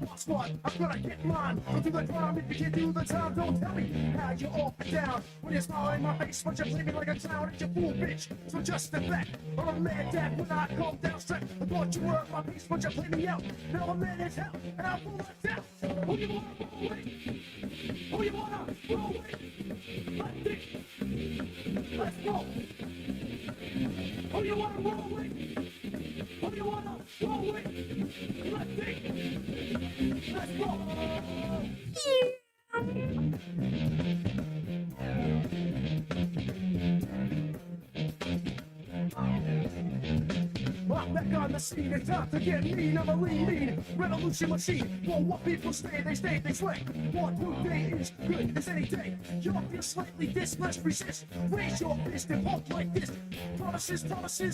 boss one, I'm gonna get mine. Don't do the crime if you can't do the time. Don't tell me how you're off and down. When you smile in my face, but you play me like a clown, it's your fool bitch. So just step back. I'm a man that when I come down straight, I thought you were my piece, but you play me out. Now I'm mad as hell, and I'm full of doubt. Who you wanna roll with? Who you wanna roll with? Let's go. Who you wanna roll with? Who you wanna roll with? Let's go. I'm back on the scene, it's time to get mean. I'm a lean revolution machine. For what people stay, they sway. One new day is good as any day. You'll feel slightly this, let's resist. Raise your fist and pump like this. Promises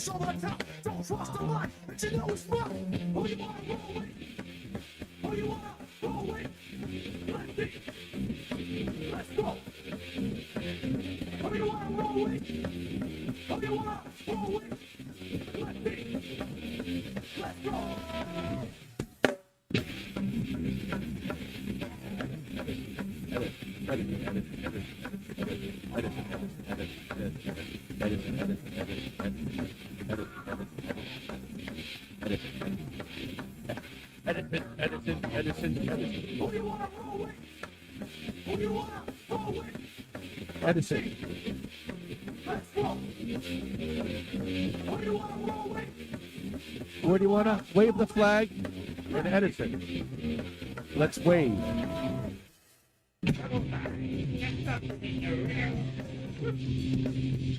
over the top. Don't cross the line, but you know it's wrong. Who you wanna roll with? Who you wanna roll with? Let's go. Who you wanna roll with? Who you wanna roll with? Let's go. Edison. Who you wanna roll with? Who you wanna roll with? Edison. Let's go. Who you wanna roll with? Where do you want to wave the flag? And Edison. Let's wave.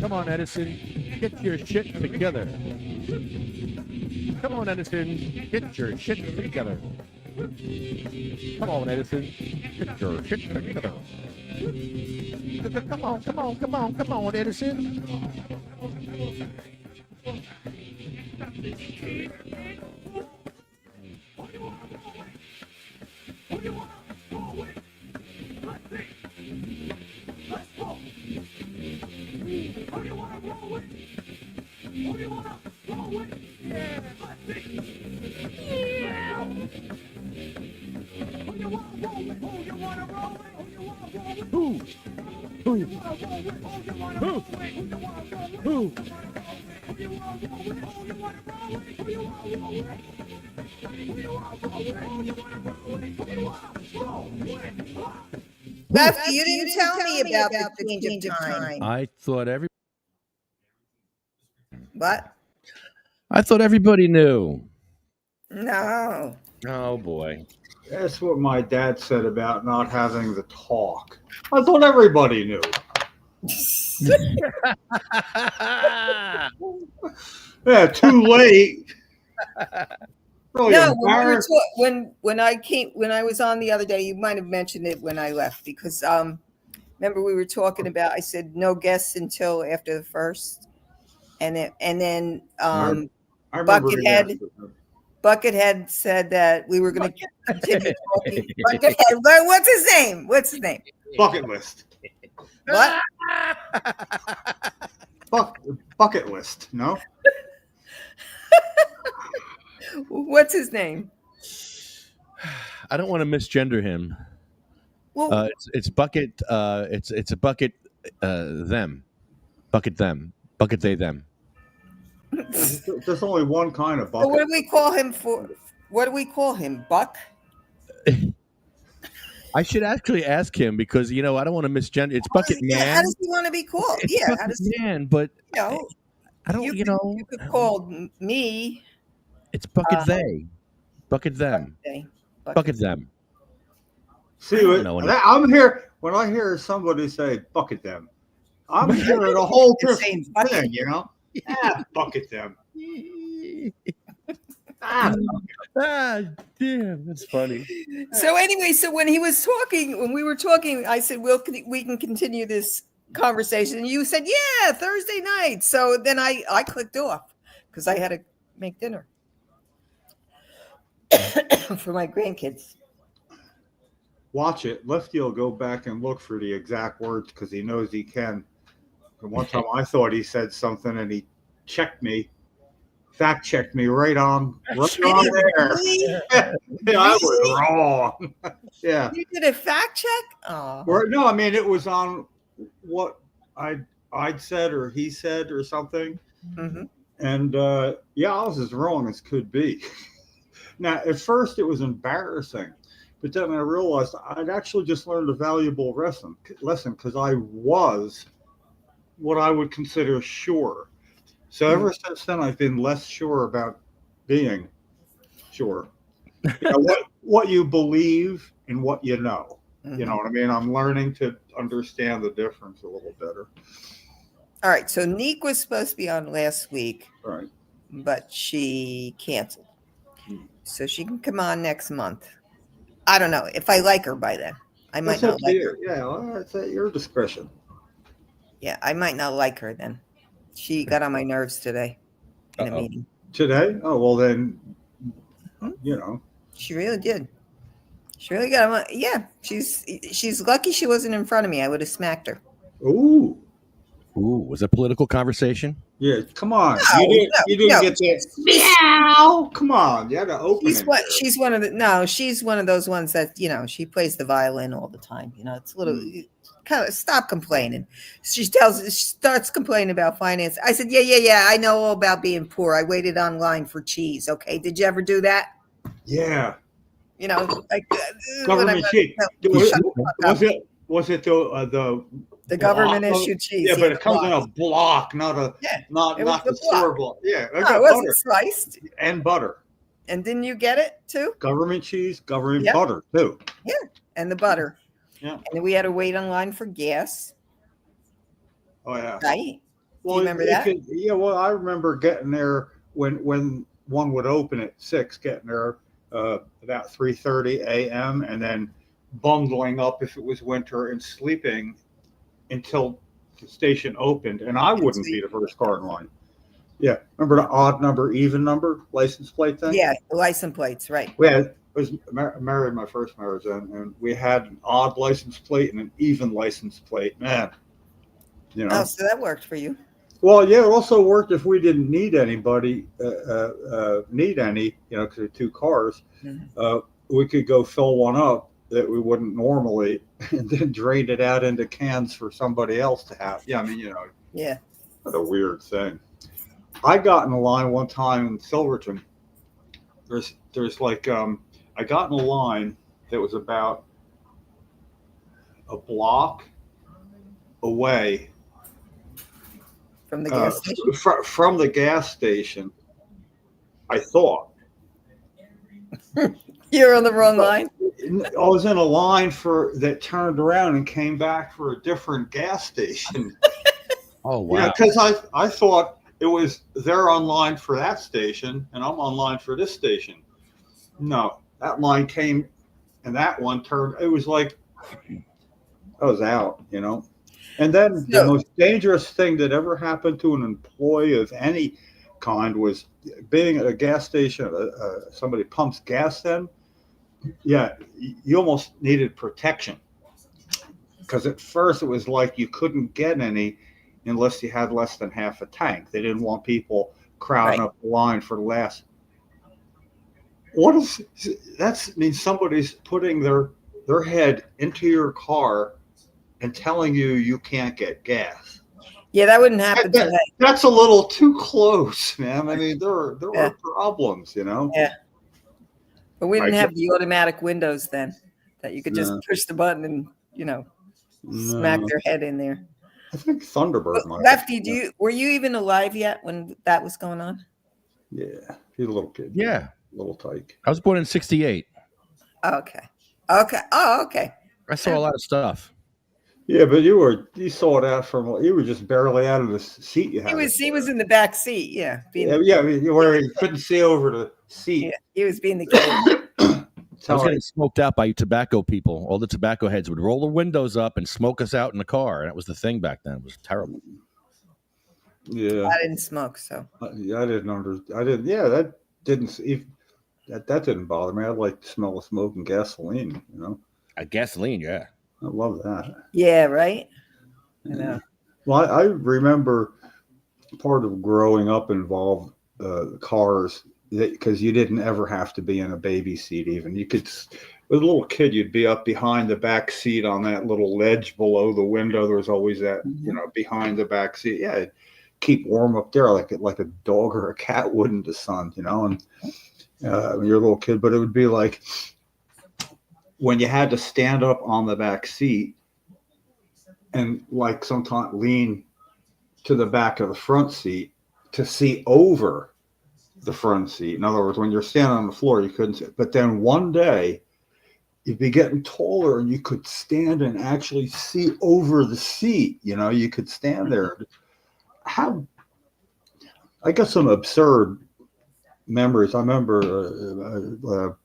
Come on, Edison. Get your shit together. Come on, Edison. Get your shit together. Come on, Edison. Get your shit together. Come on, Edison. Lefty, you didn't tell me about the change of time. I thought What? everybody knew. No. Oh boy. That's what my dad said about not having the talk. I thought everybody knew. Yeah, too late. Really No, embarrassed. when I was on the other day, you might have mentioned it when I left because remember we were talking about. I said no guests until after the first, and then I remember Buckethead said that we were going to continue talking. Buckethead, what's his name? Bucket list. What? Bucket list. No. What's his name? I don't want to misgender him. Well, it's bucket. It's a bucket. Them. Bucket them. Bucket they them. There's only one kind of bucket. So what do we call him for? What do we call him? Buck? I should actually ask him because I don't want to misgender. It's Bucket Man. How does he want to be called? It's Bucket how does Man, but I don't. You could call me. It's Bucket they, Bucket them, Bucket them. See, I'm here when I hear somebody say "bucket them." I'm hearing a whole different thing, bucket them. Damn, that's funny. So anyway, when we were talking, I said, we can continue this conversation. And you said, yeah, Thursday night. So then I clicked off because I had to make dinner for my grandkids. Watch it. Lefty will go back and look for the exact words because he knows he can. And one time I thought he said something and he checked me. fact checked me right on there. Yeah, I was wrong. Yeah. You did a fact check? Oh. No, I mean it was on what I'd said or he said or something. Mm-hmm. And yeah, I was as wrong as could be. Now, at first, it was embarrassing, but then I realized I'd actually just learned a valuable lesson because I was what I would consider sure. So ever since then, I've been less sure about being sure. You know, what you believe and what you know. Mm-hmm. You know what I mean? I'm learning to understand the difference a little better. All right. So Neek was supposed to be on last week, Right. but she canceled. So she can come on next month. I don't know if I like her by then. I might not like her. Yeah, well, it's at your discretion. Yeah, I might not like her then. She got on my nerves today in a meeting. Today? Oh, well then, you know. She really did. She really got on. Yeah, she's lucky she wasn't in front of me. I would have smacked her. Ooh. Was it a political conversation? Yeah, come on. No, you didn't get that. Meow. Come on. You had to open it. She's one of those ones that, she plays the violin all the time. It's a little kind of stop complaining. She starts complaining about finance. I said, yeah. I know all about being poor. I waited online for cheese. Okay. Did you ever do that? Yeah. Like government cheese. Was it the government issued cheese? Yeah, but it comes in a block, not the store block. Yeah, no, it wasn't sliced. And butter. And didn't you get it too? Government cheese, government butter too. Yeah, and the butter. Yeah. And we had to wait online for gas. Oh yeah. Right. Well, do you remember that? Yeah. Well, I remember getting there when one would open at 6, getting there about 3:30 a.m. and then bundling up if it was winter and sleeping until the station opened, and I wouldn't be the first car in line. Yeah, remember the odd number, even number license plate thing? Yeah, the license plates, right? I was married my first marriage, and we had an odd license plate and an even license plate. Man, Oh, so that worked for you. Well, yeah, it also worked if we didn't need anybody, because there are 2 cars. Mm-hmm. We could go fill one up that we wouldn't normally, and then drain it out into cans for somebody else to have. Yeah, I mean, Yeah. What a weird thing. I got in a line one time in Silverton. There's like I got in a line that was about a block away from the gas station. From the gas station, I thought. You're on the wrong line. I was in a line that turned around and came back for a different gas station. Oh wow! Yeah, because I thought it was they're online for that station and I'm online for this station. No, that line came, and that one turned. It was like I was out, And then the most dangerous thing that ever happened to an employee of any kind was being at a gas station. Somebody pumps gas in. Yeah, you almost needed protection because at first it was like you couldn't get any unless you had less than half a tank. They didn't want people crowding up the line for the last. What is that? Means somebody's putting their head into your car and telling you can't get gas. Yeah, that wouldn't happen today. That's a little too close, man. I mean, there are problems, Yeah. But we didn't have the automatic windows then that you could just push the button and, smack their head in there. I think Thunderbird might. Lefty, were you even alive yet when that was going on? Yeah, he's a little kid. Yeah. Little tyke. I was born in 1968. Okay. Oh, okay. I saw a lot of stuff. Yeah, but you saw that you were just barely out of the seat you had. He was in the back seat, yeah. Where he couldn't see over the seat. Yeah, he was being the kid. I was getting smoked out by tobacco people. All the tobacco heads would roll the windows up and smoke us out in the car. And that was the thing back then. It was terrible. Yeah. I didn't smoke, so. I didn't. Yeah, that didn't bother me. I like the smell of smoke and gasoline, Gasoline, yeah. I love that. Yeah, right? I know. Well, I remember part of growing up involved cars, because you didn't ever have to be in a baby seat. Even you could, with a little kid, you'd be up behind the back seat on that little ledge below the window. There was always that, behind the back seat. Yeah, keep warm up there like a dog or a cat would in the sun, and when you're a little kid. But it would be like when you had to stand up on the back seat and like sometimes lean to the back of the front seat to see over the front seat. In other words, when you're standing on the floor, you couldn't sit. But then one day you'd be getting taller and you could stand and actually see over the seat. You could stand there. I got some absurd memories. I remember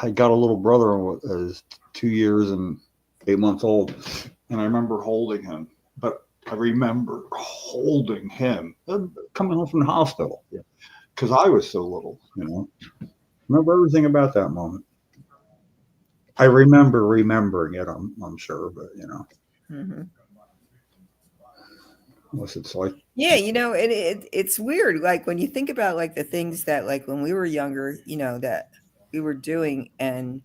I got a little brother who was 2 years and 8 months old, and I remember holding him. But I remember holding him coming home from the hospital because I was so little. Remember everything about that moment. I remember remembering it. I'm sure, but unless it's like it's weird. Like when you think about like the things that like when we were younger, that we were doing, and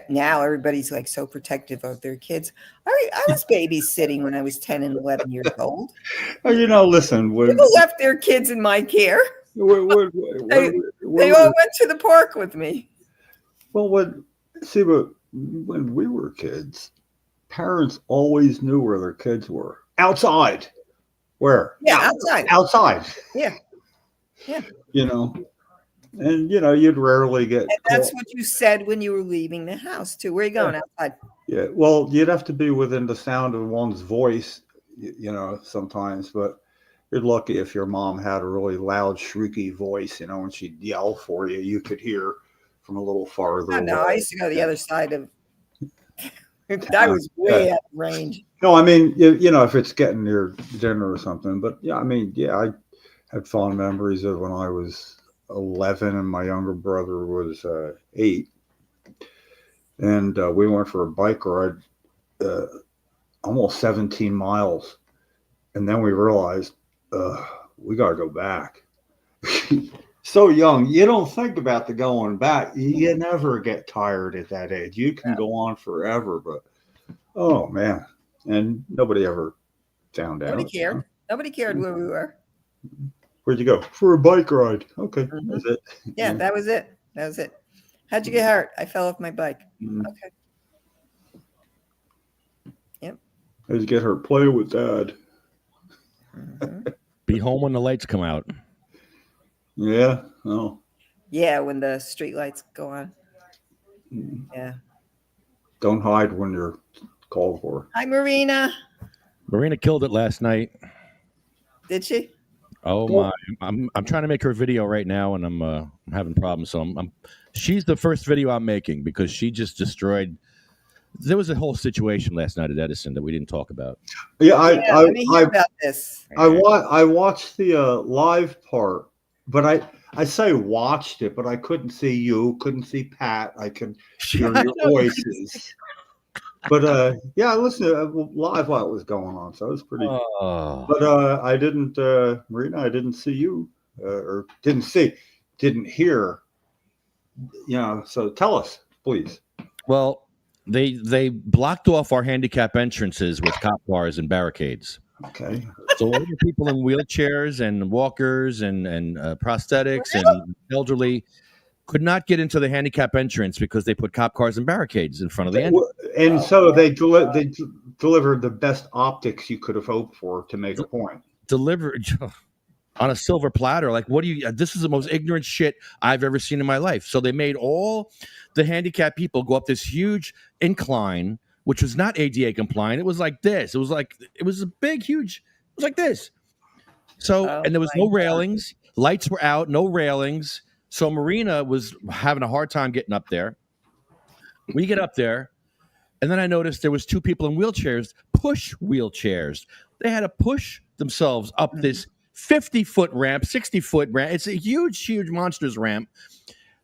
now everybody's like so protective of their kids. I was babysitting when I was 10 and 11 years old. Listen, People left their kids in my care. They all went to the park with me. Well, but when we were kids, parents always knew where their kids were. Outside. Where? Yeah, outside. Yeah. And you'd rarely get. And that's what you said when you were leaving the house too. Where are you going? Outside? Yeah. Well, you'd have to be within the sound of one's voice, sometimes. But you're lucky if your mom had a really loud, shrieky voice. When she'd yell for you, you could hear from a little farther. No, I used to go to the other side of. That was way out of range. No, I mean, if it's getting near dinner or something. But I had fond memories of when I was 11 and my younger brother was 8, and we went for a bike ride almost 17 miles, and then we realized we got to go back. So young, you don't think about the going back. You never get tired at that age. You can go on forever, but oh man, and nobody ever found out. Nobody cared where we were. Where'd you go? For a bike ride. Okay. That's it. Yeah, that was it. How'd you get hurt? I fell off my bike. Okay. Yep. How'd you get hurt? Play with Dad. Be home when the lights come out. Yeah. Oh. Yeah, when the street lights go on. Yeah. Don't hide when you're called for. Hi, Marina. Marina killed it last night. Did she? Oh my! I'm trying to make her video right now, and I'm having problems. So she's the first video I'm making because she just destroyed. There was a whole situation last night at Edison that we didn't talk about. Yeah, let me hear about this. I watched the live part, but I say watched it, but I couldn't see you, couldn't see Pat. I could hear your voices. But I listened to live while it was going on, so it was pretty. But I didn't, Marina. I didn't see you, or didn't hear. So tell us, please. Well, they blocked off our handicap entrances with cop cars and barricades. Okay. So all the people in wheelchairs and walkers and prosthetics and elderly could not get into the handicap entrance because they put cop cars and barricades in front of the entrance. And so they delivered the best optics you could have hoped for to make a point. Delivered on a silver platter. Like, this is the most ignorant shit I've ever seen in my life. So they made all the handicapped people go up this huge incline, which was not ADA compliant. It was like this. It was a big, huge, it was like this. So, and there was no railings. Lights were out, no railings. So Marina was having a hard time getting up there. We get up there, and then I noticed there was 2 people in wheelchairs, push wheelchairs. They had to push themselves up this 50-foot ramp, 60-foot ramp. It's a huge, huge monsters ramp.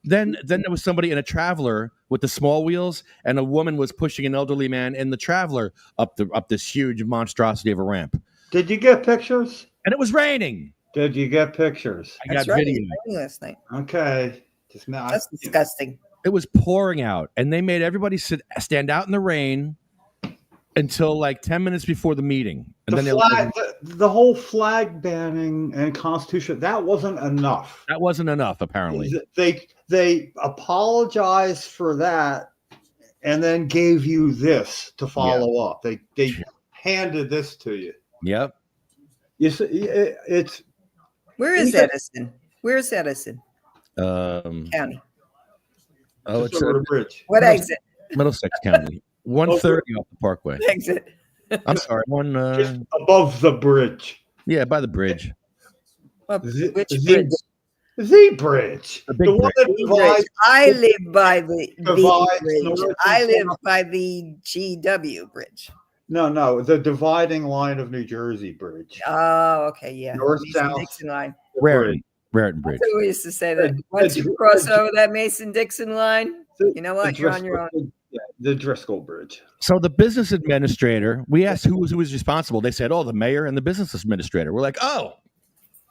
Then there was somebody in a traveler with the small wheels, and a woman was pushing an elderly man in the traveler up this huge monstrosity of a ramp. Did you get pictures? And it was raining. Did you get pictures? I got That's right. video. It was raining last night. Okay. Just now. That's disgusting. It was pouring out, and they made everybody stand out in the rain until like 10 minutes before the meeting. And The whole flag banning and Constitution, that wasn't enough. That wasn't enough, apparently. They apologized for that and then gave you this to follow up. They handed this to you. Yep. You see, it's Where is Edison? Where's Edison County? Oh, it's over the bridge. What exit? Middlesex County. 130 off the Parkway. Exit. I'm sorry. Just above the bridge. Yeah, by the bridge. Which The bridge? The bridge. The big The one that Bridge. divides. I live by the Divides bridge. north I and live south. by the GW bridge. No, the dividing line of New Jersey Bridge. Oh, okay, yeah. North, south. Dixon line. Raritan Bridge. So we used to say that once you cross over that Mason-Dixon line, you know what? You're on your own. Yeah, the Driscoll Bridge. So the business administrator, we asked who was responsible. They said, the mayor and the business administrator. We're like, oh,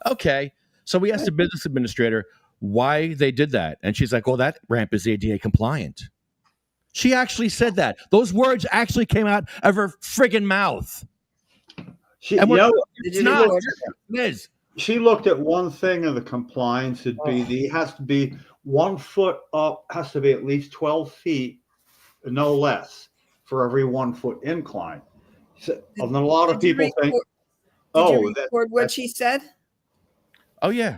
okay. So we asked the business administrator why they did that. And she's like, well, that ramp is ADA compliant. She actually said that. Those words actually came out of her friggin' mouth. She, And Did you not, know Liz. she looked at one thing of the compliance. It'd be it has to be 1 foot up, has to be at least 12 feet, no less, for every 1 foot incline. So, and a lot of people think, Did you record what she said? Oh, yeah.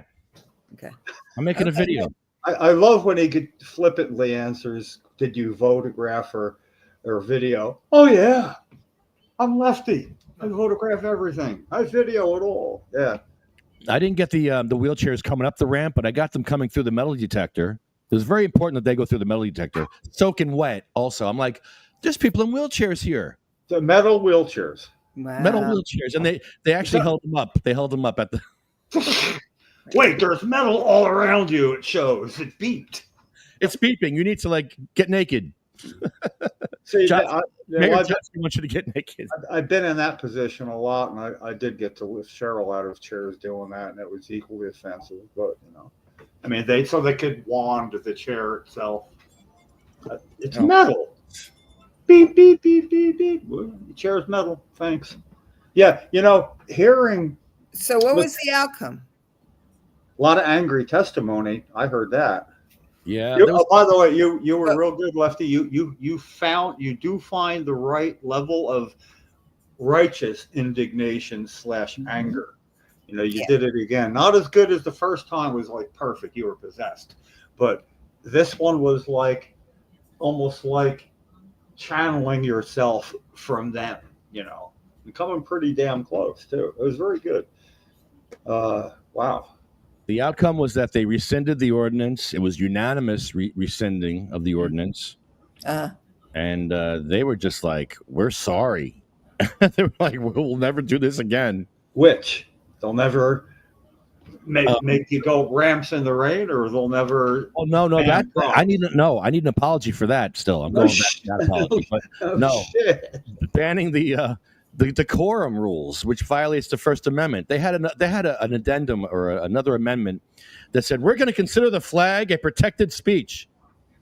Okay. I'm making a video. I love when he could flippantly answers, did you photograph or video? Oh, yeah. I'm lefty. I photograph everything. I video it all. Yeah. I didn't get the wheelchairs coming up the ramp, but I got them coming through the metal detector. It was very important that they go through the metal detector. Soaking wet also. I'm like, there's people in wheelchairs here. The metal wheelchairs. Wow. Metal wheelchairs. And they actually held them up. They held them up at the... Wait, there's metal all around you. It shows. It beeped. It's beeping. You need to like get naked. See, Mayor Johnson wants you to get naked. I've been in that position a lot, and I did get to lift Cheryl out of chairs doing that, and it was equally offensive. But I mean, they could wand the chair itself. It's metal. Beep beep beep beep beep. The chair's metal. Thanks. Yeah, hearing. So what was the outcome? A lot of angry testimony. I heard that. Yeah. By the way, you were real good, Lefty. You do find the right level of righteous indignation / anger. You did it again. Not as good as the first time. Was like perfect. You were possessed, but this one was like almost like channeling yourself from them. And coming pretty damn close too. It was very good. Wow. The outcome was that they rescinded the ordinance. It was unanimous rescinding of the ordinance. And they were just like, we're sorry. They were like, we'll never do this again. Which? They'll never make you go ramps in the rain, or they'll never... Oh, no. I need an apology for that still. I'm going back to that apology. But Shit. Banning the decorum rules, which violates the First Amendment. They had an addendum or another amendment that said we're going to consider the flag a protected speech,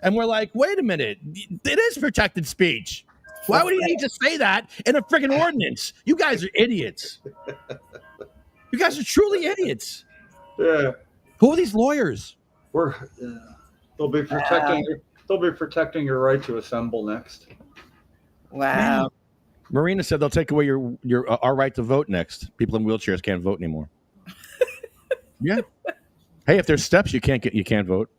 and we're like, wait a minute, it is protected speech. Why would he need to say that in a freaking ordinance? You guys are idiots. You guys are truly idiots. Yeah. Who are these lawyers? They'll be protecting. They'll be protecting your right to assemble next. Wow. Marina said they'll take away our right to vote next. People in wheelchairs can't vote anymore. Yeah. Hey, if there's steps, you can't vote.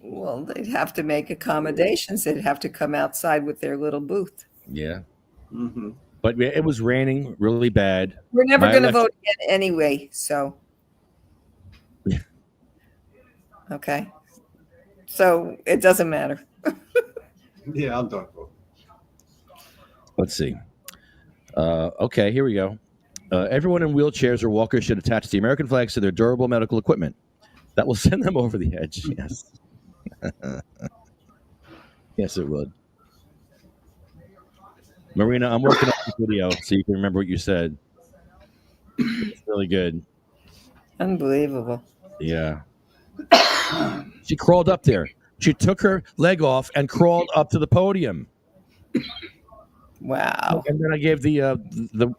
Well, they'd have to make accommodations. They'd have to come outside with their little booth. Yeah. Mm-hmm. But it was raining really bad. We're never going to vote again anyway, so. Yeah. Okay. So it doesn't matter. Yeah, I'm done voting. Let's see. Okay, here we go. Everyone in wheelchairs or walkers should attach the American flags to their durable medical equipment. That will send them over the edge. Yes. Yes, it would. Marina, I'm working on the video so you can remember what you said. It's really good. Unbelievable. Yeah. She crawled up there. She took her leg off and crawled up to the podium. Wow. And then I gave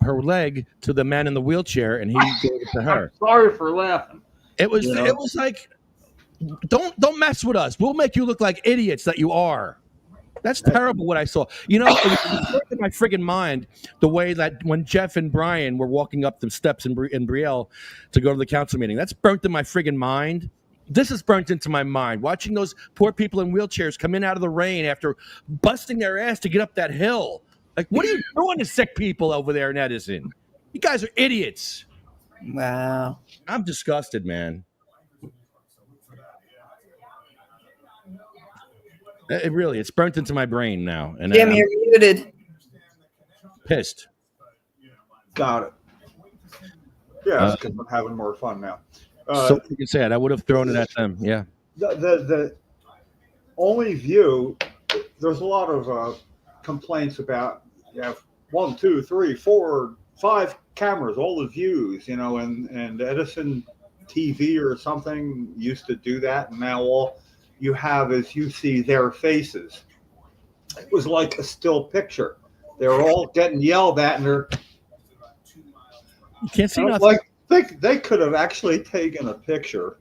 her leg to the man in the wheelchair, and he gave it to her. Sorry for laughing. It was You know? it was like, don't mess with us. We'll make you look like idiots that you are. That's terrible what I saw. You know, it was burnt in my friggin' mind the way that when Jeff and Brian were walking up the steps in Brielle to go to the council meeting. That's burnt in my friggin' mind. This is burnt into my mind. Watching those poor people in wheelchairs come in out of the rain after busting their ass to get up that hill. Like, what are you doing to sick people over there in Edison? You guys are idiots. Wow. I'm disgusted, man. It's burnt into my brain now. And Jim, I'm you're muted. pissed. Got it. Yeah, because I'm having more fun now. So you can say it. I would have thrown it at them. Yeah. The only view, there's a lot of complaints about you have 1, 2, 3, 4, 5 cameras, all the views, you know, and Edison TV or something used to do that, and now all you have is you see their faces. It was like a still picture. They're all getting yelled at, and they're You can't see nothing. like they could have actually taken a picture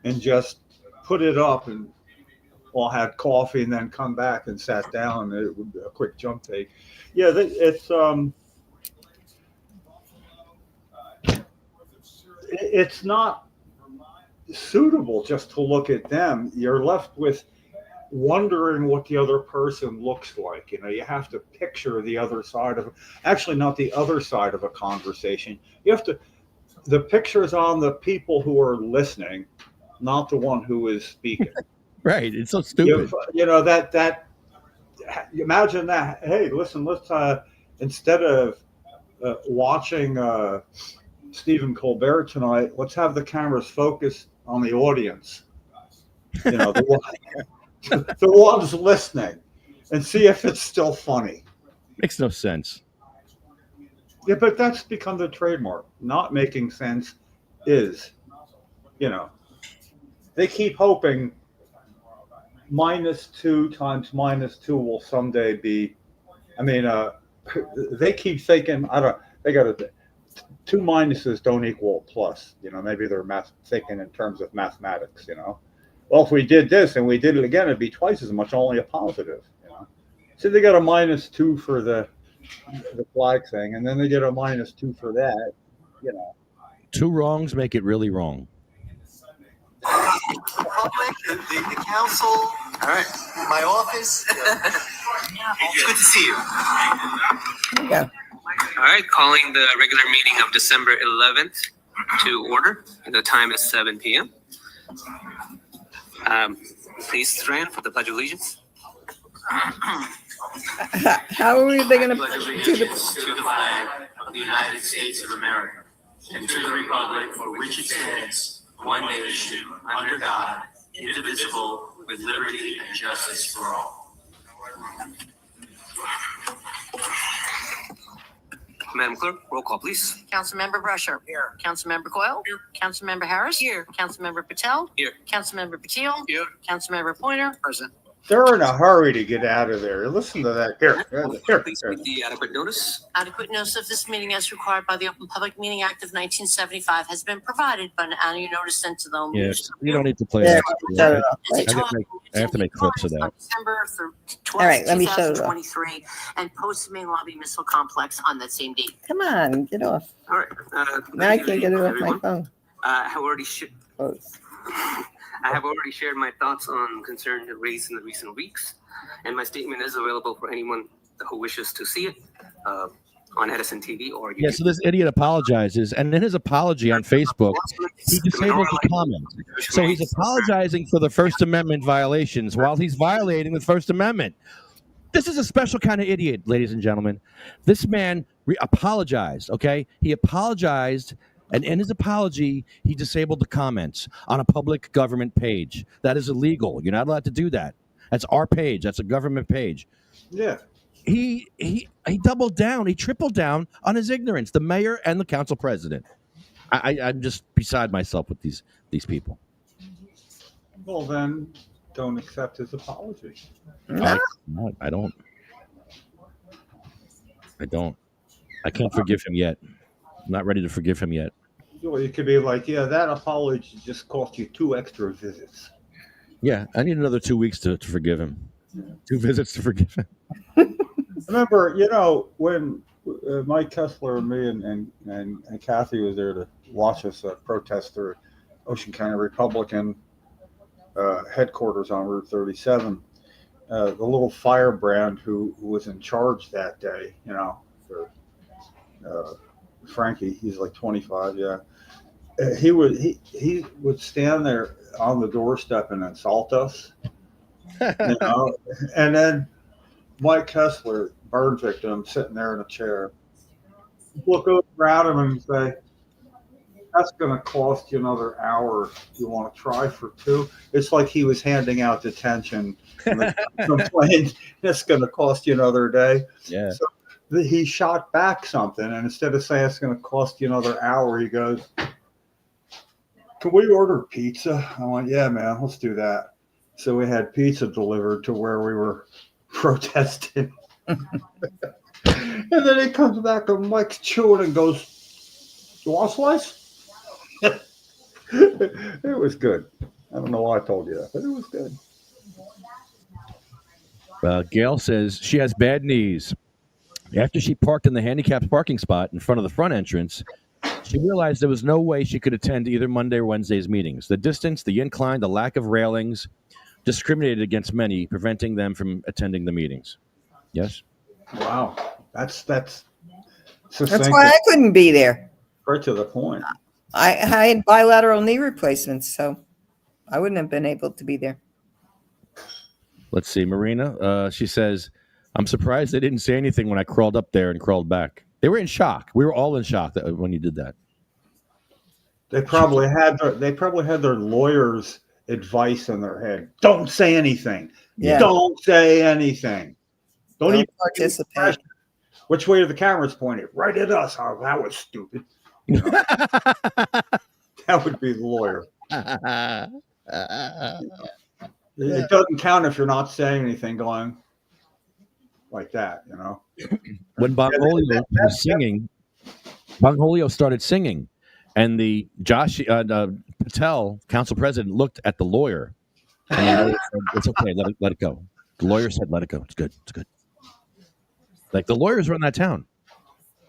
and just put it up and all had coffee and then come back and sat down. It would be a quick jump take. Yeah, it's not suitable just to look at them. You're left with wondering what the other person looks like. You know, you have to picture the other side of, actually not the other side of a conversation. You have to, the picture is on the people who are listening, not the one who is speaking. Right. It's so stupid. You know, that imagine that. Hey, listen, let's instead of watching Stephen Colbert tonight, let's have the cameras focus on the audience. You know, the ones listening, and see if it's still funny. Makes no sense. Yeah, but that's become the trademark. Not making sense is, you know, they keep hoping -2 times -2 will someday be. I mean, they keep thinking. They got to. 2 minuses don't equal a plus. You know, maybe they're thinking in terms of mathematics. You know, well, if we did this and we did it again, it'd be twice as much, only a positive. You know, so they got a -2 for the flag thing, and then they get a -2 for that. You know, 2 wrongs make it really wrong. Public, the council, all right, my office. Good to see you. There you go. All right, calling the regular meeting of December 11th to order. The time is 7 p.m. Please stand for the Pledge of Allegiance. How are they going to Pledge do allegiance the? to the flag of the United States of America and to the republic for which it stands, one nation, under God, indivisible, with liberty and justice for all. Madam Clerk, roll call, please. Councilmember Brusher. Here. Councilmember Coyle. Here. Councilmember Harris. Here. Councilmember Patel. Here. Councilmember Patil. Here. Councilmember Pointer. Present. they're in a hurry to get out of there. Listen to that. Here. Please read the adequate notice. Adequate notice of this meeting as required by the Open Public Meeting Act of 1975 has been provided, but an annual notice sent to them. Yes. You don't need to play Yeah, that. shut it off. I have to make clips of that. On December 12th, All right, let me shut it off. 2023, and post main lobby missile complex on that same date. Come on, get off. All right. Now I can't get it off my everyone. phone. I have already Oh, I have already shared my thoughts on concerns raised in the recent weeks, and my statement is available for anyone who wishes to see it on Edison TV or YouTube. Yeah, so this idiot apologizes, and in his apology on Facebook, he disables the comments. So he's apologizing for the First Amendment violations while he's violating the First Amendment. This is a special kind of idiot, ladies and gentlemen. This man apologized, okay? He apologized, and in his apology, he disabled the comments on a public government page. That is illegal. You're not allowed to do that. That's our page. That's a government page. Yeah. he doubled down. He tripled down on his ignorance. The mayor and the council president. I'm just beside myself with these people. Well, then don't accept his apology. No. I don't. I can't forgive him yet. I'm not ready to forgive him yet. Well, you could be like, yeah, that apology just cost you 2 extra visits. Yeah, I need another 2 weeks to forgive him. 2 visits to forgive him. Remember, when Mike Kessler and me and Kathy was there to watch us protest their Ocean County Republican headquarters on Route 37, the little firebrand who was in charge that day, Frankie, he's like 25, yeah. He would stand there on the doorstep and insult us, and then Mike Kessler, burn victim, sitting there in a chair, look over at him and say, "That's going to cost you another hour. You want to try for 2?" It's like he was handing out detention and the complaint, "That's going to cost you another day." Yeah. So he shot back something, and instead of saying it's going to cost you another hour, he goes, "Can we order pizza?" I went, "Yeah, man, let's do that." So we had pizza delivered to where we were protesting. And then he comes back and Mike's chewing and goes, "You want a slice?" It was good. I don't know why I told you that, but it was good. Gail says she has bad knees. After she parked in the handicapped parking spot in front of the front entrance, she realized there was no way she could attend either Monday or Wednesday's meetings. The distance, the incline, the lack of railings discriminated against many, preventing them from attending the meetings. Yes? Wow. That's That's why I couldn't be there. right to the point. I had bilateral knee replacements, so I wouldn't have been able to be there. Let's see. Marina, she says, "I'm surprised they didn't say anything when I crawled up there and crawled back." They were in shock. We were all in shock when you did that. They probably had their lawyer's advice in their head. Don't say anything. Yeah. Don't say anything. Don't even participate. Which way are the cameras pointed? Right at us. Oh, that was stupid. That would be the lawyer. It doesn't count if you're not saying anything going like that, When Bongolio was singing, Bongolio started singing, and the Patel, council president, looked at the lawyer, and the lawyer said, "It's okay, let it go." The lawyer said, "Let it go. It's good. It's good." Like the lawyers run that town,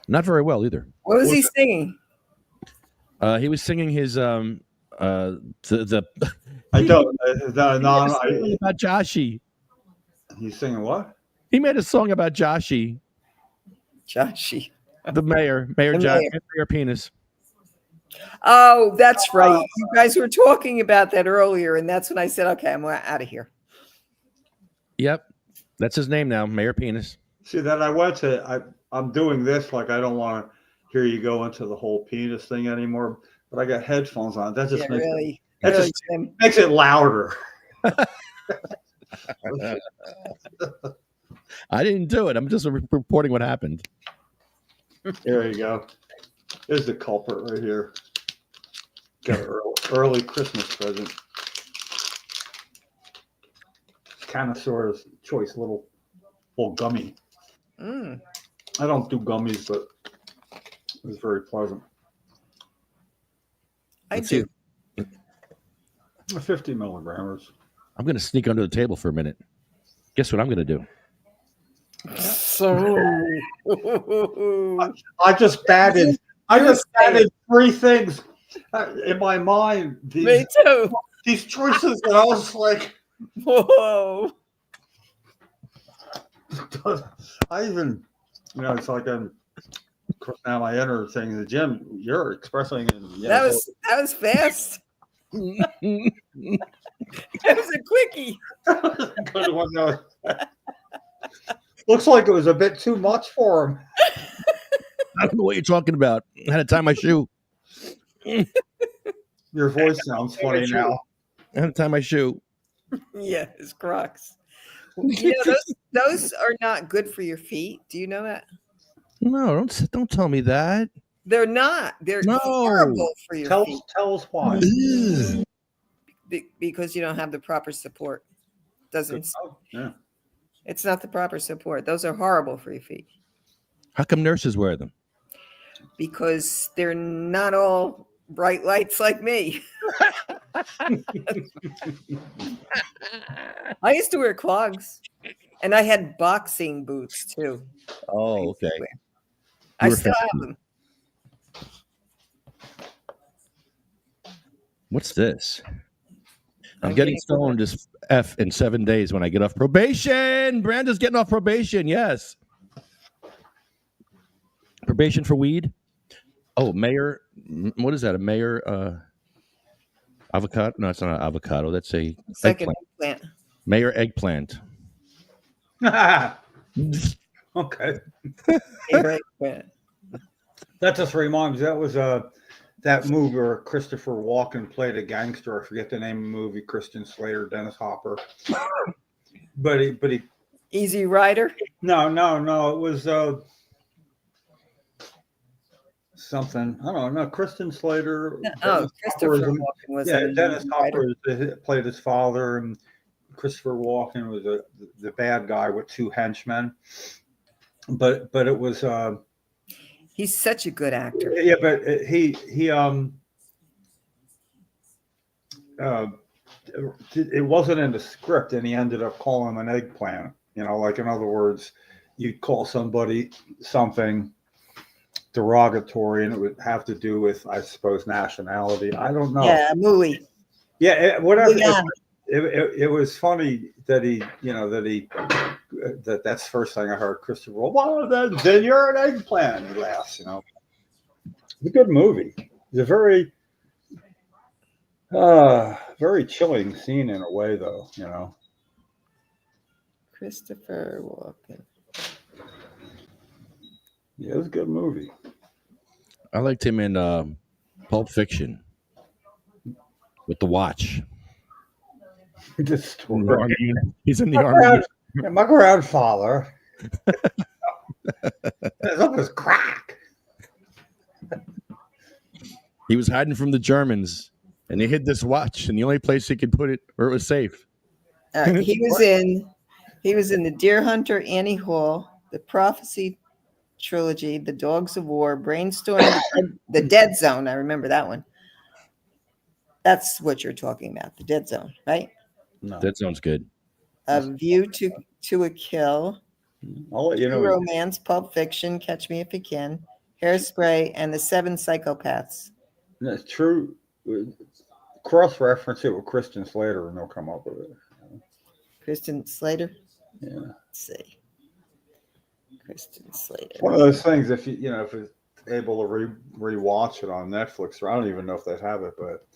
not very well either. What was he singing? He was singing his I don't. about Joshi. He's singing what? He made a song about Joshi, Joshy. the mayor, Mayor Joshi, Mayor Penis. Oh, that's right. You guys were talking about that earlier, and that's when I said, "Okay, I'm out of here." Yep, that's his name now, Mayor Penis. See that I'm doing this like I don't want to hear you go into the whole penis thing anymore, but I got headphones on. That just makes it louder. I didn't do it. I'm just reporting what happened. There you go. There's the culprit right here. Got an early Christmas present. Connoisseur's choice little gummy. Mm. I don't do gummies, but it was very pleasant. I do. 50 milligrams. I'm going to sneak under the table for a minute. Guess what I'm going to do? So I just batted 3 things in my mind. Me too. These choices, and I was like, whoa. I even, it's like of course now my inner thing in the gym. You're expressing, that was fast. That was a quickie. Good one, though. Looks like it was a bit too much for him. I don't know what you're talking about. I had to tie my shoe. Your voice sounds funny now. I had to tie my shoe. Yeah, his Crocs. You know, those are not good for your feet. Do you know that? No, don't tell me that. They're not. They're No. horrible for your feet Tell us why. Ugh. because you don't have the proper support. Doesn't Oh, yeah. It's not the proper support. Those are horrible for your feet How come nurses wear them? because they're not all bright lights like me. I used to wear clogs, and I had boxing boots too. Oh, okay. I You were still fat. have them. What's this? I'm I'm getting getting stoned as F in 7 days when I get off probation. Branda's getting off probation. Yes. Probation for weed. Oh, mayor. What is that? A mayor avocado? No, it's not an avocado. That's a Second eggplant. eggplant. Mayor eggplant. Okay. Mayor eggplant. That just reminds me. That was that movie where Christopher Walken played a gangster. I forget the name of the movie. Christian Slater, Dennis Hopper. But he. Easy Rider. No. It was something. I don't know. Christian Slater. Oh, Christopher Walken was Yeah, in Dennis Easy Hopper Rider. played his father, and Christopher Walken was the bad guy with two henchmen. But it was. He's such a good actor. Yeah, but he it wasn't in the script, and he ended up calling him an eggplant. You know, like in other words, you'd call somebody something derogatory, and it would have to do with, I suppose, nationality. I don't know. Yeah, Mooey. Yeah, whatever. Yeah. It was funny that that's the first thing I heard. Christopher, well, then you're an eggplant. He laughs. You know, it's a good movie. It's a very chilling scene in a way, though. You know, Christopher Walken. yeah, it was a good movie. I liked him in Pulp Fiction with the watch. The story. He's in the army. My grandfather. That was crack. He was hiding from the Germans, and they hid this watch, and the only place he could put it where it was safe. He was in The Deer Hunter, Annie Hall, The Prophecy Trilogy, The Dogs of War, Brainstorm, The Dead Zone. I remember that one. That's what you're talking about, The Dead Zone, right? No, That sounds good. A View to a Kill, I'll let you know. Romance, Pulp Fiction, Catch Me If You Can, Hairspray, and The Seven Psychopaths. That's true. Cross-reference it with Christian Slater, and they'll come up with it. Kristen Slater. Yeah, Let's see. Kristen Slater. it's one of those things. If if it's able to rewatch it on Netflix, or I don't even know if they have it, but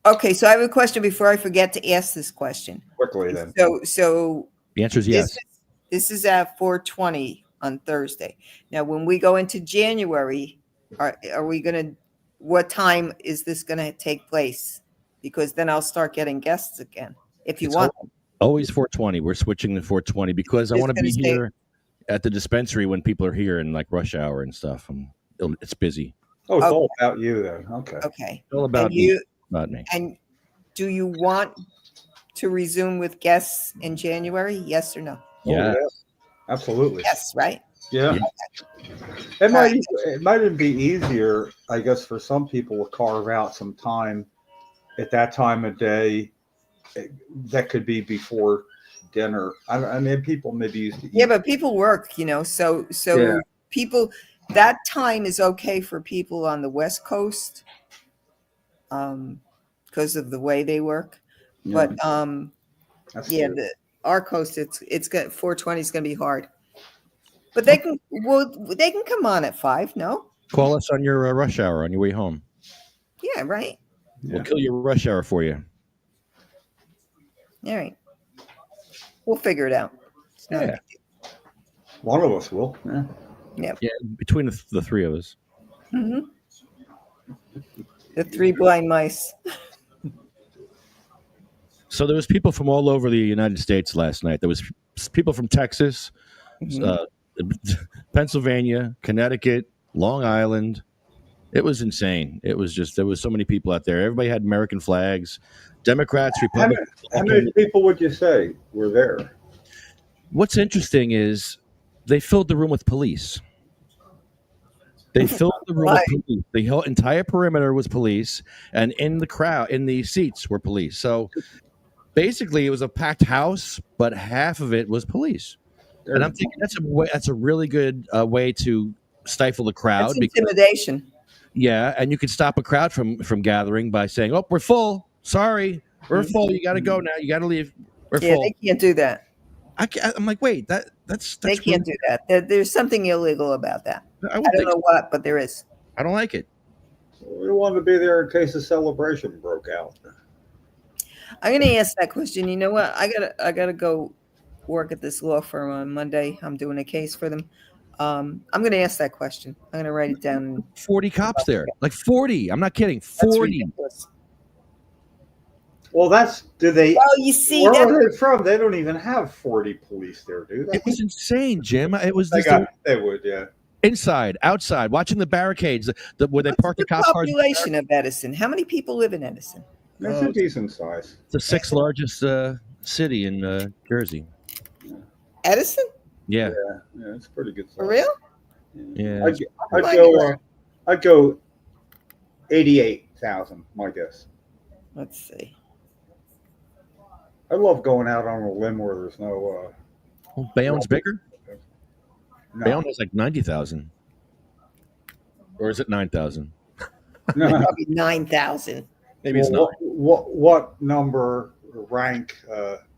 Okay, so I have a question before I forget to ask this question. quickly then. So The answer is yes. this is at 4:20 on Thursday. Now, when we go into January, are we going to? What time is this going to take place? Because then I'll start getting guests again. If you It's want, Always 420. We're switching to 420 because I It's want to gonna be stay- here at the dispensary when people are here in like rush hour and stuff. It's busy. Oh, it's Okay. all about you then. Okay. okay. It's all about And you not me. and do you want to resume with guests in January? Yes or no? Yeah. Oh, absolutely. Yes, right? Yeah. It might even be easier, I guess, for some people to carve out some time at that time of day. That could be before dinner. I mean, people maybe used to eat. Yeah, but people work, so Yeah. people, that time is okay for people on the West Coast, because of the way they work. Yeah, But that's yeah, good. our coast, it's got 4:20 is going to be hard. But they can come on at 5. No, Call us on your rush hour on your way home. yeah, right. We'll kill your rush hour for you. All right, we'll figure it out. It's not a Yeah. big deal. One of us will. Yeah. Yeah, between the three of us. Mhm. The 3 blind mice. So there was people from all over the United States last night. There was people from Texas, uh, Pennsylvania, Connecticut, Long Island. It was insane. It was just there was so many people out there. Everybody had American flags, Democrats, How many, Republicans. how many people would you say were there? What's interesting is they filled the room with police. They filled the room with Right. police. The whole entire perimeter was police, and in the crowd, in the seats, were police. So basically, it was a packed house, but half of it was police. And I'm thinking that's a really good way to stifle the crowd. That's Because, intimidation. yeah, and you could stop a crowd from gathering by saying, "Oh, we're full. Sorry, we're full. You got to go now. You got to leave. We're Yeah, full." they can't do that. I'm like, wait, that's They can't do that. There's something illegal about that. I I would don't think know so. what, but there is. I don't like it. We wanted to be there in case the celebration broke out. I'm going to ask that question. You know what? I gotta go work at this law firm on Monday. I'm doing a case for them. I'm going to ask that question. I'm going to write it down. 40 cops there, like 40. I'm not kidding. That's 40. ridiculous. Well, do they? Well, you see, Where that, are they from? They don't even have 40 police there, do they? It was insane, Jim. It was They this they would, yeah. inside, outside, watching the barricades, where they what's park the the cop cars. population of Edison? How many people live in Edison? That's a decent size. The sixth largest city in Jersey. Edison? Yeah. Yeah, it's a pretty good size. For real? Yeah. I'd go 88,000, my guess. Let's see. I love going out on a limb where there's no. Well, Bayonne's bigger. No, Bayonne has like 90,000. Or is it 9,000? no. Probably 9,000. Maybe it's not. What number rank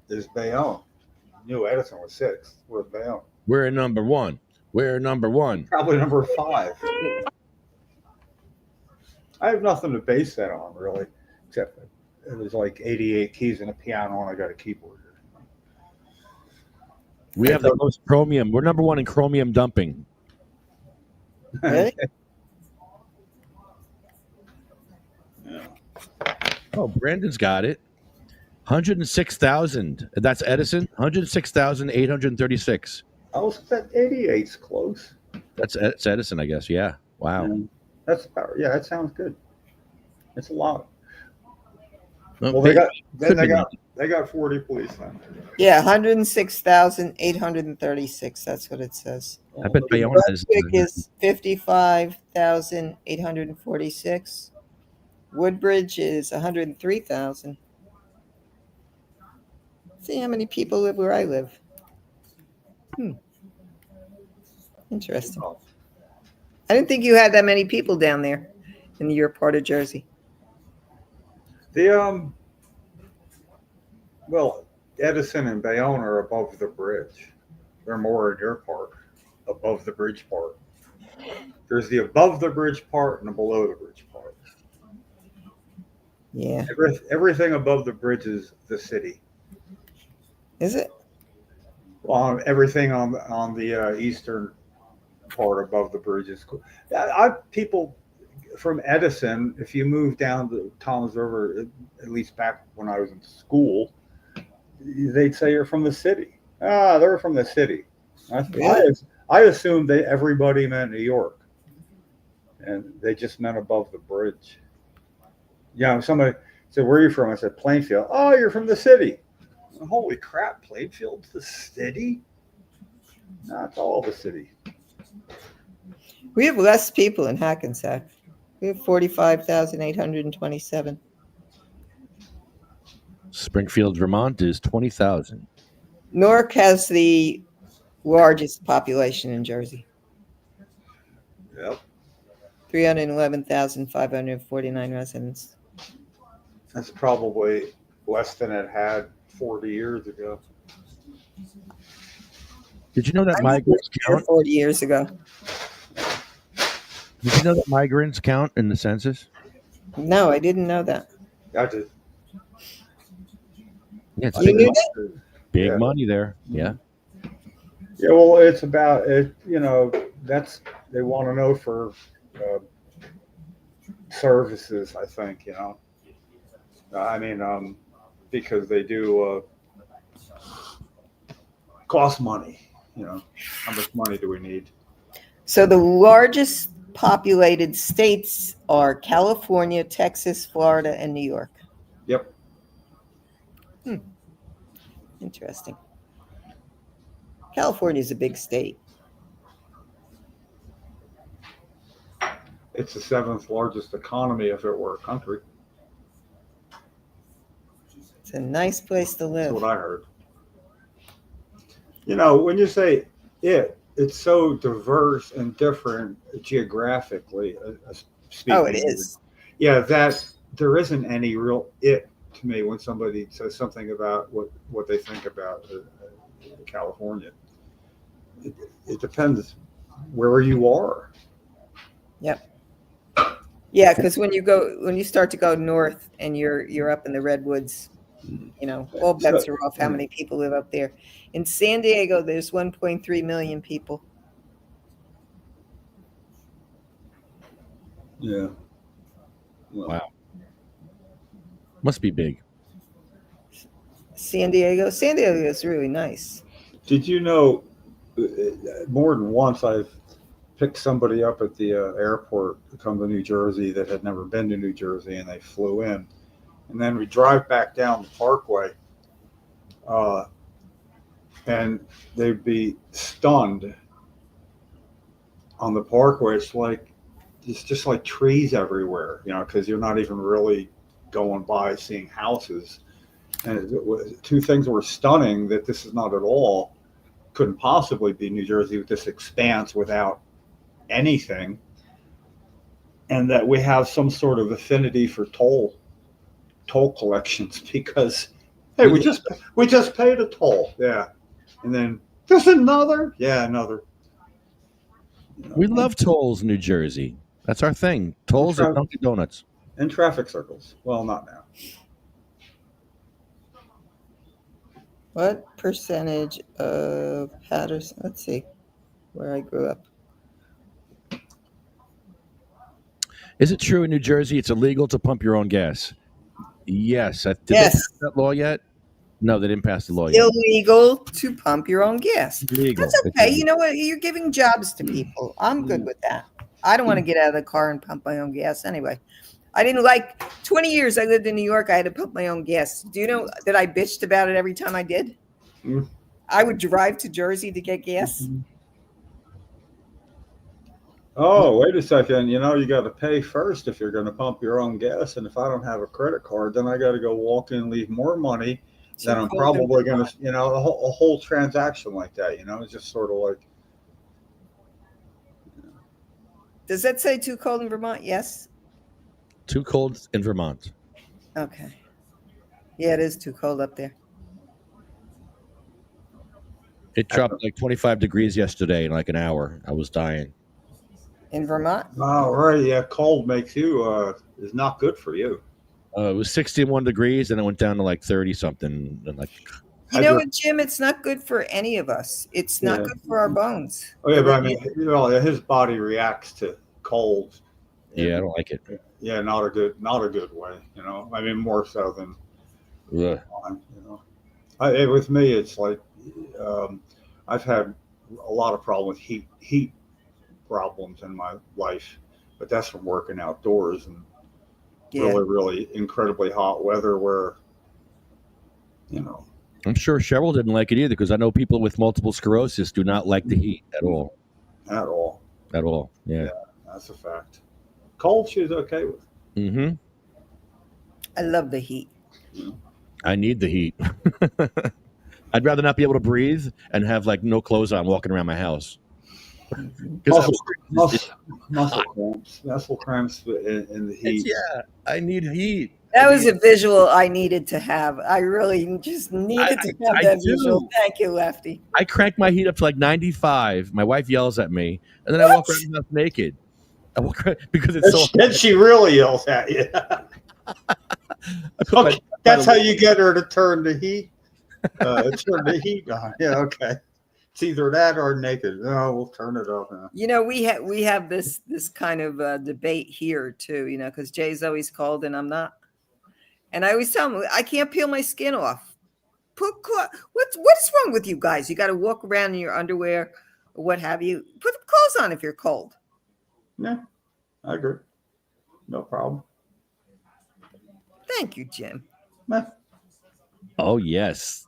is Bayonne? New Edison was 6th. Where's Bayonne? We're number one. We're number one. Probably number 5. I have nothing to base that on, really, except it was like 88 keys and a piano, and I got a keyboard. We have the most chromium. We're number one in chromium dumping. Really? Yeah. Oh, Brandon's got it. 106,000. That's Edison. 106,836. I was that 88's close. That's Edison, I guess. Yeah. Wow. That's about, yeah, that sounds good. It's a lot. Well, Well, they got 40 police then. Yeah, 106,836. That's what it says. I bet Bayonne has. Brunswick is 55,846. Woodbridge is 103,000. See how many people live where I live. Interesting. I didn't think you had that many people down there in your part of Jersey. Well, Edison and Bayonne are above the bridge. They're more in your part, above the bridge part. There's the above the bridge part and the below the bridge part. Yeah. Everything above the bridge is the city. Is it? Everything on the eastern part above the bridge is cool. People from Edison, if you move down the Toms River, at least back when I was in school, they'd say you're from the city. They're from the city. I assumed everybody meant New York, and they just meant above the bridge. Yeah, somebody said, "Where are you from?" I said, "Plainfield." "Oh, you're from the city." Holy crap, Plainfield's the city? No, it's all the city. We have less people in Hackensack. We have 45,827. Springfield, Vermont is 20,000. Newark has the largest population in Jersey. Yep. 311,549 residents. That's probably less than it had 40 years ago. Did you know that I migrants lived here count? 40 years ago. Did you know that migrants count in the census? No, I didn't know that. I just Yeah, it's You big, knew that? big Yeah. money there. Yeah. Yeah, well, it's about it. That's they want to know for services. I think. because they do cost money. You know, how much money do we need? So the largest populated states are California, Texas, Florida, and New York. Yep. Interesting. California is a big state. It's the 7th largest economy if it were a country. It's a nice place to That's live. what I heard. You know, when you say it's so diverse and different geographically speaking. Oh, it is. Yeah, that there isn't any real it to me when somebody says something about what they think about California. It depends where you are. Yep. Yeah, because when you start to go north and you're up in the redwoods, you know, all bets are off how many people live up there. In San Diego, there's 1.3 million people. Yeah. Well, Wow. Must be big. San Diego is really nice. did you know more than once I've picked somebody up at the airport to come to New Jersey that had never been to New Jersey, and they flew in. And then we drive back down the parkway, and they'd be stunned on the parkway. It's just like trees everywhere, you know, because you're not even really going by seeing houses. And two things were stunning: that this is not at all, couldn't possibly be New Jersey with this expanse without anything, and that we have some sort of affinity for toll collections because hey, we just paid a toll, yeah, and then there's another, another. You know, We love tolls in New Jersey. That's our thing. Tolls and Dunkin' Donuts. and traffic circles. Well, not now. What percentage of Patterson? Let's see, where I grew up. Is it true in New Jersey it's illegal to pump your own gas? Yes. Did they Yes. pass that law yet? No, they didn't pass the law yet. Illegal to pump your own gas. Legal. That's okay. You know what? You're giving jobs to people. I'm good with that. I don't want to get out of the car and pump my own gas anyway. I didn't like 20 years I lived in New York. I had to pump my own gas. Do you know that I bitched about it every time I did? Mm. I would drive to Jersey to get gas. Oh, wait a second. You know, you got to pay first if you're going to pump your own gas. And if I don't have a credit card, then I got to go walk in and leave more money than I'm probably going to, you know, a whole transaction like that. You know, it's just sort of like. Does that say too cold in Vermont? Yes. Too cold in Vermont. Okay. Yeah, it is too cold up there. It dropped like 25 degrees yesterday in like an hour. I was dying. In Vermont? Oh, right. Yeah, cold makes you is not good for you. It was 61 degrees, and it went down to like 30 something. And like, You know what, Jim? It's not good for any of us. It's not good for our bones. Oh yeah, but I mean, you know, his body reacts to cold. Yeah, I don't like it. Yeah, not a good way. You know, I mean, more so than. Ugh. You know, with me, it's like I've had a lot of problem with heat problems in my life, but that's from working outdoors and really incredibly hot weather where, you know. I'm sure Cheryl didn't like it either because I know people with multiple sclerosis do not like the heat at all. At all. At all. Yeah. That's a fact. Cold she's okay with. Mm-hmm. I love the heat. I need the heat. I'd rather not be able to breathe and have like no clothes on walking around my house. Muscle cramps in the heat. Yeah, I need heat. That was a visual I needed to have. I really just needed to have that visual. Thank you, Lefty. I crank my heat up to like 95. My wife yells at me, and then I walk around the house naked. I walk around because it's so hot. Then she really yells at you. Okay, that's how you get her to turn the heat. Turn the heat on. Yeah, okay. It's either that or naked. No, we'll turn it off now. You know, we have this kind of debate here too. You know, because Jay's always cold and I'm not. And I always tell them, I can't peel my skin off. What's wrong with you guys? You got to walk around in your underwear or what have you. Put clothes on if you're cold. Yeah, I agree. No problem. Thank you, Jim. Meh. Oh yes,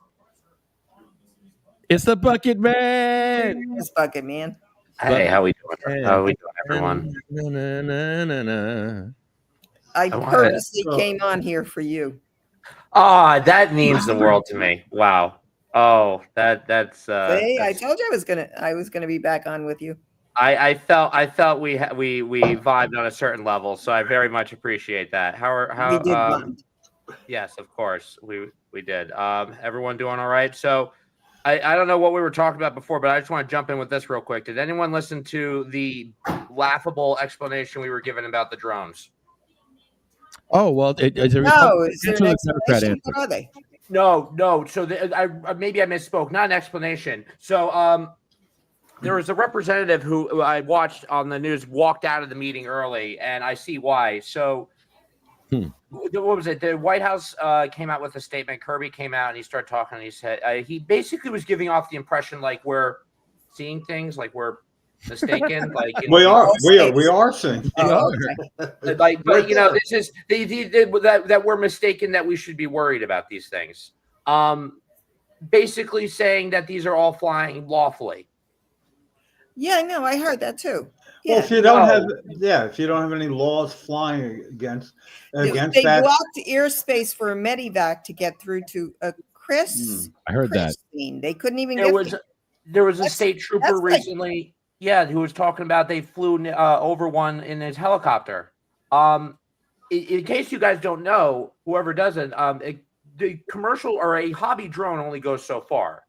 it's the Bucket Man. This bucket man. Hey, how we doing? How we doing, everyone? Na, na, na, na, na. I I wanna- purposely came on here for you. Ah, that means the world to me. Wow. Oh, that's. See, I that's- told you I was gonna be back on with you. I felt we vibed on a certain level, so I very much appreciate that. We did bond. Yes, of course we did. Everyone doing all right? So I don't know what we were talking about before, but I just want to jump in with this real quick. Did anyone listen to the laughable explanation we were given about the drones? Oh well, is there No, is there answer an the Democrat explanation? answer. What are they? No. So maybe I misspoke. Not an explanation. So there was a representative who I watched on the news walked out of the meeting early, and I see why. So what was it? The White House came out with a statement. Kirby came out and he started talking. And he said he basically was giving off the impression like we're seeing things, like we're mistaken. Like We are seeing. like, but you know, this is that we're mistaken, that we should be worried about these things. Basically saying that these are all flying lawfully. Yeah, no, I heard that too. Well, Yeah. if you don't have any laws flying against They that, blocked airspace for a medivac to get through to Chris. I heard that. Christine. They couldn't even There get was through. there was a That's- state trooper that's like- recently, who was talking about they flew over one in his helicopter. In case you guys don't know, whoever doesn't, the commercial or a hobby drone only goes so far.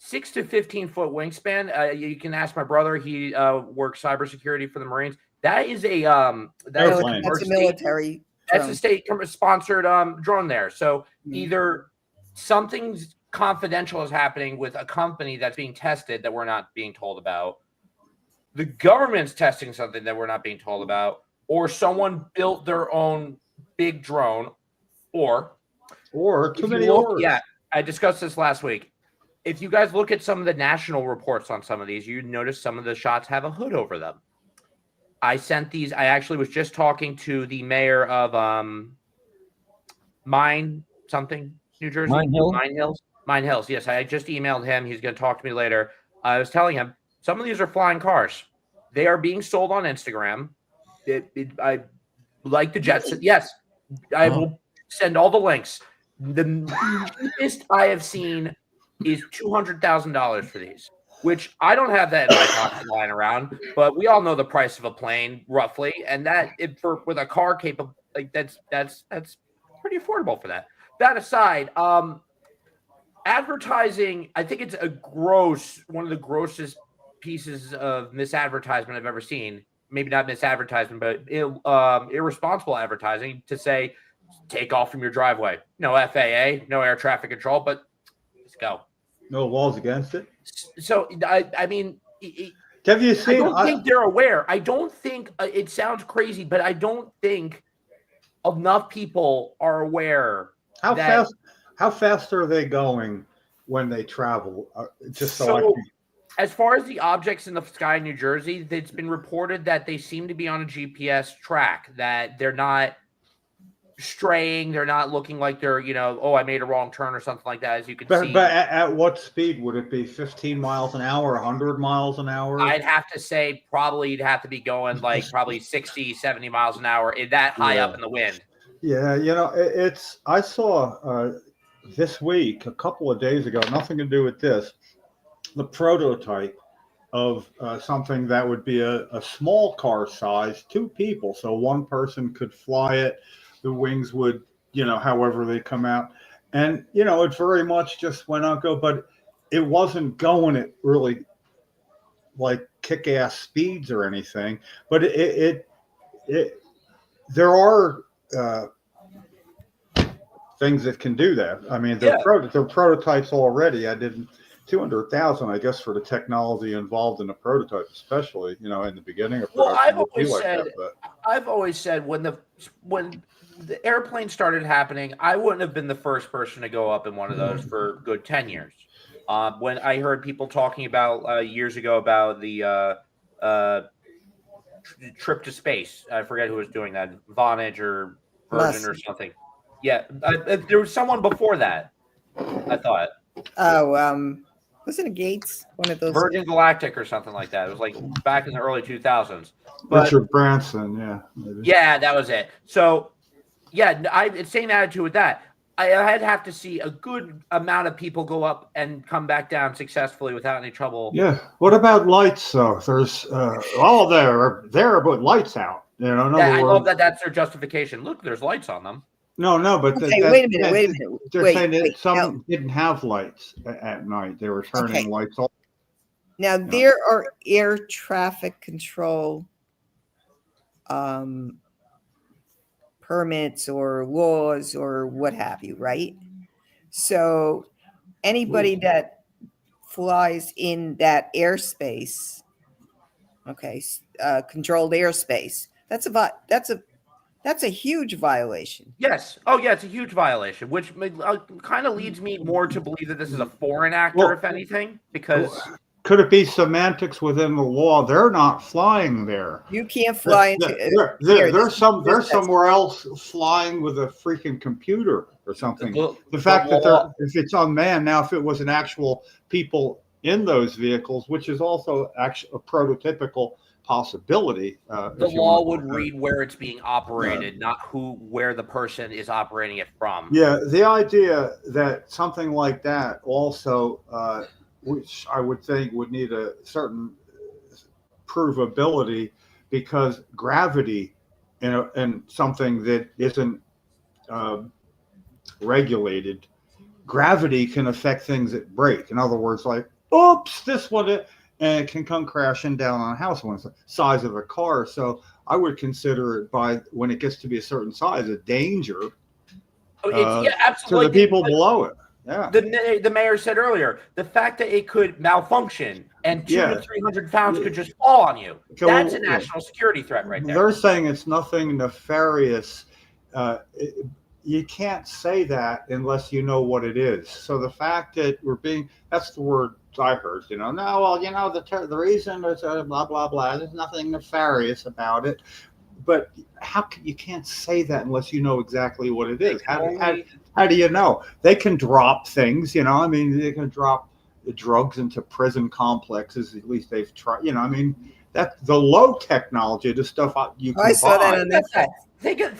6 to 15-foot wingspan. You can ask my brother. He works cybersecurity for the Marines. That is a Airplane. That's a military. That's drone. a state-sponsored drone there. So either something's confidential is happening with a company that's being tested that we're not being told about, the government's testing something that we're not being told about, or someone built their own big drone, or too many orders. yeah, I discussed this last week. If you guys look at some of the national reports on some of these, you notice some of the shots have a hood over them. I sent these. I actually was just talking to the mayor of New Jersey. Mine Hills. Yes, I just emailed him. He's going to talk to me later. I was telling him some of these are flying cars. They are being sold on Instagram. I like the Jets. Yes, I will send all the links. The cheapest I have seen is $200,000 for these, which I don't have that in my pocket lying around, but we all know the price of a plane roughly, and that with a car capable, like that's pretty affordable for that. That aside, advertising, I think it's one of the grossest pieces of misadvertisement I've ever seen. Maybe not misadvertisement, but irresponsible advertising to say, take off from your driveway. No FAA, no air traffic control, but let's go. No laws against it. So, I mean, Have you seen? I don't think they're aware. I don't think it sounds crazy, but I don't think enough people are aware. How fast are they going when they travel? As far as the objects in the sky in New Jersey, it's been reported that they seem to be on a GPS track, that they're not straying, they're not looking like they're, I made a wrong turn or something like that, as you can see. But at what speed would it be? 15 miles an hour, 100 miles an hour? I'd have to say probably you'd have to be going like probably 60, 70 miles an hour that high up in the wind. Yeah, I saw this week, a couple of days ago, nothing to do with this, the prototype of something that would be a small car size, 2 people, so one person could fly it. The wings would, however they come out. And, it very much just went on go, but it wasn't going at really like kick-ass speeds or anything. But there are things that can do that. I mean, they're prototypes already. I did 200,000, I guess, for the technology involved in the prototype, especially, in the beginning of production. Well, I've always said when the airplane started happening, I wouldn't have been the first person to go up in one of those for a good 10 years. When I heard people talking about years ago about the trip to space, I forget who was doing that, Vonage or Virgin or something. Yeah, there was someone before that, I thought. Oh, wasn't it Gates? One of those. Virgin Galactic or something like that. It was like back in the early 2000s. But, Richard Branson, yeah. Maybe. Yeah, that was it. So, yeah, same attitude with that. I'd have to see a good amount of people go up and come back down successfully without any trouble. Yeah. What about lights, though? There's they're putting lights out. You know, in other I words, love that. That's their justification. Look, there's lights on them. No, but Okay, wait a minute. They're saying that some didn't have lights at night. They were turning lights off. Now there are air traffic control permits or laws or what have you, right? So anybody that flies in that airspace, controlled airspace, that's a huge violation. Yes. Oh, yeah, it's a huge violation, which kind of leads me more to believe that this is a foreign actor, if anything, because... Could it be semantics within the law? They're not flying there. You can't fly into... They're somewhere else flying with a freaking computer or something. The fact that if it's unmanned, now if it was an actual people in those vehicles, which is also actually a prototypical possibility. The law would read where it's being operated, not where the person is operating it from. Yeah, the idea that something like that also, which I would think would need a certain provability, because gravity in something that isn't regulated, gravity can affect things that break. In other words, like, oops, this one, and it can come crashing down on a house when it's the size of a car. So I would consider it, when it gets to be a certain size, a danger absolutely. to the people below it. Yeah. The mayor said earlier, the fact that it could malfunction and 200 to 300 pounds could just fall on you. That's a national security threat right there. They're saying it's nothing nefarious. You can't say that unless you know what it is. So the fact that that's the word I heard, the reason is blah, blah, blah. There's nothing nefarious about it. But you can't say that unless you know exactly what it is. How do you know? They can drop things, they can drop the drugs into prison complexes. At least they've tried, that's the low technology, the stuff you can I saw buy. that on Netflix.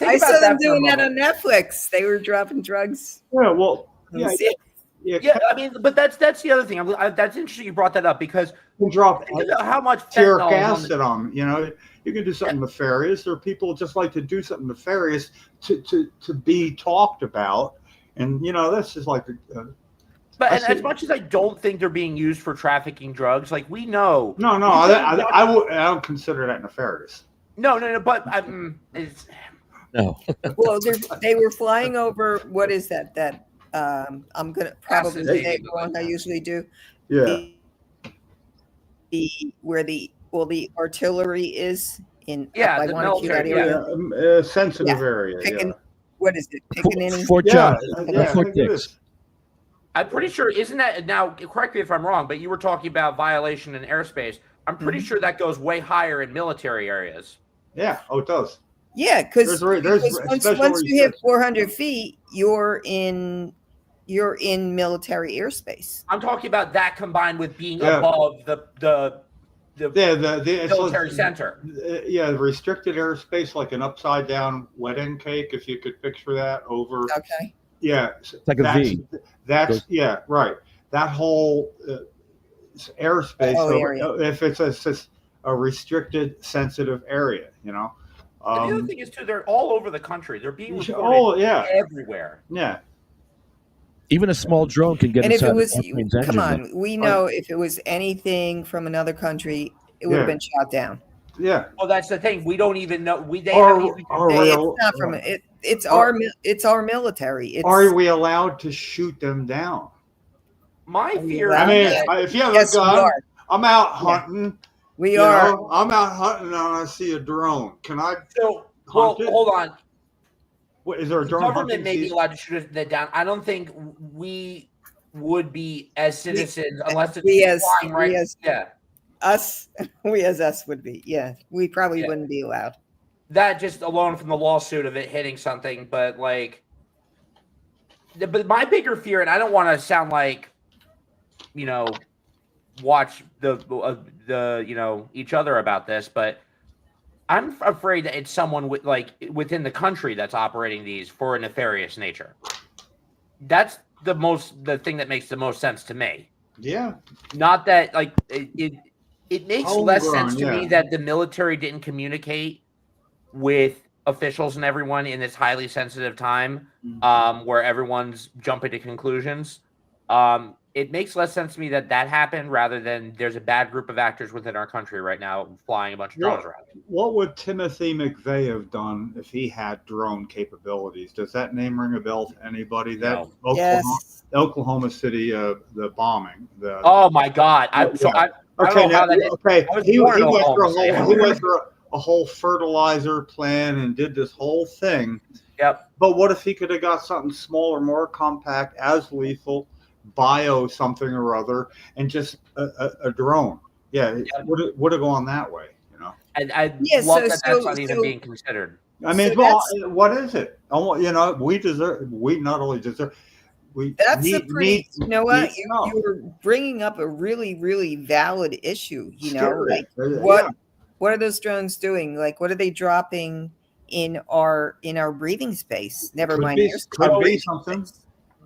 I saw them doing that on Netflix. They were dropping drugs. Yeah, well, but that's the other thing. That's interesting you brought that up, because you drop how much fentanyl acid on you can do something nefarious. There are people just like to do something nefarious to be talked about, and that's just like But as much as I don't think they're being used for trafficking drugs, like we know. No, I don't consider that nefarious. No, but it's no. Well, they were flying over. What is that? I'm gonna probably say it wrong. I usually do. Yeah. Where the artillery is in. Yeah, the military area. Sensitive area. What is it? Pickaninny? Fort John. Fort Dix. I'm pretty sure, isn't that, now correct me if I'm wrong, but you were talking about violation in airspace. I'm pretty sure that goes way higher in military areas. Yeah, it does. Yeah, because once you hit 400 feet, you're in military airspace. I'm talking about that combined with being above the military center. The restricted airspace, like an upside down wedding cake, if you could picture that over. Okay. Yeah, it's like a V. That's right. That whole airspace, if it's a restricted, sensitive area, And the other thing is too, they're all over the country. They're being reported everywhere. Yeah. Even a small drone can get inside. And if it was, we know if it was anything from another country, it would have been shot down. Yeah. Well, that's the thing. We don't even know. It's not from it. It's our military. Are we allowed to shoot them down? My fear. If you have a gun, I'm out hunting. We are. I'm out hunting and I see a drone. Can I? Hold on. What, is there a The drone government hunting may be season? allowed to shoot that down. I don't think we would be as citizens unless it's we as flying right. we as Yeah, us we as us would be. Yeah, we probably Yeah. wouldn't be allowed. that just alone from the lawsuit of it hitting something, but like, but my bigger fear, and I don't want to sound like, you know, watch the each other about this, but I'm afraid that it's someone with like within the country that's operating these for a nefarious nature. That's the thing that makes the most sense to me. Yeah. Not that like it makes less sense to me yeah. that the military didn't communicate with officials and everyone in this highly sensitive time, where everyone's jumping to conclusions. It makes less sense to me that happened rather than there's a bad group of actors within our country right now flying a bunch of drones around. What would Timothy McVeigh have done if he had drone capabilities? Does that name ring a bell to anybody? That No. Yes. Oklahoma City, the bombing. Oh my God! I don't know how that is. Okay. I was He born in went through Oklahoma he City. went through a whole fertilizer plan and did this whole thing. Yep. But what if he could have got something smaller, more compact, as lethal, bio something or other, and just a drone? Yeah, it would have gone that way, you know. And I Yeah, love so- that so- that's not even so- being considered. I mean, So well, that's- what is it? You know, we not only deserve, we That's need, a pretty. You know what? need to know. You're bringing up a really, really valid issue. You know, Scary. like Yeah. what are those drones doing? Like, what are they dropping in our breathing space? Never Could mind be- airspace. could be something.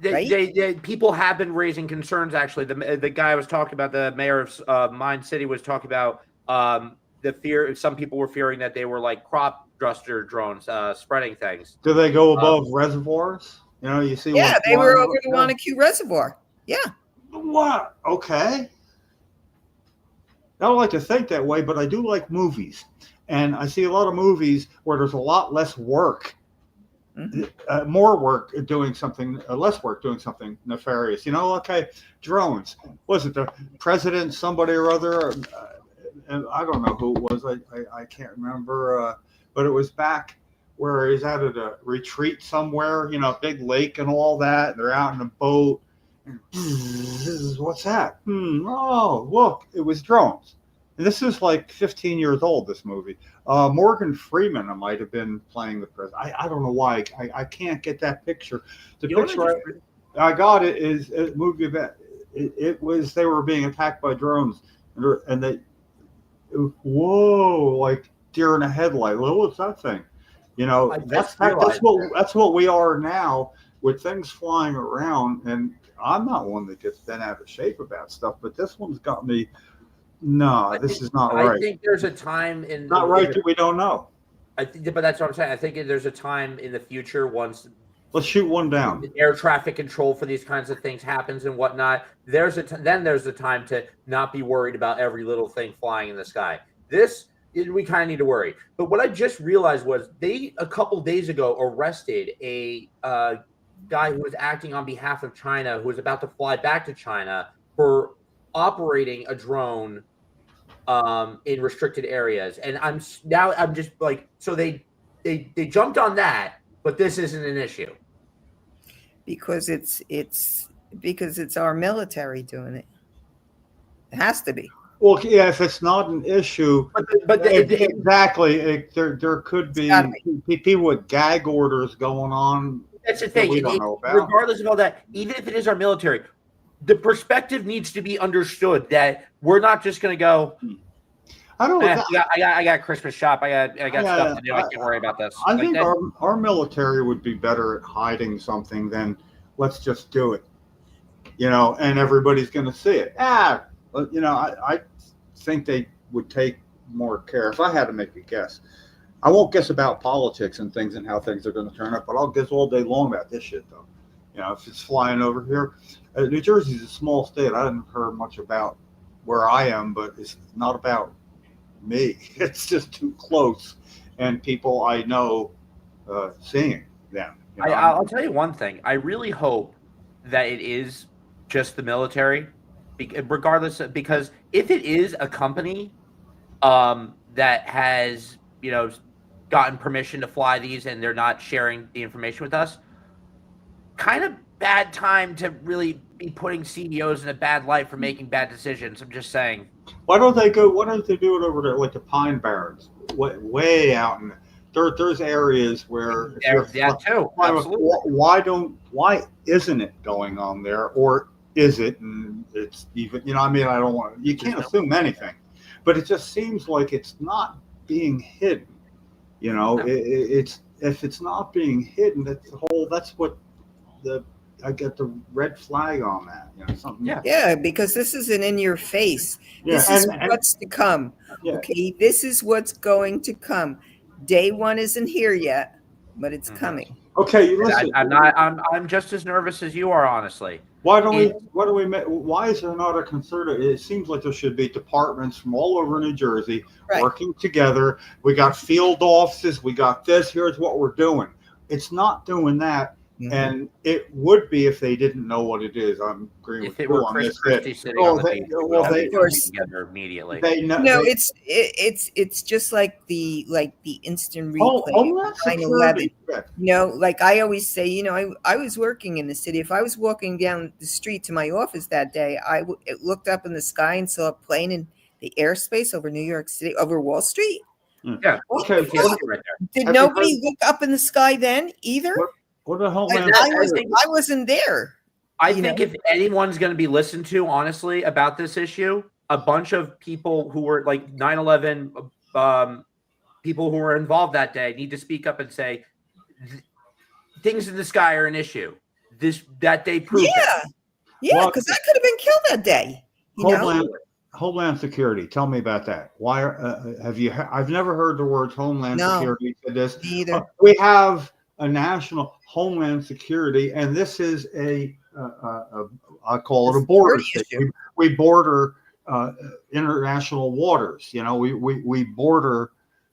Right? People have been raising concerns. Actually, the guy was talking about, the mayor of Mine City was talking about the fear. Some people were fearing that they were like crop duster drones spreading things. Do they go above reservoirs? You know, you see. Yeah, one they were flying over the Wanacue Reservoir. Yeah. What? Okay. I don't like to think that way, but I do like movies, and I see a lot of movies where there's a lot less work, more work doing something, less work doing something nefarious. You know, okay, drones. Was it the president, somebody or other? And I don't know who it was. I can't remember, but it was back where he's at a retreat somewhere, you know, a big lake and all that. They're out in a boat. What's that? Oh, look, it was drones. And this is like 15 years old, this movie. Morgan Freeman might have been playing the president. I don't know why. I can't get that picture. The picture I got it is a movie that it was, they were being attacked by drones, and they, whoa, like deer in a headlight. Well, what's that thing? You know, that's what we are now with things flying around. And I'm not one that gets bent out of shape about stuff, but this one's got me. No, this is not right. I think there's a time in not right that we don't know. I think, but that's what I'm saying. I think there's a time in the future once. Let's shoot one down. Air traffic control for these kinds of things happens and whatnot. Then there's the time to not be worried about every little thing flying in the sky. We kind of need to worry. But what I just realized was they a couple days ago arrested a guy who was acting on behalf of China, who was about to fly back to China for operating a drone in restricted areas. And I'm just like, so they jumped on that, but this isn't an issue. Because it's our military doing it. It has to be. Well, yeah, if it's not an issue, exactly, there could be people with gag orders going on. That's the thing. We don't know about. Regardless of all that, even if it is our military, the perspective needs to be understood that we're not just going to go. I don't. I got Christmas shop. I got stuff to do. I can't worry about this. I think our military would be better at hiding something than let's just do it. You know, and everybody's going to see it. You know, I think they would take more care. If I had to make a guess, I won't guess about politics and things and how things are going to turn up, but I'll guess all day long about this shit, though. You know, if it's flying over here, New Jersey's a small state. I haven't heard much about where I am, but it's not about me. It's just too close, and people I know seeing them. You know? I'll tell you one thing. I really hope that it is just the military, regardless, because if it is a company that has, gotten permission to fly these and they're not sharing the information with us. Kind of bad time to really be putting CEOs in a bad light for making bad decisions. I'm just saying. Why don't they do it over there like the Pine Barrens, way out in there's areas where too. Why isn't it going on there, or is it? And it's even, I mean, I don't want, you can't assume anything, but it just seems like it's not being hidden. It's, if it's not being hidden, that's what I get the red flag on that. Something. Yeah, because this isn't in your face. Yeah, this is what's to come. Yeah. Okay, this is what's going to come. Day one isn't here yet, but it's coming. Okay, listen. I'm just as nervous as you are, honestly. Why is there not a concerted? It seems like there should be departments from all over New Jersey working together. We got field offices. We got this. Here's what we're doing. It's not doing that. Mm-hmm. And it would be if they didn't know what it is. I'm agreeing with you on this. They together immediately. They know. No, it's just like the instant replay. 9/11. Like I always say, I was working in the city. If I was walking down the street to my office that day, I looked up in the sky and saw a plane in the airspace over New York City, over Wall Street. Yeah. Okay. Did nobody look up in the sky then either? What the hell, man? I wasn't there. I think if anyone's going to be listened to, honestly, about this issue, a bunch of people who were like 9/11 people who were involved that day need to speak up and say things in the sky are an issue. That day proved it. Yeah, because I could have been killed that day. Homeland Security. Tell me about that. Why have you? I've never heard the words Homeland Security said this. Either. We have a national Homeland Security, and this is I call it a border state. We border international waters. We border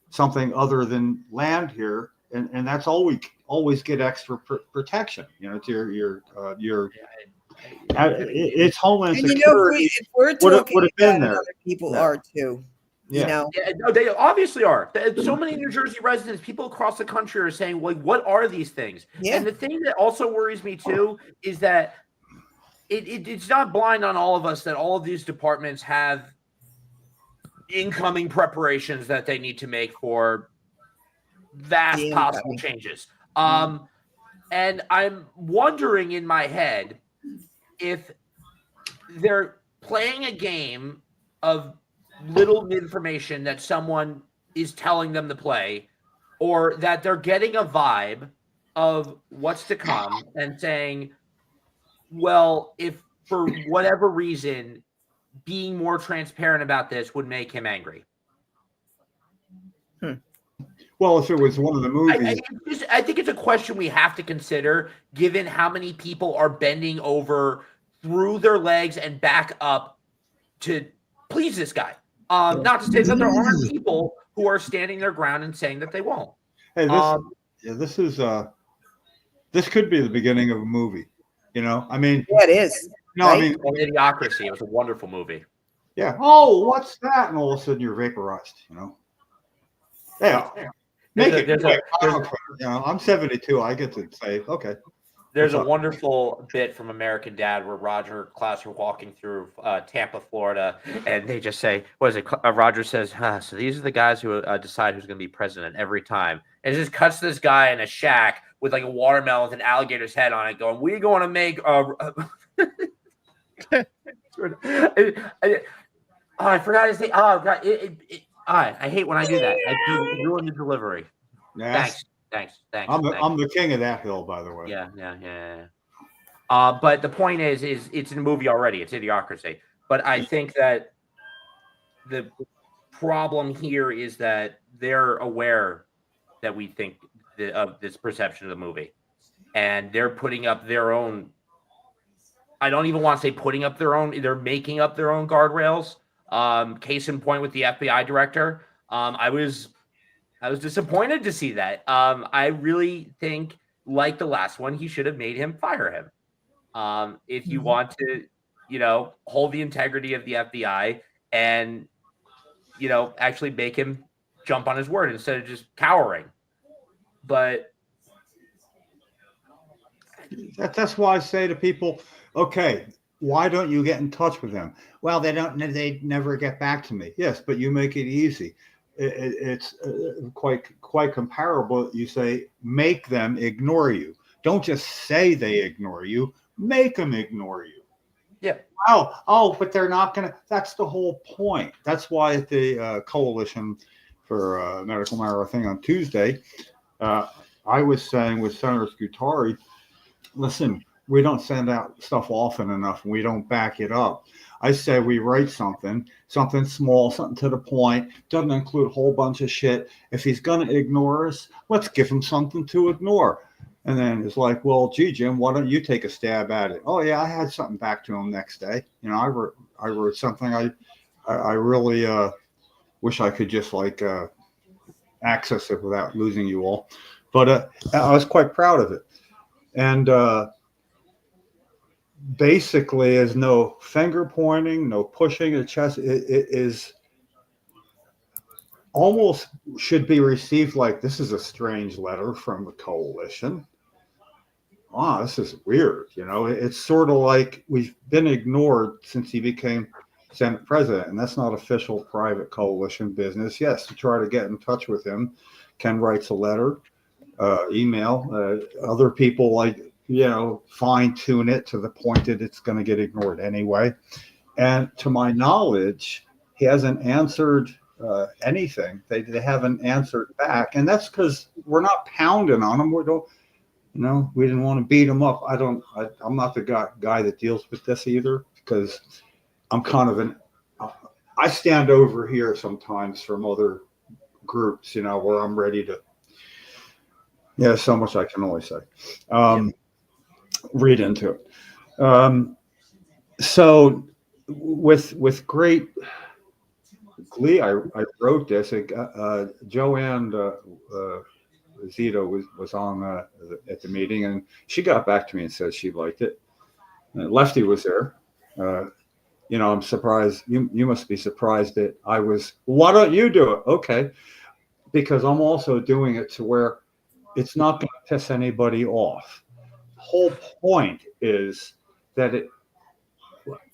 something other than land here, and that's all we always get extra protection. To your it's Homeland Security. If we're talking about it, other people are too. No, they obviously are. So many New Jersey residents, people across the country are saying, like, what are these things? Yeah. And the thing that also worries me too is that it's not blind on all of us that all of these departments have incoming preparations that they need to make for vast possible changes. And I'm wondering in my head if they're playing a game of little information that someone is telling them to play, or that they're getting a vibe of what's to come and saying, well, if for whatever reason being more transparent about this would make him angry. Well, if it was one of the movies, I think it's a question we have to consider, given how many people are bending over through their legs and back up to please this guy. Not to say that there aren't people who are standing their ground and saying that they won't. Hey, this could be the beginning of a movie. I mean, it is. No, right? I mean, Idiocracy. It was a wonderful movie. Yeah. Oh, what's that? And all of a sudden you're vaporized. Yeah. Make it quick. I'm 72. I get to say, okay. There's a wonderful bit from American Dad where Roger and Klaus are walking through Tampa, Florida, and they just say, what is it? Roger says, so these are the guys who decide who's going to be president every time. And it just cuts this guy in a shack with like a watermelon with an alligator's head on it going, we're going to make I forgot his name. Oh, God. I hate when I do that. I ruin the delivery. Yes. Thanks. I'm the king of that hill, by the way. Yeah. But the point is it's in the movie already. It's Idiocracy. But I think that the problem here is that they're aware that we think of this perception of the movie, and they're putting up their own. I don't even want to say putting up their own. They're making up their own guardrails. Case in point with the FBI director. I was disappointed to see that. I really think, like the last one, he should have made him fire him. If you want to, hold the integrity of the FBI and, actually make him jump on his word instead of just cowering. But That's why I say to people, okay, why don't you get in touch with them? Well, they never get back to me. Yes, but you make it easy. It's quite comparable. You say, make them ignore you. Don't just say they ignore you. Make them ignore you. yeah, Oh, but they're not going to. That's the whole point. That's why at the Coalition for Medical Marijuana thing on Tuesday, I was saying with Senator Scutari, listen, we don't send out stuff often enough and we don't back it up. I say we write something small, something to the point, doesn't include a whole bunch of shit. If he's going to ignore us, let's give him something to ignore. And then it's like, well, gee, Jim, why don't you take a stab at it? Oh, yeah, I had something back to him next day. You know, I wrote something I really wish I could just like access it without losing you all. But I was quite proud of it. And basically, there's no finger pointing, no pushing the chest. It is almost should be received like this is a strange letter from the coalition. Wow, this is weird. You know, it's sort of like we've been ignored since he became Senate president, and that's not official private coalition business. Yes, to try to get in touch with him, Ken writes a letter, email. Other people fine tune it to the point that it's going to get ignored anyway. And to my knowledge, he hasn't answered anything. They haven't answered back, and that's because we're not pounding on them. We didn't want to beat them up. I'm not the guy that deals with this either, because I'm kind of I stand over here sometimes from other groups, where I'm ready to. Yeah, so much I can only say. Read into it. So with great glee, I wrote this. Joanne Zito was on at the meeting, and she got back to me and said she liked it. Lefty was there. I'm surprised. You must be surprised that I was. Why don't you do it? Okay, because I'm also doing it to where it's not going to piss anybody off. The whole point is that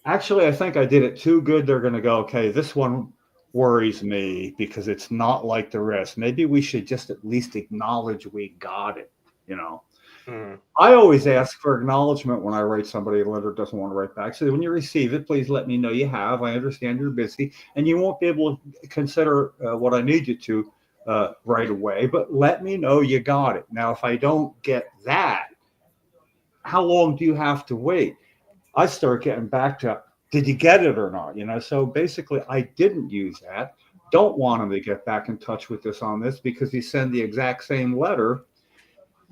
I think I did it too good. They're going to go, okay, this one worries me because it's not like the rest. Maybe we should just at least acknowledge we got it, I always ask for acknowledgement when I write somebody a letter doesn't want to write back. So when you receive it, please let me know you have. I understand you're busy and you won't be able to consider what I need you to right away, but let me know you got it. Now, if I don't get that, how long do you have to wait? I start getting back to, did you get it or not? So basically I didn't use that. Don't want him to get back in touch with us on this because he sent the exact same letter.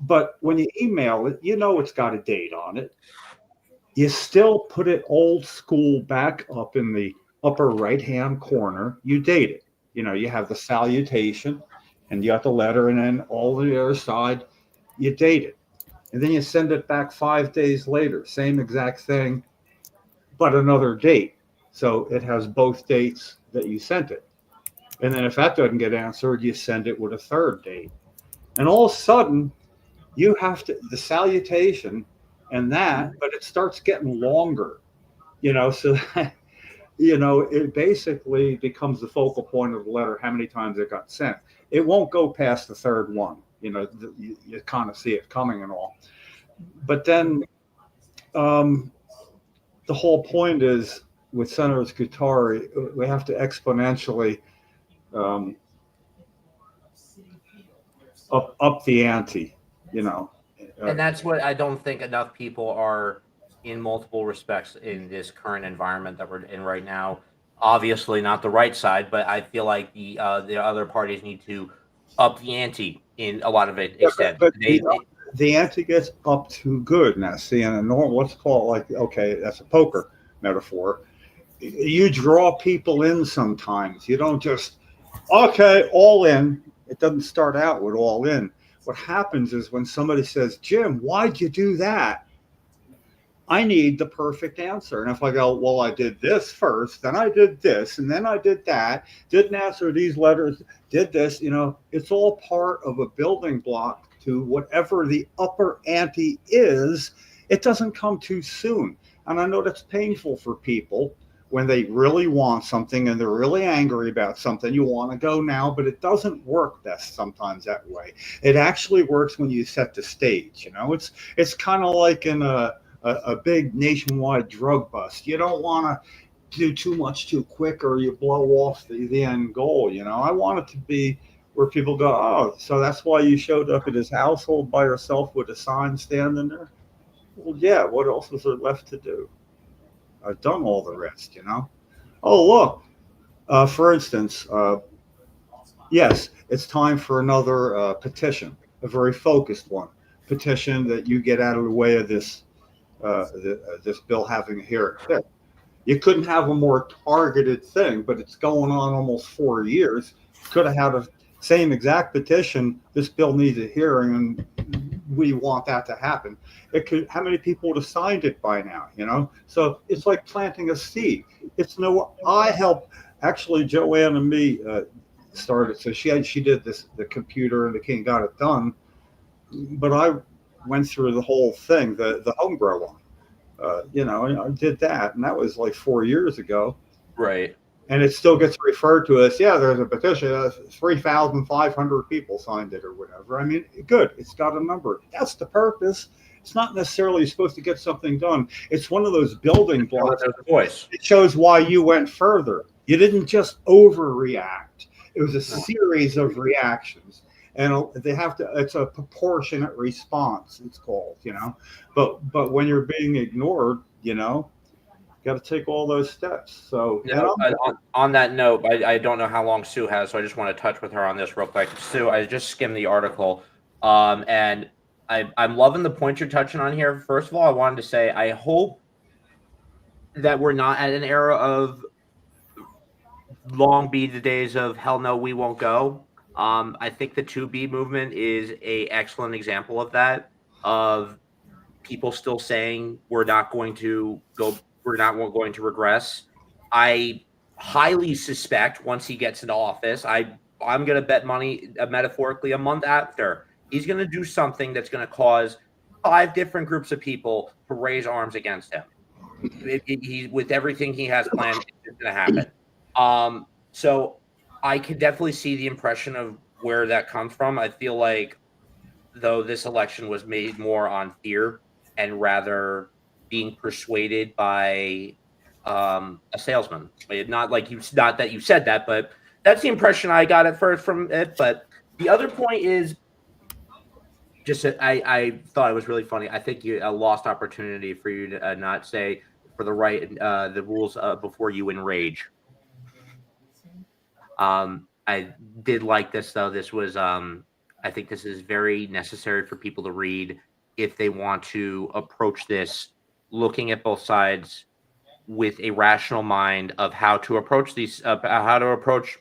But when you email it, it's got a date on it. You still put it old school back up in the upper right-hand corner. You date it. You have the salutation and you got the letter, and then all the other side, you date it. And then you send it back 5 days later, same exact thing, but another date. So it has both dates that you sent it. And then if that doesn't get answered, you send it with a third date. And all of a sudden, you have the salutation and that, but it starts getting longer, so that, it basically becomes the focal point of the letter, how many times it got sent. It won't go past the third one. You kind of see it coming and all. But then the whole point is with Senator Scutari, we have to exponentially up the ante, and that's what I don't think enough people are in multiple respects in this current environment that we're in right now. Obviously not the right side, but I feel like the other parties need to up the ante in a lot of it. Extent. But the ante gets up too good now. See, in a normal, let's call it that's a poker metaphor. You draw people in sometimes. You don't just, all in. It doesn't start out with all in. What happens is when somebody says, Jim, why'd you do that? I need the perfect answer. And if I go, well, I did this first, then I did this, and then I did that, didn't answer these letters, did this, it's all part of a building block to whatever the upper ante is. It doesn't come too soon. And I know that's painful for people when they really want something and they're really angry about something. You want to go now, but it doesn't work best sometimes that way. It actually works when you set the stage. It's kind of like in a big nationwide drug bust. You don't want to do too much too quick or you blow off the end goal. I want it to be where people go, oh, so that's why you showed up at his household by yourself with a sign standing there? Well, yeah, what else was there left to do? I've done all the rest. Oh, look, for instance, yes, it's time for another petition, a very focused one. Petition that you get out of the way of this this bill having a hearing. You couldn't have a more targeted thing, but it's going on almost 4 years. Could have had the same exact petition. This bill needs a hearing, and we want that to happen. How many people would have signed it by now? So it's like planting a seed. I helped. Actually, Joanne and me started. So she did the computer and the king got it done. But I went through the whole thing, the homegrown one. I did that, and that was like 4 years ago. Right. And it still gets referred to as, there's a petition, 3,500 people signed it or whatever. I mean, good. It's got a number. That's the purpose. It's not necessarily supposed to get something done. It's one of those building blocks. It shows why you went further. You didn't just overreact. It was a series of reactions. And it's a proportionate response, it's called, but when you're being ignored, got to take all those steps. So on that note, I don't know how long Sue has, so I just want to touch with her on this real quick. Sue, I just skimmed the article, and I'm loving the point you're touching on here. First of all, I wanted to say I hope that we're not at an era of long be the days of hell no, we won't go. I think the 2B movement is a excellent example of that, of people still saying we're not going to go, we're not going to regress. I highly suspect once he gets into office, I'm going to bet money, metaphorically, a month after, he's going to do something that's going to cause 5 different groups of people to raise arms against him. With everything he has planned, it's going to happen. So I could definitely see the impression of where that comes from. I feel like, though, this election was made more on fear and rather being persuaded by a salesman. Not that you said that, but that's the impression I got at first from it. But the other point is just I thought it was really funny. I think a lost opportunity for you to not say for the rules before you enrage. I did like this, though. This was, I think this is very necessary for people to read if they want to approach this, looking at both sides with a rational mind of how to approach how to approach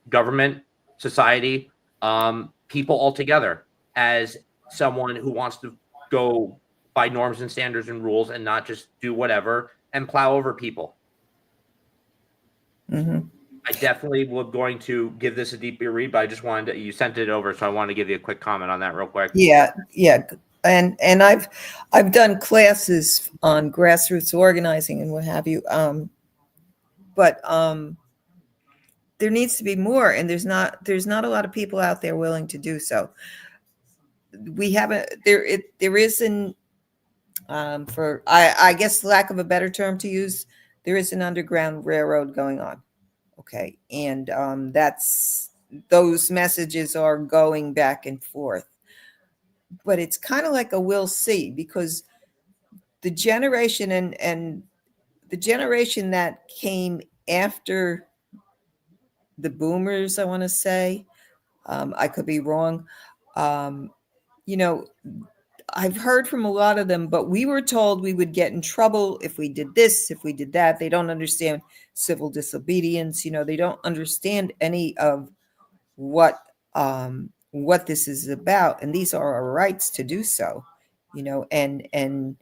government, society, people altogether, as someone who wants to go by norms and standards and rules and not just do whatever and plow over people. Mm-hmm. I definitely was going to give this a deeper read, but I just wanted to, you sent it over, so I wanted to give you a quick comment on that real quick. Yeah. And I've done classes on grassroots organizing and what have you. But there needs to be more, and there's not a lot of people out there willing to do so. We haven't. There isn't. For I guess lack of a better term to use, there is an underground railroad going on. Okay, and those messages are going back and forth. But it's kind of like a we'll see, because the generation and the generation that came after the boomers, I want to say, I could be wrong. I've heard from a lot of them, but we were told we would get in trouble if we did this, if we did that. They don't understand civil disobedience. They don't understand any of what this is about. And these are our rights to do so, and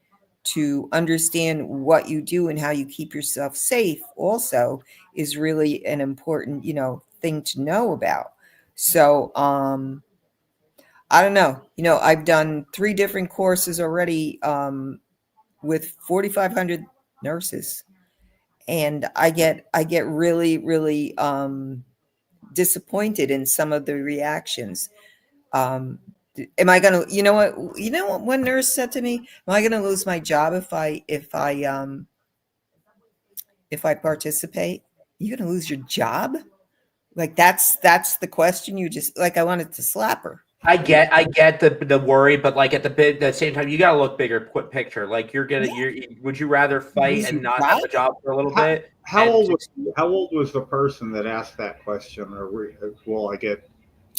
to understand what you do and how you keep yourself safe also is really an important, thing to know about. So, I don't know. I've done 3 different courses already with 4,500 nurses, and I get really, really disappointed in some of the reactions. Am I gonna? You know what? You know what? One nurse said to me, "Am I gonna lose my job if I participate?" You're gonna lose your job? Like that's the question. You just like I wanted to slap her. I get the worry, but like at the same time, you got to look bigger picture. Like would you rather fight and not have a job for a little bit? How old was the person that asked that question? Or will I get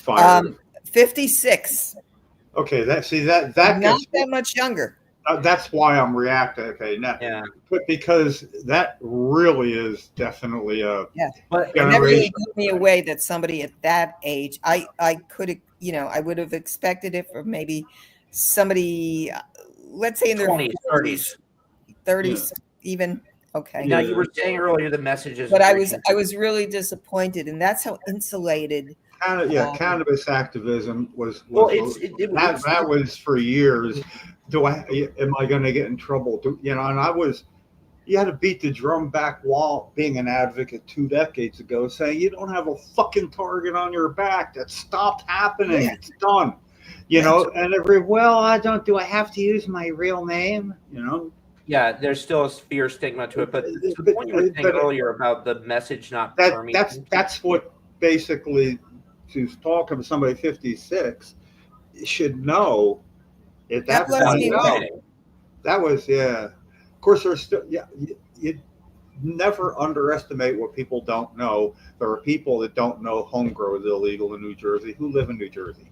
fired? 56. Okay, that Not gets that much younger. That's why I'm reacting. Okay, now, because that really is definitely a But it never really blew me away that somebody at that age, I could have, I would have expected it for maybe somebody, let's say in their 20s, 30s, even. Okay. Now you were saying earlier the messages, but I was really disappointed, and that's how insulated. Cannabis activism was that was for years. Am I going to get in trouble? And you had to beat the drum back while being an advocate 2 decades ago, saying you don't have a fucking target on your back. That stopped happening. Yeah. It's done. And do I have to use my real name? Yeah, there's still a fear stigma to it, but the point you were saying earlier about the message not that's what basically, to talk to somebody 56 should know. At that point, that was Of course, there's still you never underestimate what people don't know. There are people that don't know home grow is illegal in New Jersey who live in New Jersey.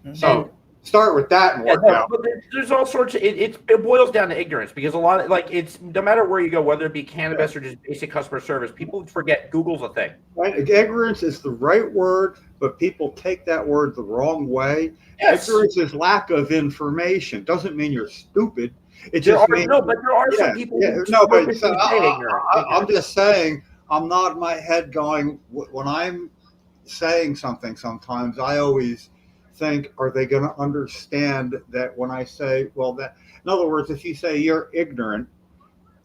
Mm-hmm. So start with that and work out. But there's all sorts of it boils down to ignorance, because a lot of it's no matter where you go, whether it be cannabis or just basic customer service, people forget Google's a thing. Right, ignorance is the right word, but people take that word the wrong way. Yes. Ignorance is lack of information. Doesn't mean you're stupid. It just means but there are some people. I'm just saying. I'm nodding my head, going when I'm saying something. Sometimes I always think, are they going to understand that when I say, in other words, if you say you're ignorant,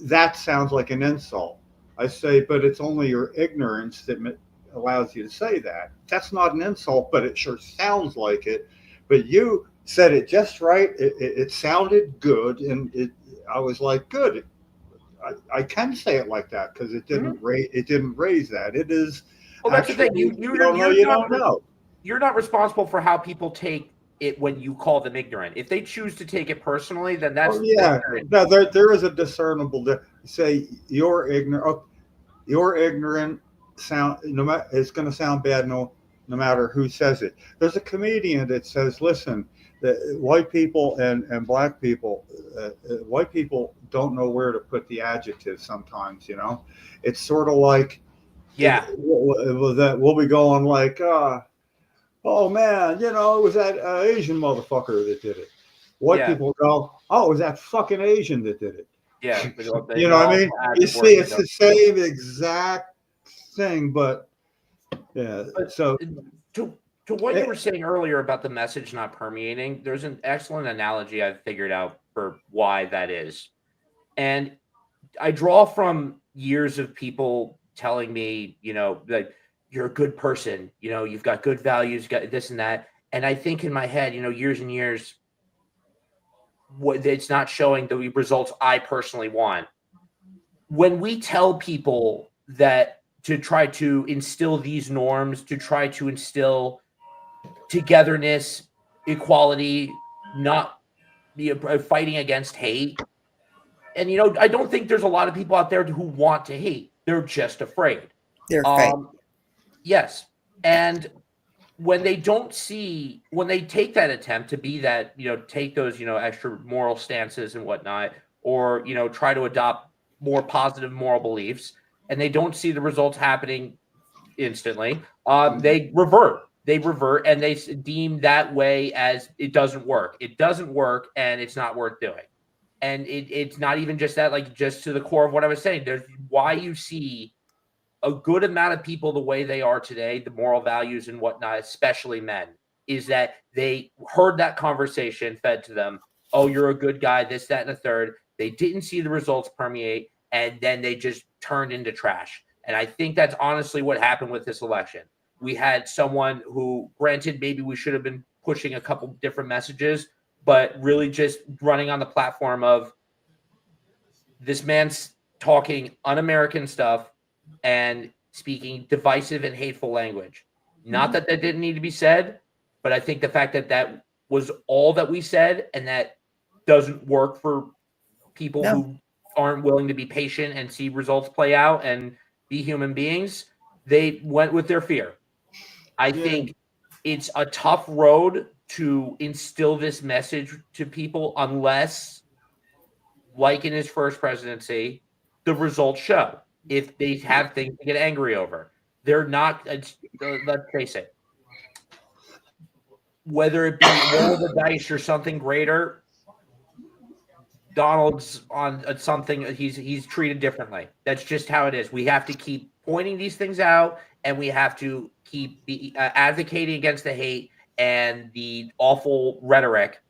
that sounds like an insult. I say, but it's only your ignorance that allows you to say that. That's not an insult, but it sure sounds like it. But you said it just right. It sounded good, and I was like, good. I can say it like that because it didn't raise that. It is. Well, that's actually, the thing. You don't know. You're not responsible for how people take it when you call them ignorant. If they choose to take it personally, then that's No, there is a discernible. Say you're ignorant. Oh, you're ignorant. It's going to sound bad no matter who says it. There's a comedian that says, "Listen, white people and black people, white people don't know where to put the adjective. Sometimes, it's sort of like, that we'll be going like." Oh man, it was that Asian motherfucker that did it. White people go, oh, it was that fucking Asian that did it. Yeah. You know what I mean? You see, it's the same exact thing, but so to what you were saying earlier about the message not permeating, there's an excellent analogy I've figured out for why that is. And I draw from years of people telling me, like, you're a good person, you've got good values, got this and that. And I think in my head, years and years, it's not showing the results I personally want. When we tell people that to try to instill these norms, to try to instill togetherness, equality, not fighting against hate. And, I don't think there's a lot of people out there who want to hate. They're just afraid. They're afraid. Yes. And when they take that attempt to be that, take those, extra moral stances and whatnot, or, try to adopt more positive moral beliefs, and they don't see the results happening instantly, they revert, and they deem that way as it doesn't work. It doesn't work, and it's not worth doing. And it's not even just that, like, just to the core of what I was saying. There's why you see a good amount of people the way they are today, the moral values and whatnot, especially men, is that they heard that conversation fed to them. Oh, you're a good guy, this, that, and the third. They didn't see the results permeate, and then they just turned into trash. And I think that's honestly what happened with this election. We had someone who, granted, maybe we should have been pushing a couple different messages, but really just running on the platform of this man's talking un-American stuff and speaking divisive and hateful language. Not that didn't need to be said, but I think the fact that that was all that we said, and that doesn't work for people who aren't willing to be patient and see results play out and be human beings, they went with their fear. I think it's a tough road to instill this message to people unless, like in his first presidency, the results show. If they have things to get angry over, they're not. Let's face it. Whether it be roll the dice or something greater, Donald's on something. He's treated differently. That's just how it is. We have to keep pointing these things out, and we have to keep advocating against the hate and the awful rhetoric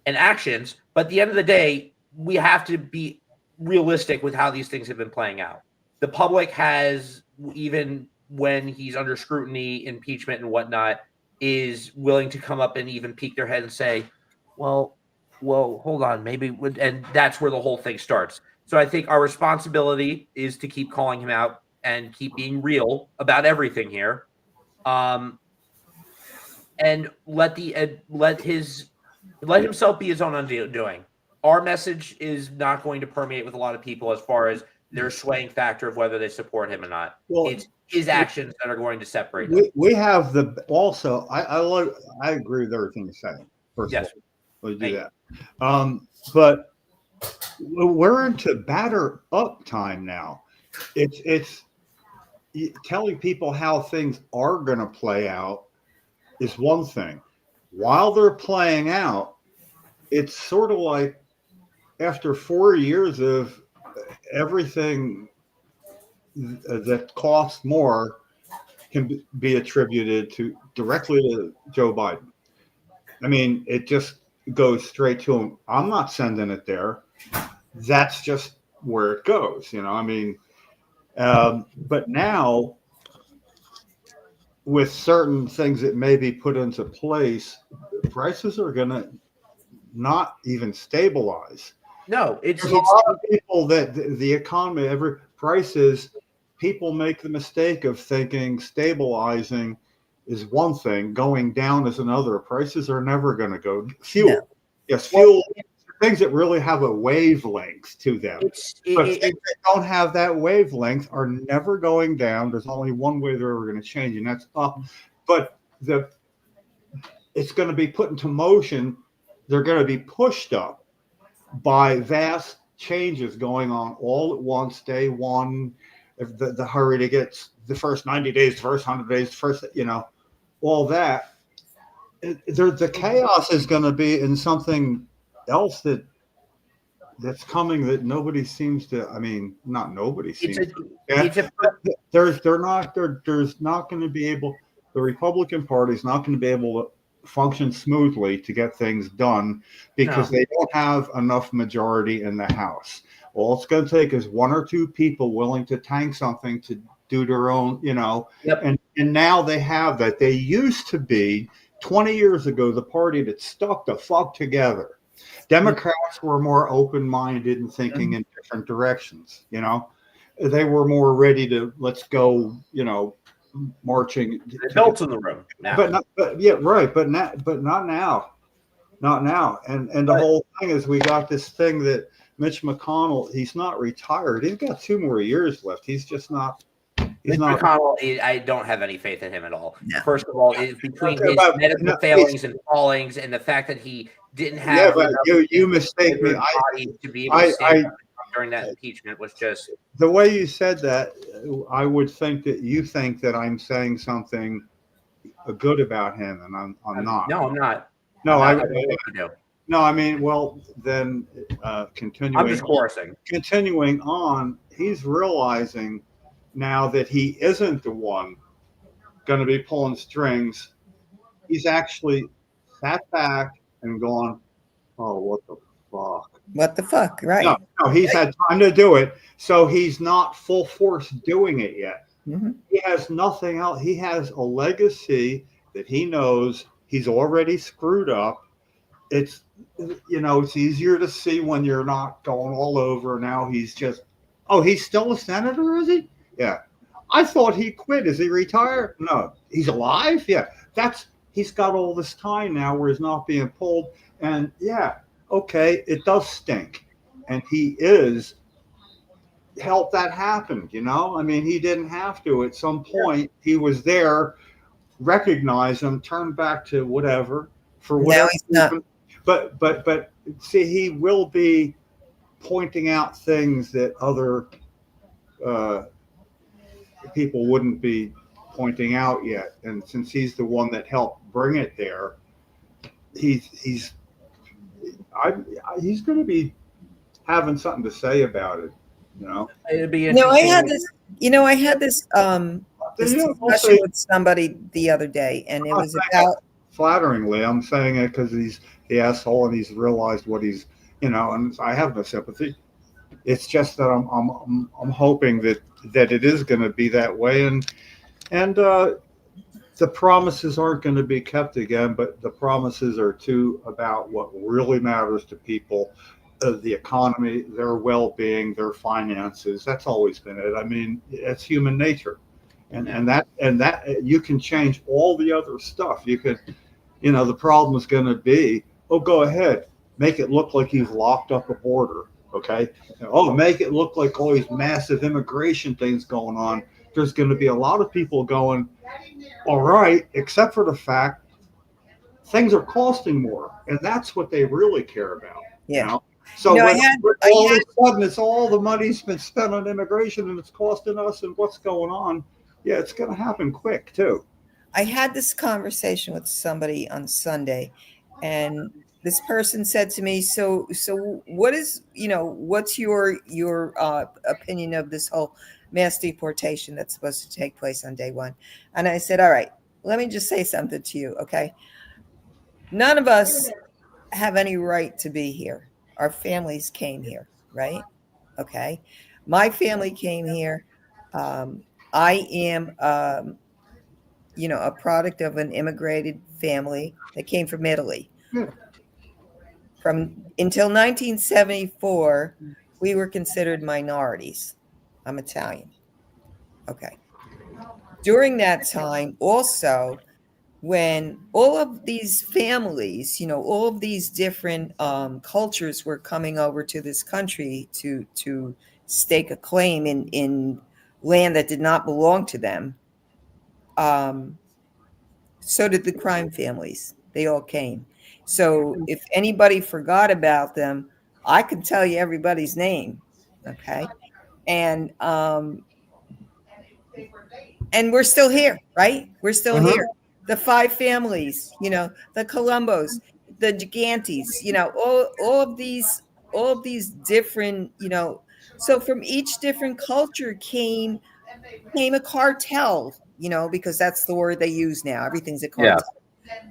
and actions. But at the end of the day, we have to be realistic with how these things have been playing out. The public has, even when he's under scrutiny, impeachment and whatnot, is willing to come up and even peek their head and say, well, hold on, maybe, and that's where the whole thing starts. So I think our responsibility is to keep calling him out and keep being real about everything here. And let himself be his own undoing. Our message is not going to permeate with a lot of people as far as their swaying factor of whether they support him or not. Well, it's his actions that are going to separate them. We have also. I agree with everything you're saying. First of all, we'll do that. But we're into batter up time now. It's telling people how things are going to play out is one thing. While they're playing out, it's sort of like after 4 years of everything that costs more can be attributed directly to Joe Biden. I mean, it just goes straight to him. I'm not sending it there. That's just where it goes, I mean, but now with certain things that may be put into place, prices are going to not even stabilize. No, it's a lot of people that the economy, prices, people make the mistake of thinking stabilizing is one thing, going down is another. Prices are never going to go. Fuel, yes, fuel. Things that really have a wavelength to them, but things that don't have that wavelength are never going down. There's only one way they're ever going to change, and that's up. But it's going to be put into motion. They're going to be pushed up by vast changes going on all at once. Day one, if the hurry to get the first 90 days, the first 100 days, the first, all that. The chaos is going to be in something else that's coming that nobody seems to. I mean, not nobody seems. There's not going to be able. The Republican Party is not going to be able to function smoothly to get things done because they don't have enough majority in the House. All it's going to take is one or two people willing to tank something to do their own, and now they have that. They used to be 20 years ago the party that stuck the fuck together. Democrats were more open-minded and thinking in different directions. They were more ready to let's go. Marching. Adults in the room now. But not now. Not now. And the whole thing is we got this thing that Mitch McConnell. He's not retired. He's got 2 more years left. He's just not. Mitch McConnell, I don't have any faith in him at all. Yeah. First of all, between his medical failings and fallings and the fact that he didn't have you mistake me. To be able to stand during that impeachment was just the way you said that. I would think that you think that I'm saying something good about him, and I'm not. No, I'm not. No, I No, I mean, well, then I'm continuing. just chorusing. Continuing on, he's realizing now that he isn't the one going to be pulling strings. He's actually sat back and gone, "Oh, what the fuck." What the fuck? Right. No, no, he's had time to do it, so he's not full force doing it yet. Mhm. He has nothing else. He has a legacy that he knows he's already screwed up. It's it's easier to see when you're not going all over. Now he's just, oh, he's still a senator, is he? Yeah. I thought he quit. Is he retired? No, he's alive. Yeah, he's got all this time now where he's not being pulled. And yeah, okay, it does stink, and he is helped that happen. I mean, he didn't have to. At some point, he was there, recognized him, turned back to whatever for Now whatever he's not. reason. But see, he will be pointing out things that other people wouldn't be pointing out yet. And since he's the one that helped bring it there, he's going to be having something to say about it. It'd be No, I interesting. had this. I had this discussion with somebody the other day, and it was about. Flatteringly, I'm saying it because he's the asshole and he's realized what he's, and I have no sympathy. It's just that I'm hoping that it is going to be that way, and the promises aren't going to be kept again, but the promises are about what really matters to people, the economy, their well-being, their finances. That's always been it. I mean, it's human nature, and that you can change all the other stuff. You could, the problem is going to be, oh, go ahead, make it look like you've locked up a border. Okay. Oh, make it look like all these massive immigration things going on. There's going to be a lot of people going, all right, except for the fact things are costing more. And that's what they really care about. Yeah. So all of a sudden it's all the money's been spent on immigration and it's costing us and what's going on. Yeah, it's going to happen quick too. I had this conversation with somebody on Sunday, and this person said to me, so what is, what's your opinion of this whole mass deportation that's supposed to take place on day one? And I said, all right, let me just say something to you. Okay. None of us have any right to be here. Our families came here, right? Okay. My family came here. I am, a product of an immigrated family that came from Italy. From until 1974, we were considered minorities. I'm Italian. Okay. During that time, also, when all of these families, all of these different cultures were coming over to this country to stake a claim in land that did not belong to them, so did the crime families. They all came. So if anybody forgot about them, I can tell you everybody's name. Okay. And we're still here, right? We're still here. The 5 families, the Colombos, the Gigantes, all of these different, so from each different culture came a cartel, because that's the word they use now. Everything's a cartel.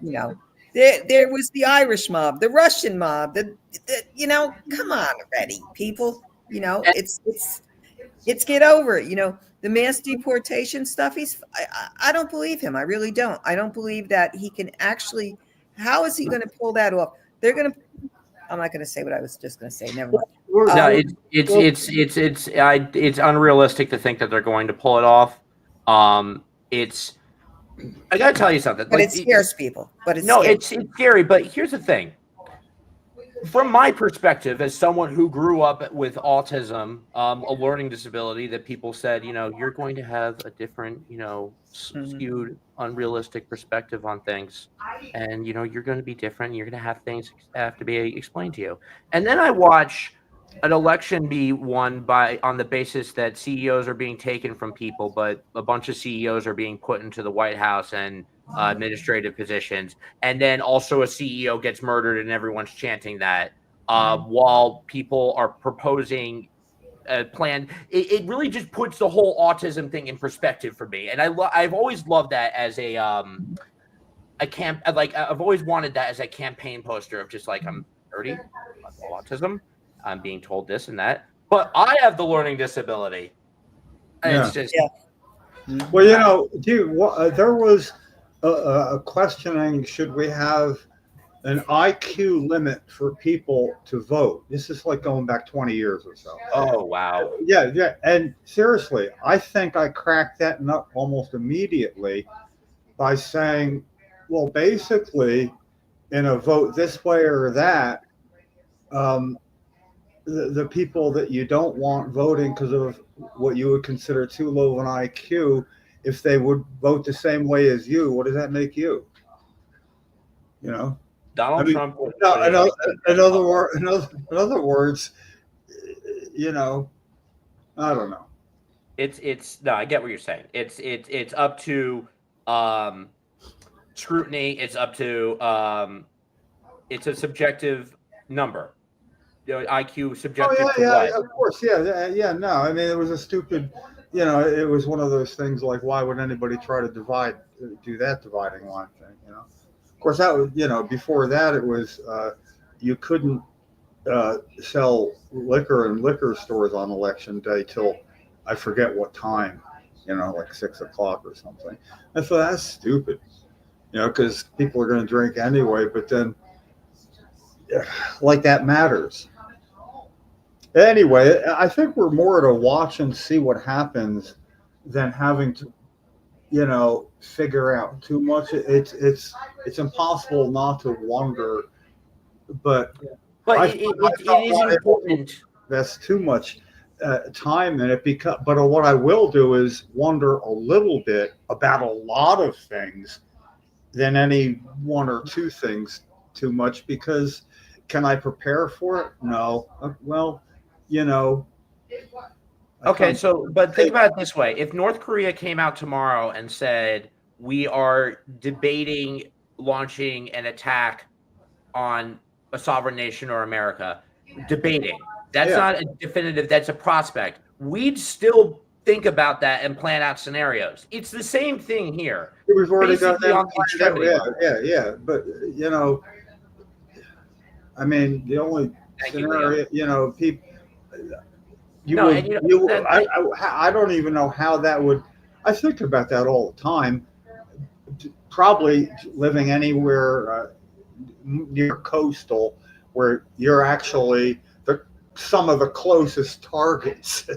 Yeah. There was the Irish mob, the Russian mob, come on already, people. It's get over it. The mass deportation stuff, I don't believe him. I really don't. I don't believe that he can actually, how is he going to pull that off? I'm not going to say what I was just going to say. Never mind. No, it's unrealistic to think that they're going to pull it off. I got to tell you something. But it scares people. It's scary. But here's the thing. From my perspective, as someone who grew up with autism, a learning disability, that people said, you're going to have a different, skewed, unrealistic perspective on things, and you're going to be different. You're going to have things have to be explained to you. And then I watch an election be won on the basis that CEOs are being taken from people, but a bunch of CEOs are being put into the White House and administrative positions, and then also a CEO gets murdered and everyone's chanting that while people are proposing a plan. It really just puts the whole autism thing in perspective for me, and I've always loved that as I've always wanted that as a campaign poster of just like, I'm 30, autism, I'm being told this and that, but I have the learning disability. Yeah. It's just Well, there was a questioning: should we have an IQ limit for people to vote? This is like going back 20 years or so. Oh wow. Yeah, and seriously, I think I cracked that nut almost immediately by saying, well, basically, in a vote this way or that, the people that you don't want voting because of what you would consider too low of an IQ, if they would vote the same way as you, what does that make you? You know, Donald Trump. No, in other words, you know, I don't know. It's no, I get what you're saying. It's up to scrutiny. It's up to it's a subjective number. IQ subjective to what? Of course, yeah. No, I mean, it was a stupid. It was one of those things like, why would anybody try to do that dividing line thing? Of course, that was, before that, it was you couldn't sell liquor in liquor stores on election day till I forget what time, like 6 o'clock or something. I thought that's stupid, because people are going to drink anyway. But then, like, that matters. Anyway, I think we're more to watch and see what happens than having to, figure out too much. It's impossible not to wonder, but it is important. That's too much time in it. But what I will do is wonder a little bit about a lot of things than any one or two things too much, because can I prepare for it? No. Well, Okay, but think about it this way. If North Korea came out tomorrow and said, we are debating launching an attack on a sovereign nation or America, debating, that's not a definitive, that's a prospect. We'd still think about that and plan out scenarios. It's the same thing here. We've already got that. Yeah. But, I mean, the only scenario, people, I don't even know how that would. I think about that all the time. Probably living anywhere near coastal, where you're actually some of the closest targets.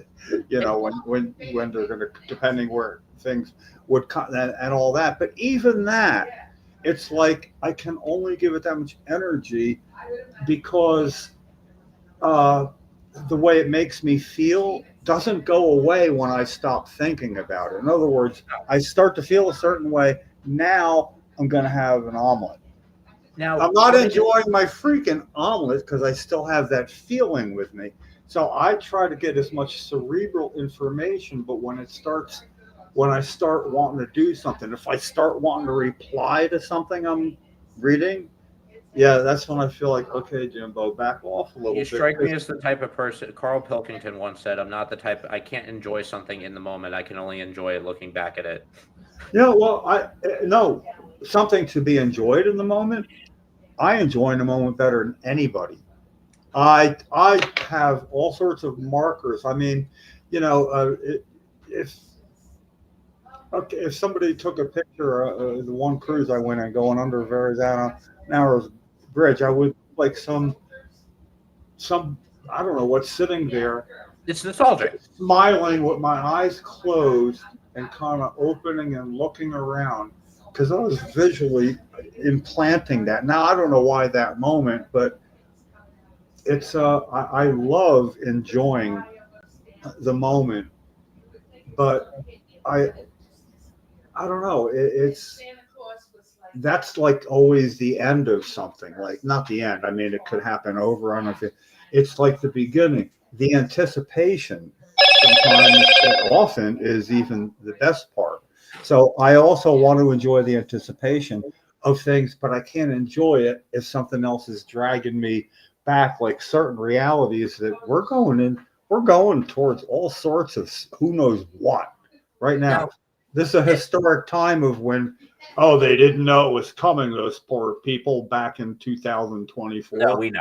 When they're going to, depending where things would come and all that. But even that, it's like I can only give it that much energy because the way it makes me feel doesn't go away when I stop thinking about it. In other words, I start to feel a certain way. Now I'm going to have an omelet. Now I'm not enjoying my freaking omelet because I still have that feeling with me. So I try to get as much cerebral information, but when I start wanting to do something, if I start wanting to reply to something I'm reading, that's when I feel like, okay, Jimbo, back off a little bit. You strike me as the type of person, Carl Pilkington once said, I'm not the type, I can't enjoy something in the moment. I can only enjoy it looking back at it. Something to be enjoyed in the moment. I enjoy in the moment better than anybody. I have all sorts of markers. I mean, if somebody took a picture of the one cruise I went on going under Verrazano Narrows Bridge, I would like some I don't know what's sitting there. It's nostalgic. Smiling with my eyes closed and kind of opening and looking around because I was visually implanting that. Now I don't know why that moment, but it's I love enjoying the moment, but I don't know. That's like always the end of something. Like, not the end. I mean, it could happen over. I don't know it's like the beginning. The anticipation sometimes, often, is even the best part. So I also want to enjoy the anticipation of things, but I can't enjoy it if something else is dragging me back, like certain realities that we're going towards all sorts of who knows what right now. This is a historic time of when, oh, they didn't know it was coming, those poor people back in 2024. No, we know.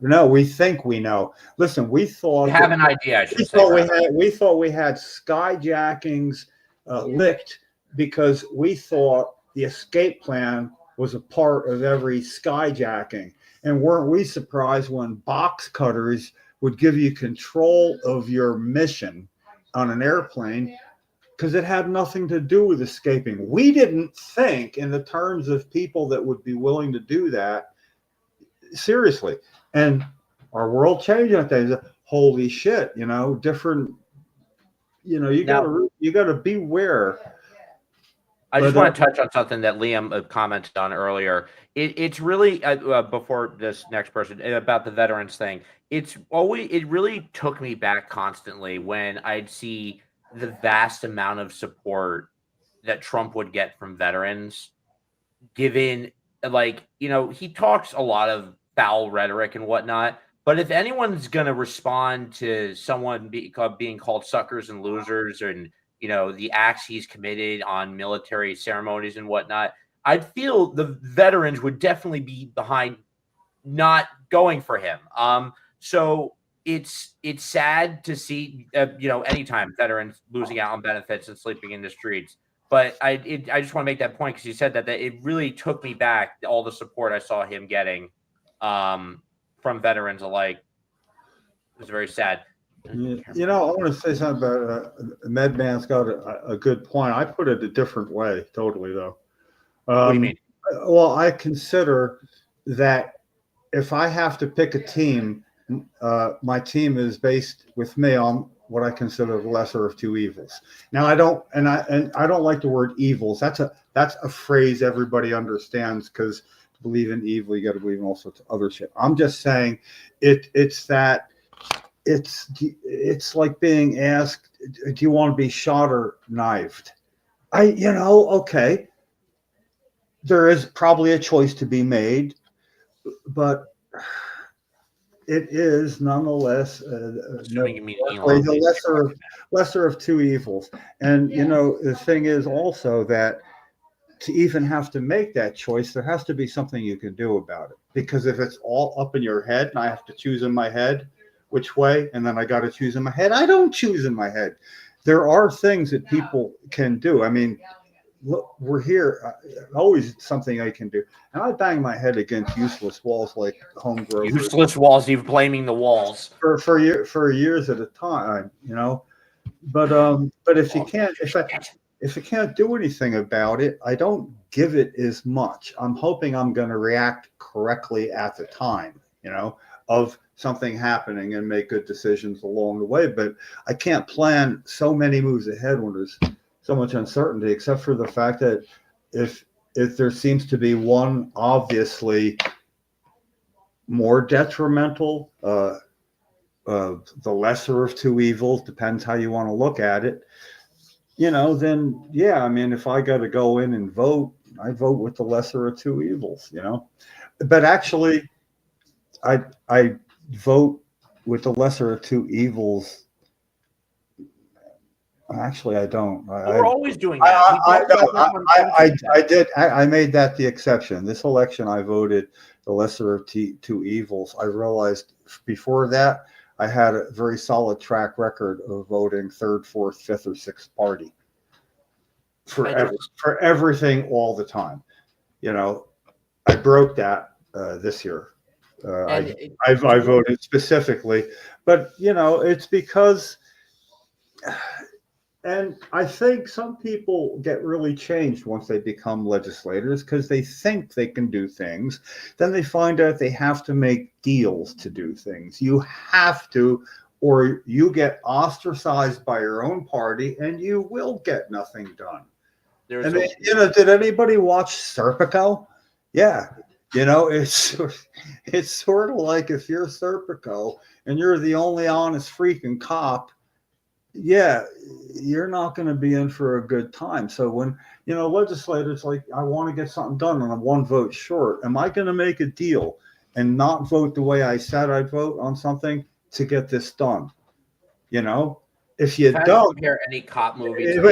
No, we think we know. Listen, we thought We have an idea, I should we say. thought we thought we had skyjackings licked because we thought the escape plan was a part of every skyjacking. And weren't we surprised when box cutters would give you control of your mission on an airplane, because it had nothing to do with escaping. We didn't think in the terms of people that would be willing to do that seriously. And our world changed that day. Holy shit, different, you gotta beware. I just want to touch on something that Liam commented on earlier. It's really before this next person about the veterans thing. It really took me back constantly when I'd see the vast amount of support that Trump would get from veterans, given he talks a lot of foul rhetoric and whatnot. But if anyone's going to respond to someone being called suckers and losers, and the acts he's committed on military ceremonies and whatnot, I'd feel the veterans would definitely be behind not going for him. So it's sad to see, anytime veterans losing out on benefits and sleeping in the streets. But I just want to make that point because you said that it really took me back, all the support I saw him getting from veterans alike. It was very sad. I want to say something about Medman's got a good point. I put it a different way, totally, though. What do you mean? Well, I consider that if I have to pick a team, my team is based with me on what I consider the lesser of two evils. Now, I don't like the word evils. That's a phrase everybody understands, because to believe in evil, you got to believe in all sorts of other shit. I'm just saying it's like being asked, do you want to be shot or knifed? Okay. There is probably a choice to be made, but it is nonetheless the lesser of two evils. And the thing is also that to even have to make that choice, there has to be something you can do about it. Because if it's all up in your head and I have to choose in my head which way, and then I got to choose in my head, I don't choose in my head. There are things that people can do. I mean, look, we're here. Always something I can do. And I bang my head against useless walls like home growers. Useless walls, you're blaming the walls. For years at a time, But if you can't, if you can't do anything about it, I don't give it as much. I'm hoping I'm going to react correctly at the time, of something happening and make good decisions along the way. But I can't plan so many moves ahead when there's so much uncertainty, except for the fact that if there seems to be one obviously more detrimental, the lesser of two evils, depends how you want to look at it, then yeah, I mean, if I got to go in and vote, I vote with the lesser of two evils, But actually, I vote with the lesser of two evils. Actually, I don't. We're always doing that. I did. I made that the exception. This election, I voted the lesser of two evils. I realized before that, I had a very solid track record of voting third, fourth, fifth, or sixth party for everything all the time. I broke that this year. I voted specifically, but it's because. And I think some people get really changed once they become legislators because they think they can do things. Then they find out they have to make deals to do things. You have to, or you get ostracized by your own party and you will get nothing done. Did anybody watch Serpico? Yeah. You know, it's sort of like if you're Serpico and you're the only honest freaking cop, yeah, you're not going to be in for a good time. So when, legislators like, I want to get something done and I'm one vote short, am I going to make a deal and not vote the way I said I'd vote on something to get this done? If you don't compare any cop movie to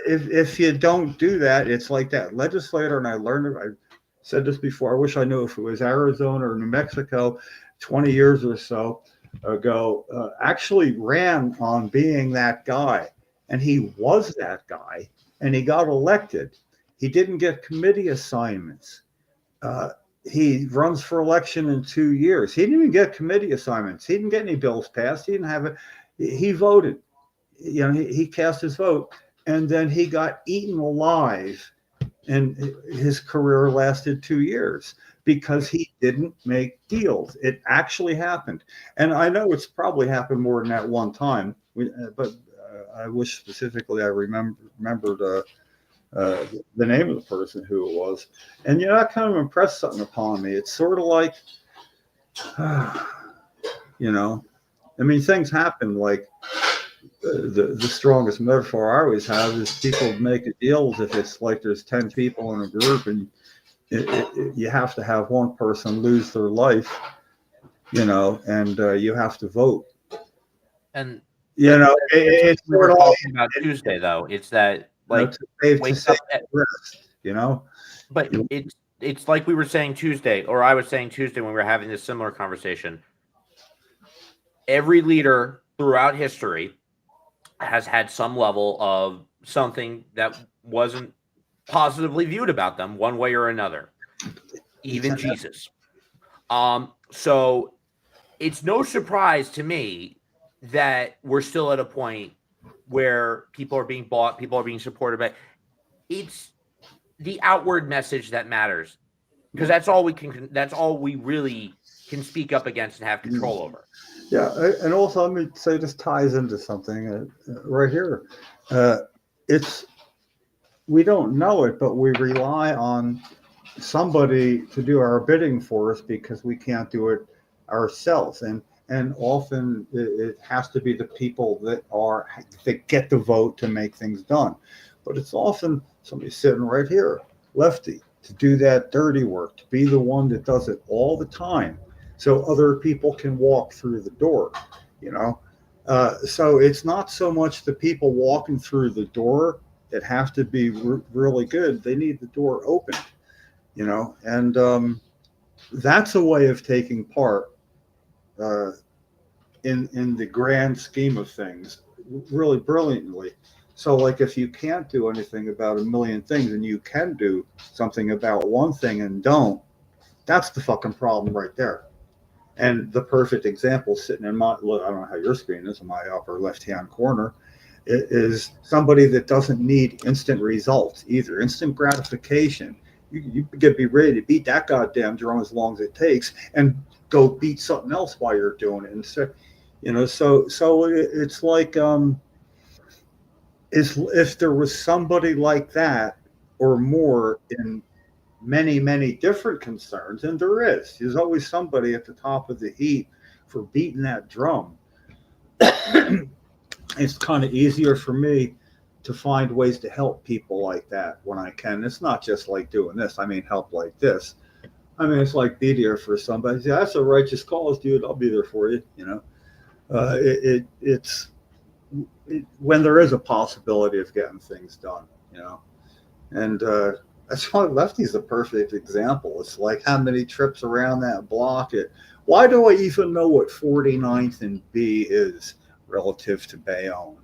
if you don't do that, it's like that legislator, and I learned it. I said this before. I wish I knew if it was Arizona or New Mexico 20 years or so ago, actually ran on being that guy. And he was that guy, and he got elected. He didn't get committee assignments. He runs for election in 2 years. He didn't even get committee assignments. He didn't get any bills passed. He didn't have it. He voted. He cast his vote, and then he got eaten alive, and his career lasted 2 years because he didn't make deals. It actually happened. And I know it's probably happened more than that one time, but I wish specifically I remembered the name of the person who it was. And that kind of impressed something upon me. It's sort of like, things happen. Like the strongest metaphor I always have is people make deals if it's like there's 10 people in a group and you have to have one person lose their life, and you have to vote. And it's we were talking about Tuesday, though. It's that like wake up at rest, But it's like we were saying Tuesday, or I was saying Tuesday when we were having this similar conversation. Every leader throughout history has had some level of something that wasn't positively viewed about them one way or another, even Jesus. So it's no surprise to me that we're still at a point where people are being bought, people are being supported by. It's the outward message that matters, because that's all we really can speak up against and have control over. Yeah, and also let me say this ties into something right here. We don't know it, but we rely on somebody to do our bidding for us because we can't do it ourselves, and often it has to be the people that get the vote to make things done. But it's often somebody sitting right here, Lefty, to do that dirty work, to be the one that does it all the time, so other people can walk through the door, So it's not so much the people walking through the door that have to be really good. They need the door opened, and that's a way of taking part in the grand scheme of things really brilliantly. So like if you can't do anything about a million things and you can do something about one thing and don't, that's the fucking problem right there. And the perfect example sitting in I don't know how your screen is in my upper left-hand corner, is somebody that doesn't need instant results either, instant gratification. You could be ready to beat that goddamn drum as long as it takes and go beat something else while you're doing it. And so, so it's like, if there was somebody like that or more in many, many different concerns, and there's always somebody at the top of the heap for beating that drum. It's kind of easier for me to find ways to help people like that when I can. It's not just like doing this. I mean, help like this. I mean, it's like be there for somebody. Yeah, that's a righteous cause, dude. I'll be there for you. It's when there is a possibility of getting things done, and that's why Lefty's a perfect example. It's like how many trips around that block. Why do I even know what 49th and B is relative to Bayonne?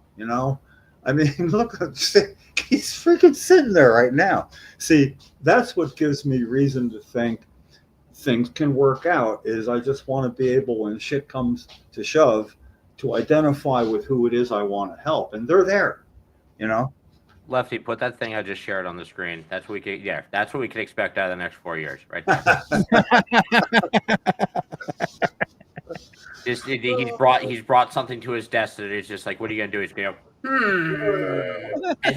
I mean, look, he's freaking sitting there right now. See, that's what gives me reason to think things can work out, is I just want to be able, when shit comes to shove, to identify with who it is I want to help. And they're there, Lefty, put that thing I just shared on the screen. That's what we can expect out of the next 4 years, right there. He's brought something to his desk that is just like, what are you gonna do? He's gonna go, and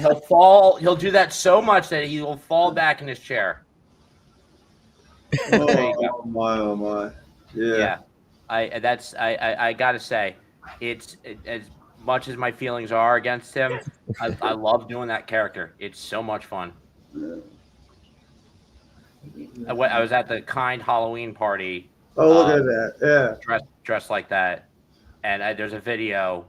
he'll do that so much that he will fall back in his chair. There you go. Oh my, oh my. Yeah. I gotta say, as much as my feelings are against him, I love doing that character. It's so much fun. I was at the Kind Halloween party. Oh, look at that. Yeah. Dressed like that, and there's a video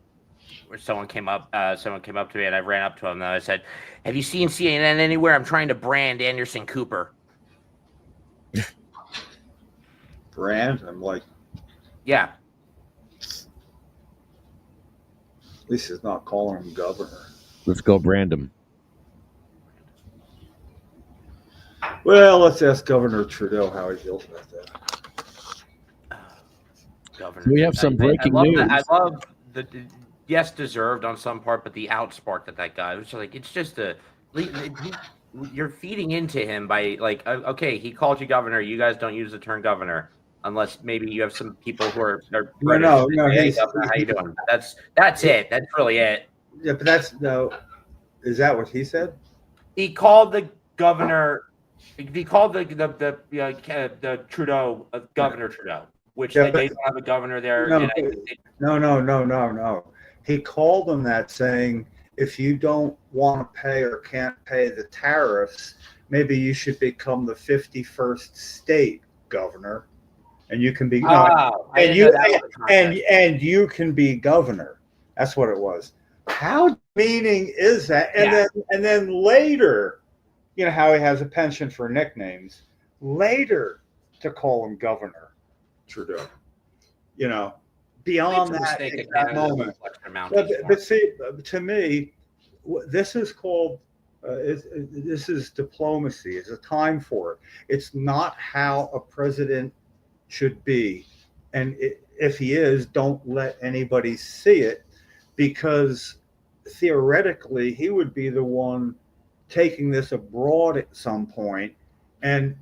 where someone came up to me, and I ran up to him and I said, "Have you seen CNN anywhere? I'm trying to brand Anderson Cooper." Brand? I'm like, Yeah. at least he's not calling him governor. Let's go brand him. Well, let's ask Governor Trudeau how he feels about that. Governor. We have some breaking news. I love the yes, deserved on some part, but the outspark that guy was like, it's just you're feeding into him by like, okay, he called you governor. You guys don't use the term governor unless maybe you have some people who are British. No. Hey, governor, how you doing? That's it. That's really it. Yeah, but that's no. Is that what he said? He called the governor. He called the Trudeau Governor Trudeau, which they don't have a governor there. No. He called them that, saying, if you don't want to pay or can't pay the tariffs, maybe you should become the 51st state governor, and you can be and you can be governor. That's what it was. How demeaning is that? And then later, you know how he has a penchant for nicknames. Later, to call him Governor Trudeau, you know, beyond that moment. But see, to me, this is called this is diplomacy. It's a time for it. It's not how a president should be, and if he is, don't let anybody see it, because theoretically he would be the one taking this abroad at some point, and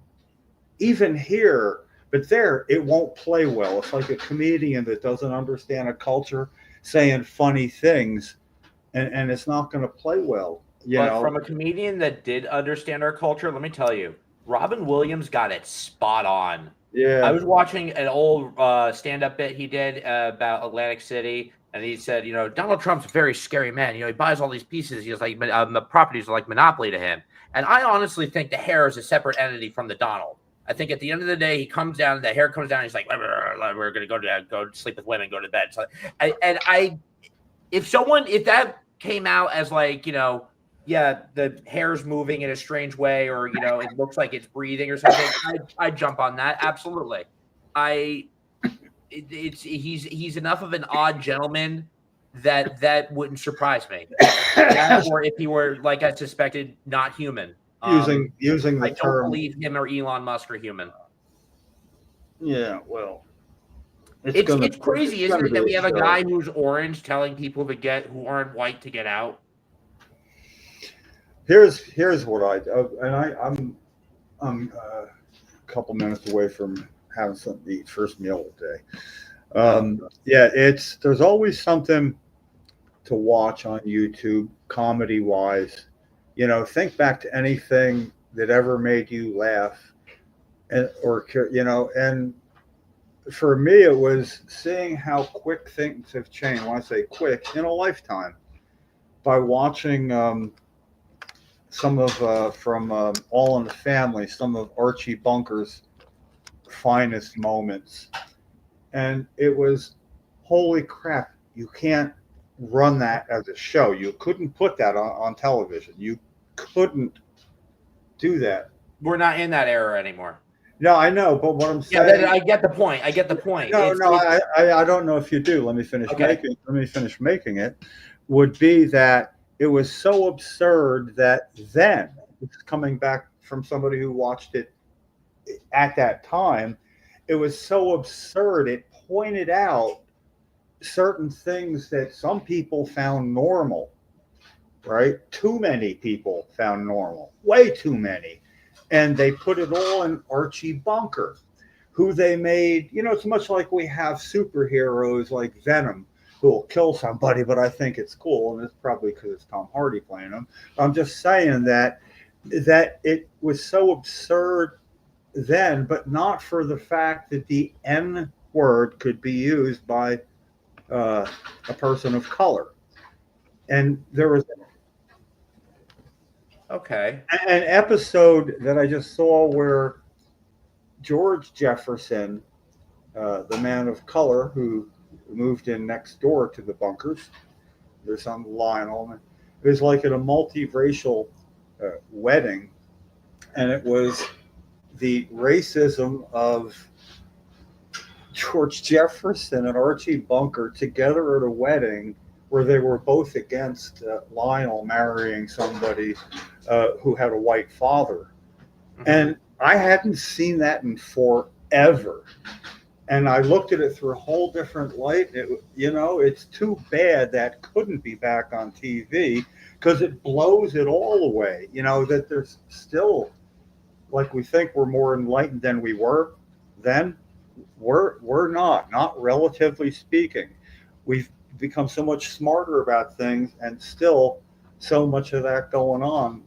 even here, but there it won't play well. It's like a comedian that doesn't understand a culture saying funny things, and it's not going to play well. But from a comedian that did understand our culture, let me tell you, Robin Williams got it spot on. Yeah, I was watching an old stand-up bit he did about Atlantic City. And he said, you know, Donald Trump's a very scary man. You know, he buys all these pieces. He's like, the properties are like monopoly to him. And I honestly think the hair is a separate entity from the Donald. I think at the end of the day, he comes down, the hair comes down. He's like, we're going to go sleep with women, go to bed. So, if that came out as like, you know, yeah, the hair's moving in a strange way, or, you know, it looks like it's breathing or something, I'd jump on that. Absolutely. He's enough of an odd gentleman that wouldn't surprise me. Or if he were, like I suspected, not human. Using the I term. don't believe him or Elon Musk are human. Yeah, well, it's crazy, isn't it, that we have a guy who's orange telling people who aren't white to get out. Here's what I'm a couple minutes away from having something to eat, first meal of the day. There's always something to watch on YouTube, comedy wise. You know, think back to anything that ever made you laugh, and for me it was seeing how quick things have changed. When I say quick, in a lifetime, by watching some of from All in the Family, some of Archie Bunker's finest moments, and it was, holy crap, you can't run that as a show. You couldn't put that on television. You couldn't do that. We're not in that era anymore. No, I know, but what I'm saying, I get the point. I don't know if you do. Let me finish making it. Would be that it was so absurd that then, coming back from somebody who watched it at that time, it was so absurd. It pointed out certain things that some people found normal, right? Too many people found normal, way too many. And they put it all in Archie Bunker, who they made, you know, it's much like we have superheroes like Venom who will kill somebody, but I think it's cool. And it's probably because it's Tom Hardy playing him. I'm just saying that it was so absurd then, but not for the fact that the N word could be used by a person of color. And there was Okay. an episode that I just saw where George Jefferson, the man of color who moved in next door to the bunkers, there's some Lionel. It was like at a multiracial wedding, and it was the racism of George Jefferson and Archie Bunker together at a wedding where they were both against Lionel marrying somebody who had a white father. Mhm. And I hadn't seen that in forever. And I looked at it through a whole different light. It's too bad that couldn't be back on TV because it blows it all away. That there's still, like, we think we're more enlightened than we were then. We're not relatively speaking. We've become so much smarter about things, and still so much of that going on.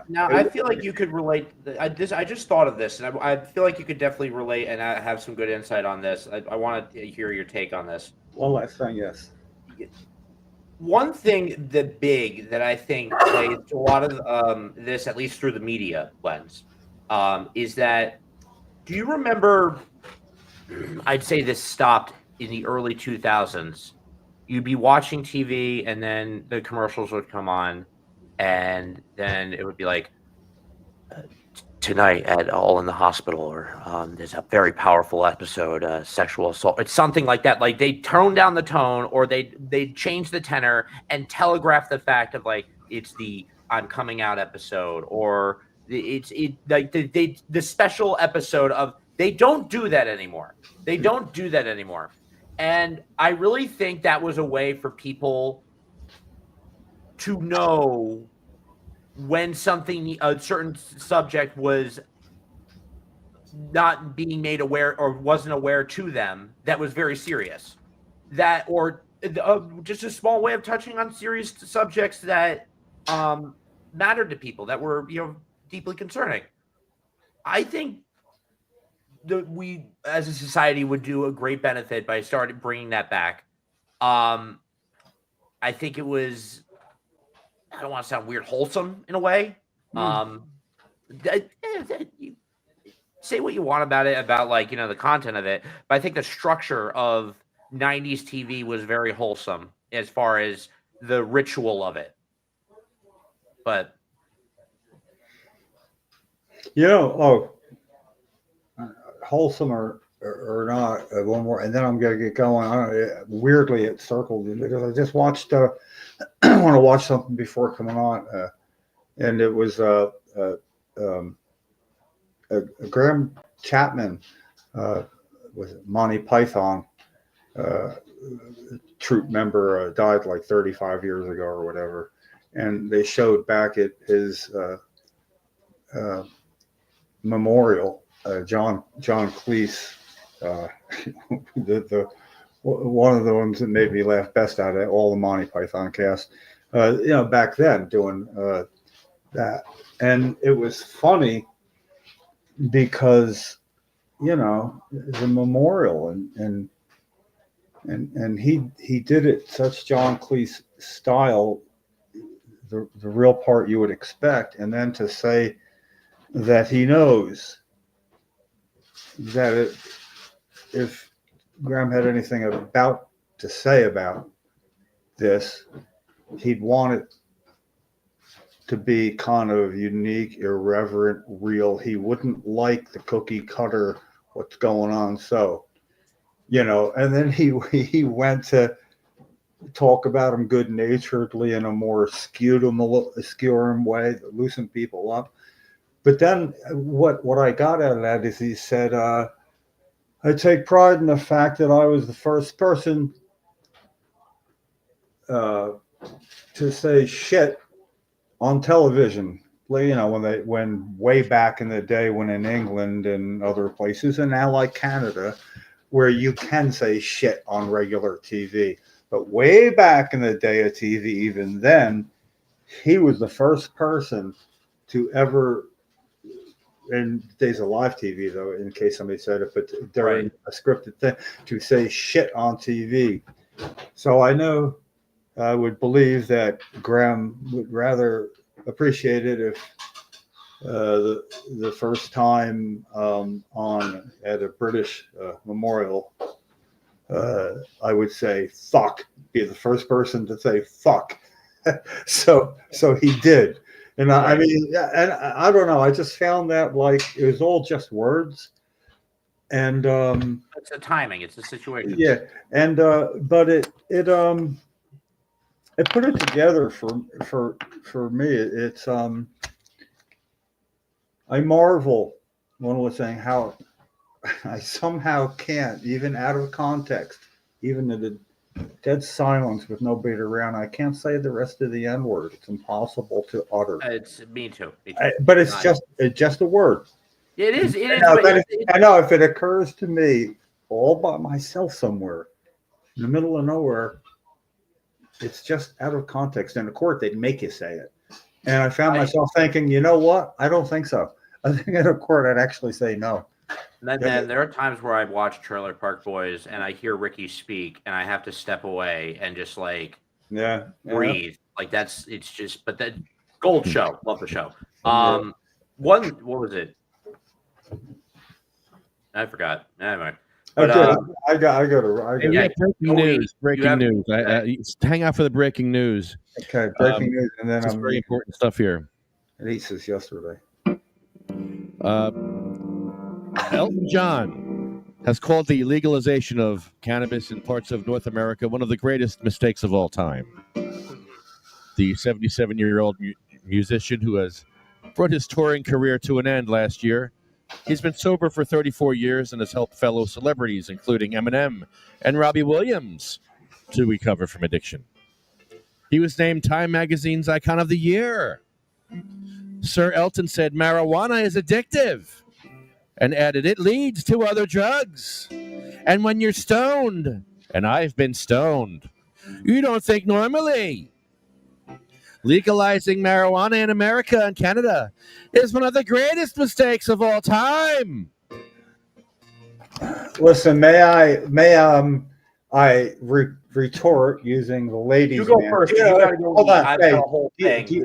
Now I feel like you could relate. I just thought of this, and I feel like you could definitely relate and have some good insight on this. I want to hear your take on this. One last thing, yes. One thing that I think plays a lot of this, at least through the media lens, is that, do you remember, I'd say this stopped in the early 2000s. You'd be watching TV and then the commercials would come on, and then it would be like, tonight at All in the Hospital, or there's a very powerful episode, sexual assault. It's something like that. Like, they tone down the tone, or they change the tenor and telegraph the fact of, like, it's the I'm coming out episode, or the special episode of. They don't do that anymore. And I really think that was a way for people to know when a certain subject was not being made aware or wasn't aware to them, that was very serious. That, or just a small way of touching on serious subjects that mattered to people, that were, deeply concerning. I think that we, as a society, would do a great benefit by starting bringing that back. I think it was, I don't want to sound weird, wholesome in a way. You say what you want about it, about, like, the content of it, but I think the structure of 90s TV was very wholesome as far as the ritual of it. But wholesome or not, one more, and then I'm gonna get going. Weirdly, it circled because I just watched. I want to watch something before coming on, and it was Graham Chapman, was it Monty Python, troop member, died like 35 years ago or whatever, and they showed back at his memorial, John Cleese, the one of the ones that made me laugh best out of all the Monty Python cast, back then doing that, and it was funny because it's a memorial, and he did it such John Cleese style, the real part you would expect, and then to say that he knows that if Graham had anything to say about this, he'd want it to be kind of unique, irreverent, real. He wouldn't like the cookie cutter, what's going on. So, and then he went to talk about him good naturedly in a more skewering way, loosen people up. But then what I got out of that is he said, I take pride in the fact that I was the first person to say shit on television. When way back in the day, when in England and other places, and now like Canada, where you can say shit on regular TV. But way back in the day of TV, even then, he was the first person to ever in days of live TV, though, in case somebody said it, but during a scripted thing, to say shit on TV. So I know I would believe that Graham would rather appreciate it if the first time on at a British memorial, I would say fuck, be the first person to say fuck. so he did. And I mean, and I don't know. I just found that like it was all just words, and it's the timing, it's the situation. Yeah, and but it put it together for me. It's I marvel. One was saying how I somehow can't, even out of context, even in the dead silence with nobody around, I can't say the rest of the N word. It's impossible to utter. It's me too. But it's just a word. It is. It is. I know if it occurs to me all by myself somewhere in the middle of nowhere, it's just out of context. In the court, they'd make you say it. And I found myself thinking, you know what? I don't think so. I think in a court, I'd actually say no. And then there are times where I've watched Trailer Park Boys and I hear Ricky speak and I have to step away and just like breathe. Like it's just, but that gold show. Love the show. What was it? I forgot. Anyway. But, I got breaking news. Hang out for the breaking news. Okay, breaking news, and then very important stuff here. Lisa's yesterday. Elton John has called the legalization of cannabis in parts of North America one of the greatest mistakes of all time. The 77-year-old musician who has brought his touring career to an end last year. He's been sober for 34 years and has helped fellow celebrities, including Eminem and Robbie Williams, to recover from addiction. He was named Time Magazine's Icon of the Year. Sir Elton said marijuana is addictive and added it leads to other drugs. And when you're stoned, and I've been stoned, you don't think normally. Legalizing marijuana in America and Canada is one of the greatest mistakes of all time. Listen, may I retort using the ladies' man? You go first. Hold on. I've got a whole thing. Do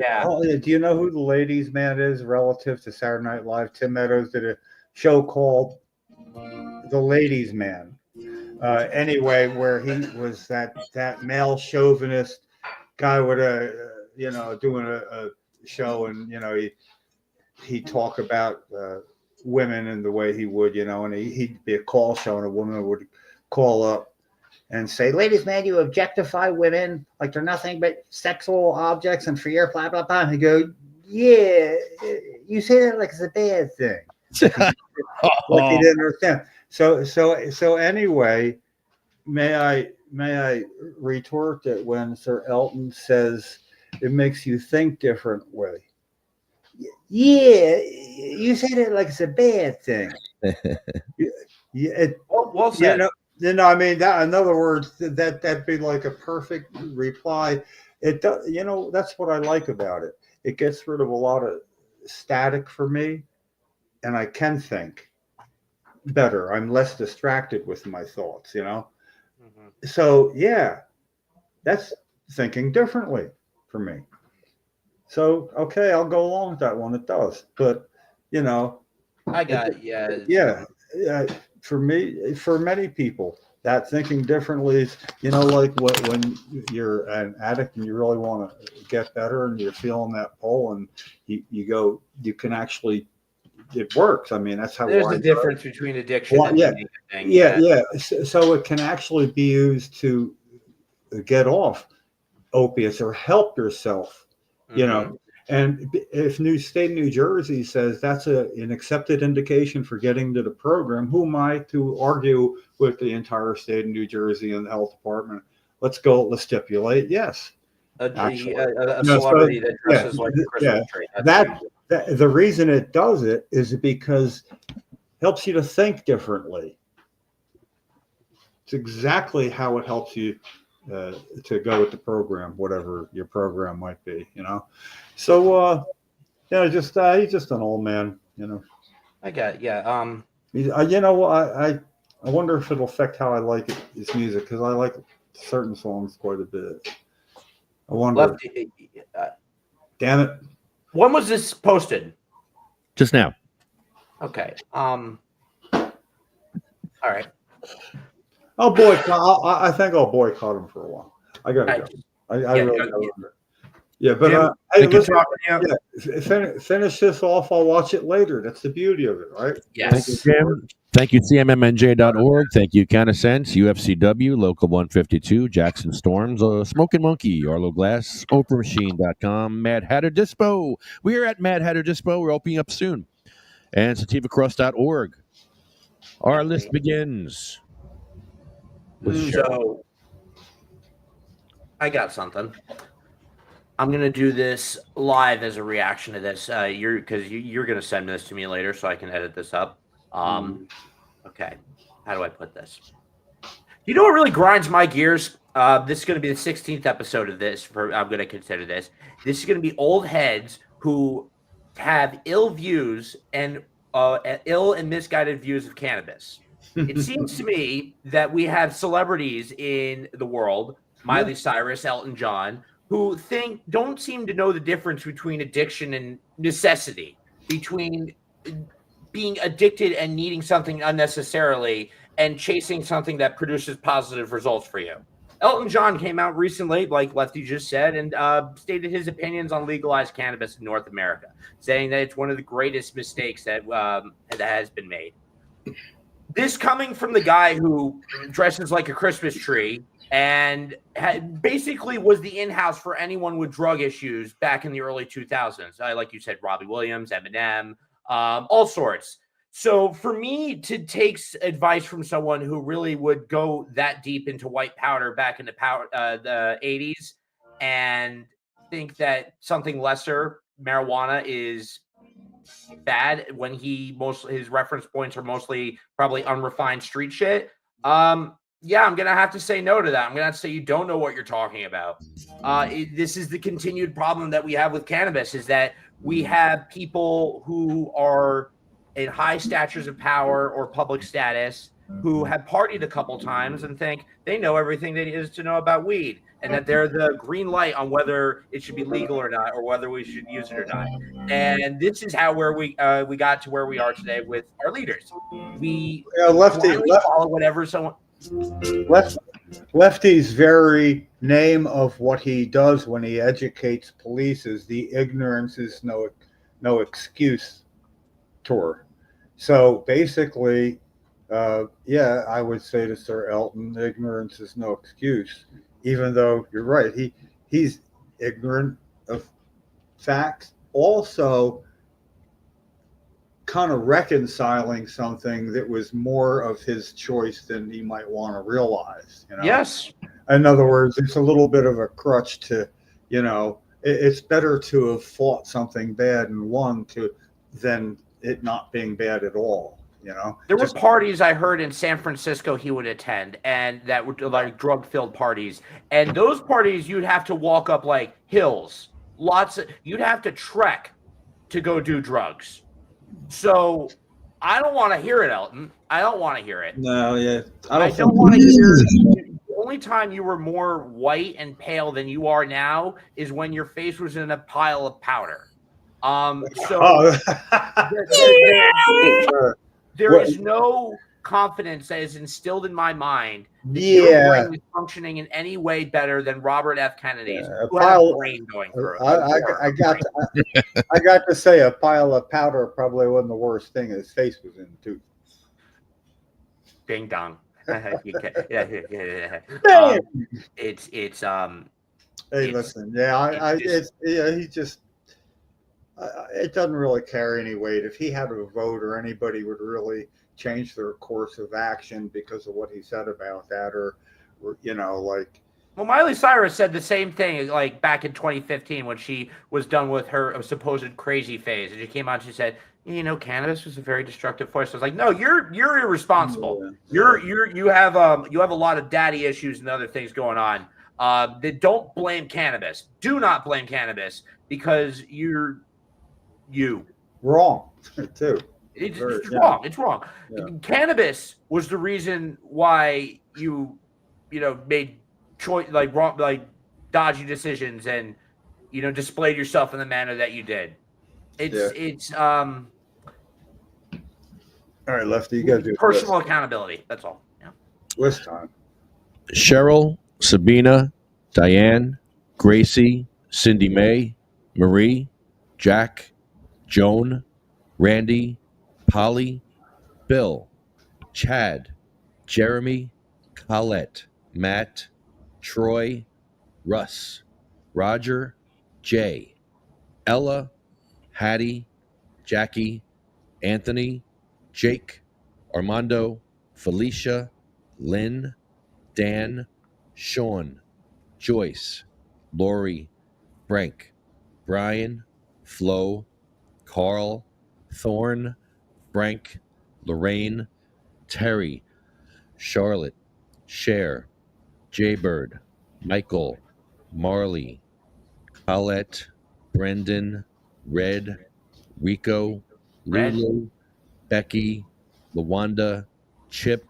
you know who the ladies' man is relative to Saturday Night Live? Tim Meadows did a show called The Ladies' Man. Anyway, where he was that male chauvinist guy with doing a show, and he'd talk about women and the way he would, and he'd be a call show, and a woman would call up and say, "Ladies, man, you objectify women like they're nothing but sexual objects, and for your blah blah blah." And he'd go, "Yeah, you say that like it's a bad thing." Like he didn't understand. So anyway, may I retort that when Sir Elton says it makes you think differently? Yeah, you say that like it's a bad thing. Well said. I mean, that, in other words, that'd be like a perfect reply. It does, that's what I like about it. It gets rid of a lot of static for me, and I can think better. I'm less distracted with my thoughts, Mm-hmm. So yeah, that's thinking differently for me. So okay, I'll go along with that one. It does, but I got it. Yeah. For me, for many people, that thinking differently is, like when you're an addict and you really want to get better and you're feeling that pull, and you can actually, it works. I mean, that's how there's a difference between addiction and anything. Yeah. So it can actually be used to get off opiates or help yourself, And if state of New Jersey says that's an accepted indication for getting to the program, who am I to argue with the entire state of New Jersey and the health department? Let's stipulate yes. A celebrity that dresses like a Christmas tree. The reason it does it is because it helps you to think differently. It's exactly how it helps you to go with the program, whatever your program might be, So, he's just an old man, I got yeah. You know what? I wonder if it'll affect how I like his music because I like certain songs quite a bit. I wonder. Lefty, Damn it! when was this posted? Just now. Okay. All right. I'll boycott. I think I'll boycott him for a while. I gotta go. I yeah, really yeah. gotta. Yeah, but Jim, hey, good listen, talking to you. finish this off. I'll watch it later. That's the beauty of it, right? Thank you, Yes. Jim. Thank you, CMMNJ.org. Thank you, Conasense, UFCW, Local 152, Jackson Storms, Smoking Monkey, Arlo Glass, OprahMachine.com, Mad Hatter Dispo. We are at Mad Hatter Dispo. We're opening up soon. And SativaCross.org. Our list begins with Cheryl. So I got something. I'm gonna do this live as a reaction to this. You're gonna send this to me later, so I can edit this up. Okay, how do I put this? You know what really grinds my gears? This is gonna be the 16th episode of this. I'm gonna consider this. This is gonna be old heads who have ill views and ill and misguided views of cannabis. It seems to me that we have celebrities in the world, Miley Cyrus, Elton John, who don't seem to know the difference between addiction and necessity, between being addicted and needing something unnecessarily and chasing something that produces positive results for you. Elton John came out recently, like Lefty just said, and stated his opinions on legalized cannabis in North America, saying that it's one of the greatest mistakes that has been made. This coming from the guy who dresses like a Christmas tree and basically was the in-house for anyone with drug issues back in the early 2000s. Like you said, Robbie Williams, Eminem, all sorts. So for me to take advice from someone who really would go that deep into white powder back in the 80s and think that something lesser, marijuana, is bad when his reference points are mostly probably unrefined street shit. Yeah, I'm gonna have to say no to that. I'm gonna have to say you don't know what you're talking about. This is the continued problem that we have with cannabis, is that we have people who are in high statures of power or public status who have partied a couple times and think they know everything there is to know about weed, and that they're the green light on whether it should be legal or not, or whether we should use it or not. And this is how we got to where we are today with our leaders. We follow whatever someone. Lefty's very name of what he does when he educates police is the ignorance is no excuse tour. So basically, I would say to Sir Elton, ignorance is no excuse, even though you're right. He's ignorant of facts. Also, kind of reconciling something that was more of his choice than he might want to realize. Yes. In other words, it's a little bit of a crutch to, it's better to have fought something bad and won than it not being bad at all. There were parties I heard in San Francisco he would attend, and that were like drug-filled parties. And those parties, you'd have to walk up like hills. You'd have to trek to go do drugs. So I don't want to hear it, Elton. I don't want to hear it. No, yeah. I don't want to hear it. The only time you were more white and pale than you are now is when your face was in a pile of powder. There is no confidence that is instilled in my mind that your brain is functioning in any way better than Robert F. Kennedy's, who had a brain going through. I got to say, a pile of powder probably wasn't the worst thing his face was in, too. Ding dong. Hey, listen, he just. It doesn't really carry any weight. If he had a vote or anybody would really change their course of action because of what he said about that, or Well, Miley Cyrus said the same thing, like back in 2015 when she was done with her supposed crazy phase, and she came out and she said, cannabis was a very destructive force. I was like, no, you're irresponsible. Yeah. You have a lot of daddy issues and other things going on. Don't blame cannabis. Do not blame cannabis because you're wrong too. It's Very- just yeah. wrong. It's wrong. Yeah. Cannabis was the reason why you made choice wrong, dodgy decisions, and displayed yourself in the manner that you did. It's All right, Lefty, you got to do personal accountability. That's all. Yeah. list time. Cheryl, Sabina, Diane, Gracie, Cindy Mae, Marie, Jack, Joan, Randy, Polly, Bill, Chad, Jeremy, Colette, Matt, Troy, Russ, Roger, Jay, Ella, Hattie, Jackie, Anthony, Jake, Armando, Felicia, Lynn, Dan, Sean, Joyce, Lori, Frank, Brian, Flo, Carl, Thorne, Frank, Lorraine, Terry, Charlotte, Cher, Jaybird, Michael, Marley, Colette, Brendan, Red, Rico, Red. Lulu, Becky, Lawanda, Chip,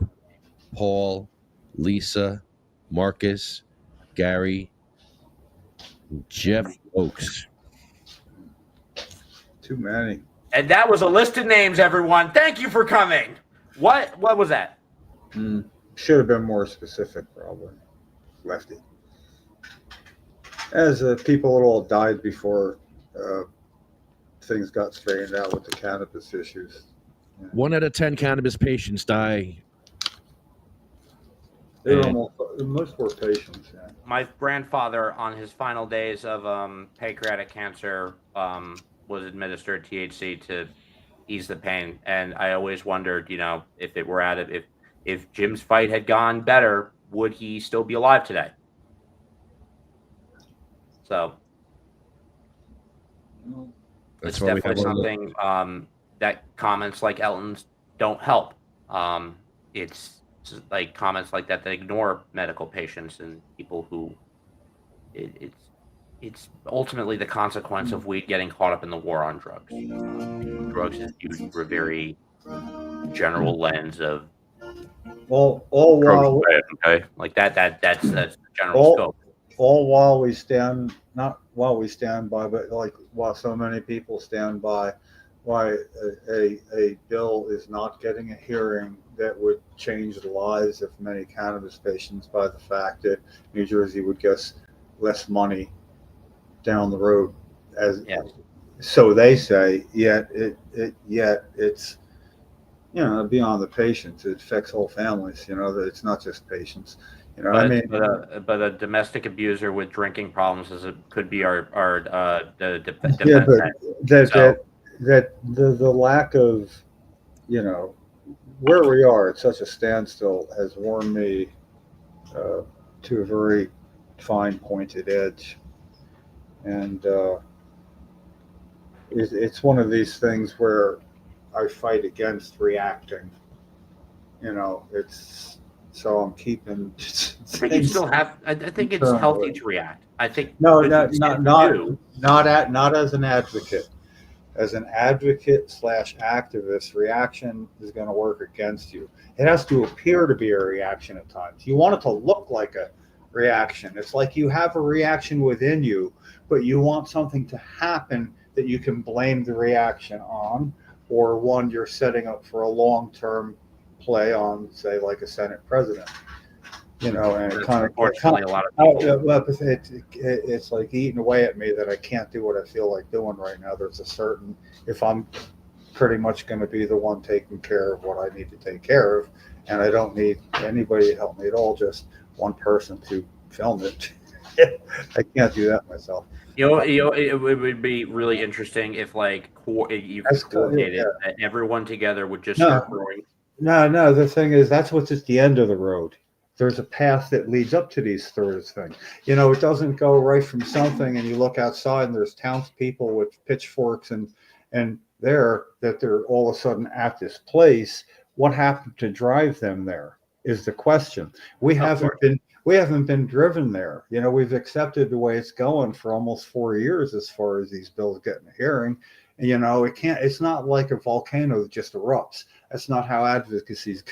Paul, Lisa, Marcus, Gary, Jeff Oakes. Too many. And that was a list of names, everyone. Thank you for coming. What was that? Should have been more specific, probably. Lefty. As people all died before things got straightened out with the cannabis issues. 1 out of 10 cannabis patients die. They were most were patients. Yeah. My grandfather, on his final days of pancreatic cancer, was administered THC to ease the pain, and I always wondered, if it were if Jim's fight had gone better, would he still be alive today? So That's it's why we definitely have something that comments like Elton's don't help. It's like comments like that ignore medical patients and people who it's ultimately the consequence of weed getting caught up in the war on drugs. Drugs is viewed through a very general lens of All while okay, like that's the general scope. All while we stand, not while we stand by, but like while so many people stand by, why a bill is not getting a hearing that would change the lives of many cannabis patients by the fact that New Jersey would get less money down the road, so they say. Yet it's beyond the patients. It affects whole families. It's not just patients. But a domestic abuser with drinking problems could be our defense. Yeah, but the lack of, where we are at such a standstill has worn me to a very fine pointed edge, and it's one of these things where I fight against reacting. It's. So I'm keeping. But you still have. I think it's healthy to react. I think not as an advocate. As an advocate / activist, reaction is going to work against you. It has to appear to be a reaction at times. You want it to look like a reaction. It's like you have a reaction within you, but you want something to happen that you can blame the reaction on, or one you're setting up for a long-term play on, say, like a Senate president, and it kind of, unfortunately, a lot of people. it's like eating away at me that I can't do what I feel like doing right now. There's a certain, if I'm pretty much going to be the one taking care of what I need to take care of, and I don't need anybody to help me at all, just one person to film it. I can't do that myself. It would be really interesting if you coordinated everyone together would just start growing. No. The thing is, that's what's at the end of the road. There's a path that leads up to these things. It doesn't go right from something and you look outside and there's townspeople with pitchforks and they're all of a sudden at this place. What happened to drive them there is the question. We haven't been driven there. We've accepted the way it's going for almost 4 years as far as these bills getting a hearing. You know, it's not like a volcano that just erupts. That's not how advocacy is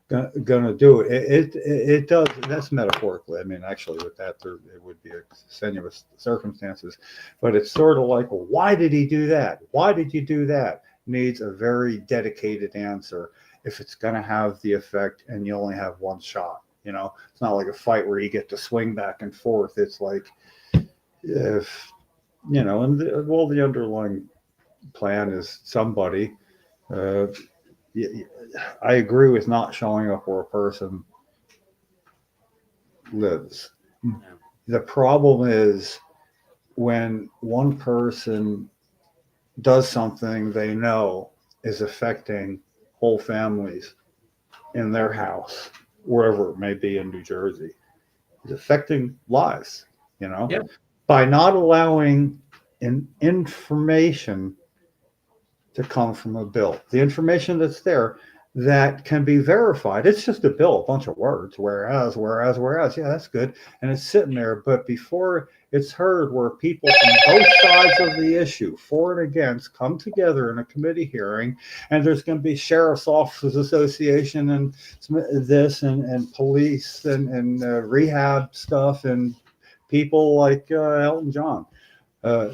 going to do it. It does. That's metaphorically. I mean, actually, with that, it would be extenuous circumstances. But it's sort of like, well, why did he do that? Why did you do that? Needs a very dedicated answer if it's going to have the effect, and you only have one shot. You know, it's not like a fight where you get to swing back and forth. It's like, if you know, and the underlying plan is somebody. I agree with not showing up where a person lives. The problem is when one person does something they know is affecting whole families in their house, wherever it may be in New Jersey, is affecting lives, you know, by not allowing information to come from a bill. The information that's there that can be verified. It's just a bill, a bunch of words, whereas. Yeah, that's good. And it's sitting there. But before it's heard, where people from both sides of the issue, for and against, come together in a committee hearing, and there's going to be Sheriff's Officers Association and this and police and rehab stuff and people like Elton John.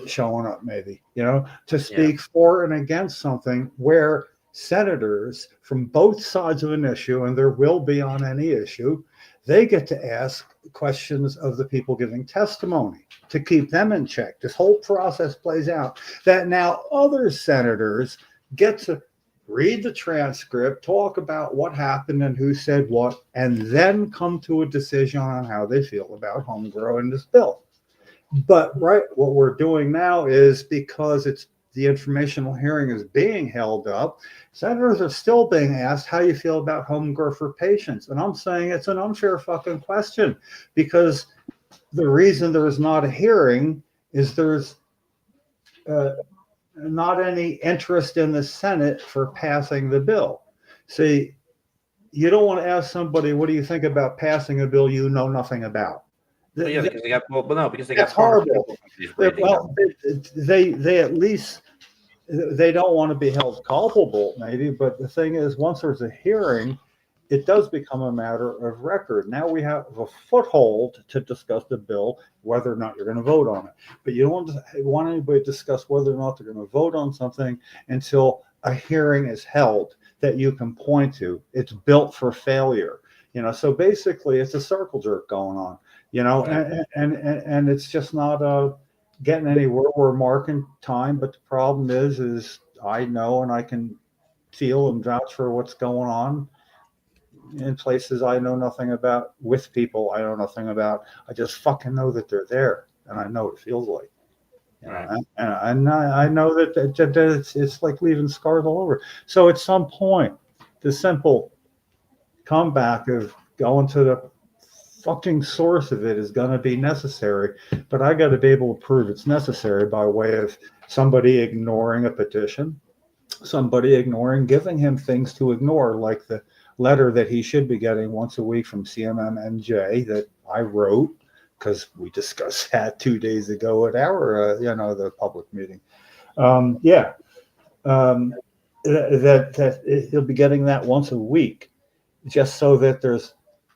Showing up, maybe, you know, to speak for and against something where senators from both sides of an issue, and there will be on any issue, they get to ask questions of the people giving testimony to keep them in check. This whole process plays out that now other senators get to read the transcript, talk about what happened and who said what, and then come to a decision on how they feel about home grow in this bill. But what we're doing now is, because it's the informational hearing is being held up, senators are still being asked how you feel about home grow for patients. And I'm saying it's an unfair fucking question, because the reason there is not a hearing is there's not any interest in the Senate for passing the bill. See, you don't want to ask somebody, what do you think about passing a bill you know nothing about? Because they got that's horrible. Well, they at least, they don't want to be held culpable, maybe. But the thing is, once there's a hearing, it does become a matter of record. Now we have a foothold to discuss the bill, whether or not you're going to vote on it. But you don't want anybody to discuss whether or not they're going to vote on something until a hearing is held that you can point to. It's built for failure, you know. So basically, it's a circle jerk going on. You know, and it's just not getting anywhere. We're marking time, but the problem is I know and I can feel and vouch for what's going on in places I know nothing about, with people I know nothing about. I just fucking know that they're there, and I know what it feels like. You know, and I know that it's like leaving scars all over. So at some point, the simple comeback of going to the fucking source of it is going to be necessary, but I got to be able to prove it's necessary by way of somebody ignoring a petition, somebody ignoring, giving him things to ignore, like the letter that he should be getting once a week from CMMNJ that I wrote, because we discussed that 2 days ago at our, the public meeting. That he'll be getting that once a week, just so that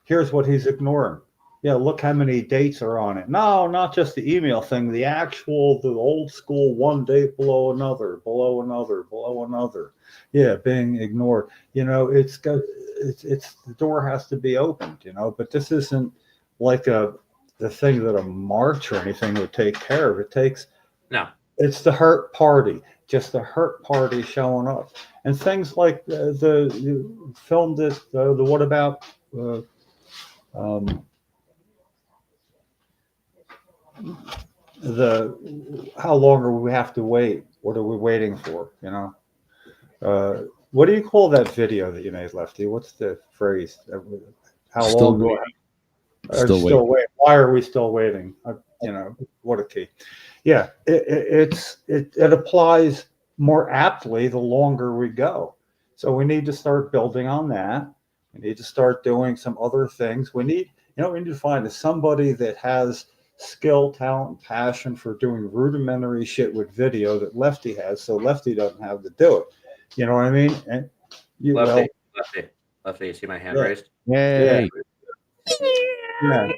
here's what he's ignoring. Yeah, look how many dates are on it. No, not just the email thing, the old school one date below another. Yeah, being ignored. You know, it's the door has to be opened, you know, but this isn't like the thing that a march or anything would take care of. It's the hurt party, just the hurt party showing up. And things like you filmed this, the what about how long are we have to wait? What are we waiting for? You know, what do you call that video that you made, Lefty? What's the phrase? How long do I still wait? Why are we still waiting? You know, what a key. Yeah, it applies more aptly the longer we go. So we need to start building on that. We need to start doing some other things. We need to find somebody that has skill, talent, passion for doing rudimentary shit with video that Lefty has, so Lefty doesn't have to do it. You know what I mean? And you Lefty, you see my hand Yeah. raised? Yay. yeah.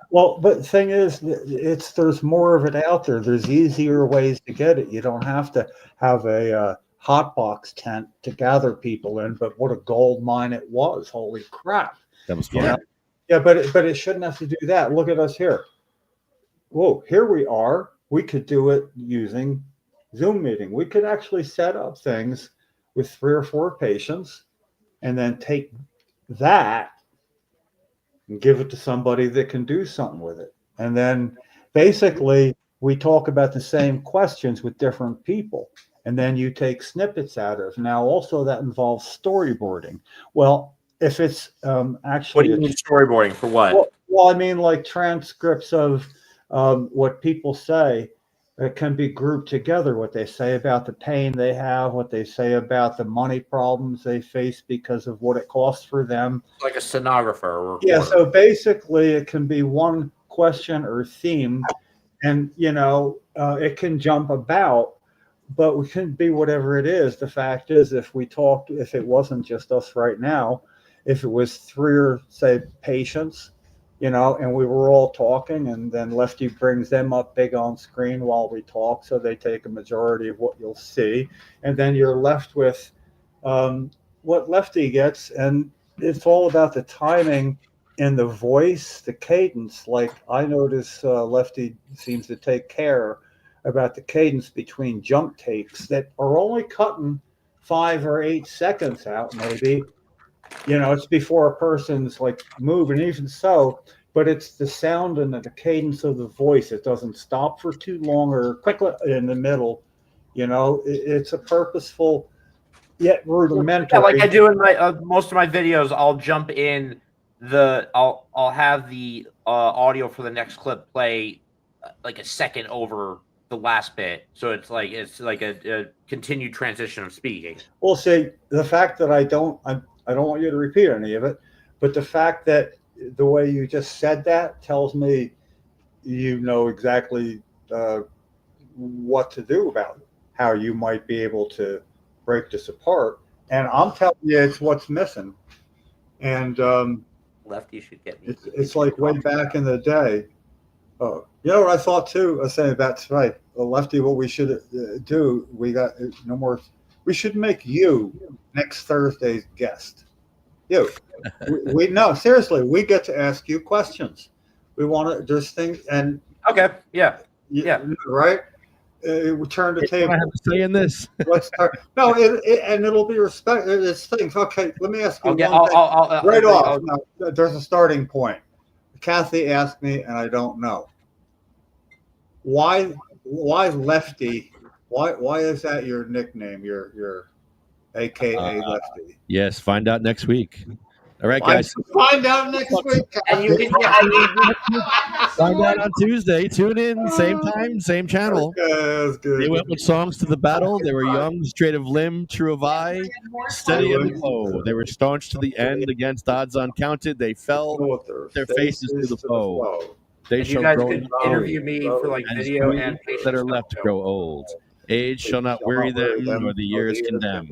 Well, but the thing is, there's more of it out there. There's easier ways to get it. You don't have to have a hot box tent to gather people in. But what a gold mine it was! Holy crap! That was fun. Yeah, but it shouldn't have to do that. Look at us here. Whoa, here we are. We could do it using Zoom meeting. We could actually set up things with 3 or 4 patients, and then take that and give it to somebody that can do something with it. And then basically we talk about the same questions with different people. And then you take snippets out of. Now also that involves storyboarding. Well, if it's actually— What do you mean storyboarding for what? Well, I mean like transcripts of what people say. It can be grouped together, what they say about the pain they have, what they say about the money problems they face because of what it costs for them. Like a stenographer or Yeah, so basically it can be one question or theme, and it can jump about, but it can be whatever it is. The fact is, if it wasn't just us right now, if it was 3 or say patients, and we were all talking, and then Lefty brings them up big on screen while we talk, so they take a majority of what you'll see, and then you're left with what Lefty gets, and it's all about the timing and the voice, the cadence. Like I notice Lefty seems to take care about the cadence between jump takes that are only cutting 5 or 8 seconds out, maybe. It's before a person's like moving, even so, but it's the sound and the cadence of the voice. It doesn't stop for too long or quickly in the middle. It's a purposeful yet rudimentary. Yeah, like I do in my most of my videos. I'll jump in I'll have the audio for the next clip play like a second over the last bit, so it's like a continued transition of speaking. Well, see, the fact that I don't want you to repeat any of it, but the fact that the way you just said that tells me you know exactly what to do about it, how you might be able to break this apart. And I'm telling you, it's what's missing. And Lefty should get me. It's like way back in the day. You know what I thought too? I was saying that's right. Lefty, what we should do, we got no more. We should make you next Thursday's guest. You, we no, seriously, we get to ask you questions. We want to. There's things and okay, yeah, right. We turn the table. I have to say in this. Let's start. No, and it'll be respect. It's things. Okay, let me ask you one thing. Right off. Now, there's a starting point. Kathy asked me, and I don't know. Why Lefty? Why is that your nickname? Your AKA Lefty. Yes, find out next week. All right, guys. Find out next week. And you can find out on Tuesday. Tune in, same time, same channel. Okay, that's good. They went with songs to the battle. They were young, straight of limb, true of eye, steady and low. They were staunch to the end against odds uncounted. They fell their faces to the foe. They you shall guys grow could interview me for like video and that are left grow old. Age shall not weary them, nor the years condemn.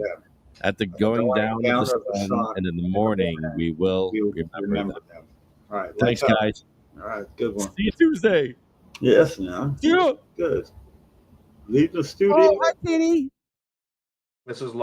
At the going down of the sun, and in the morning we will remember them. All right. Thanks, guys. All right. Good one. See you Tuesday. Yes, now. Yeah. Good. Leave the studio. Oh, hi, Kitty. This is Laura.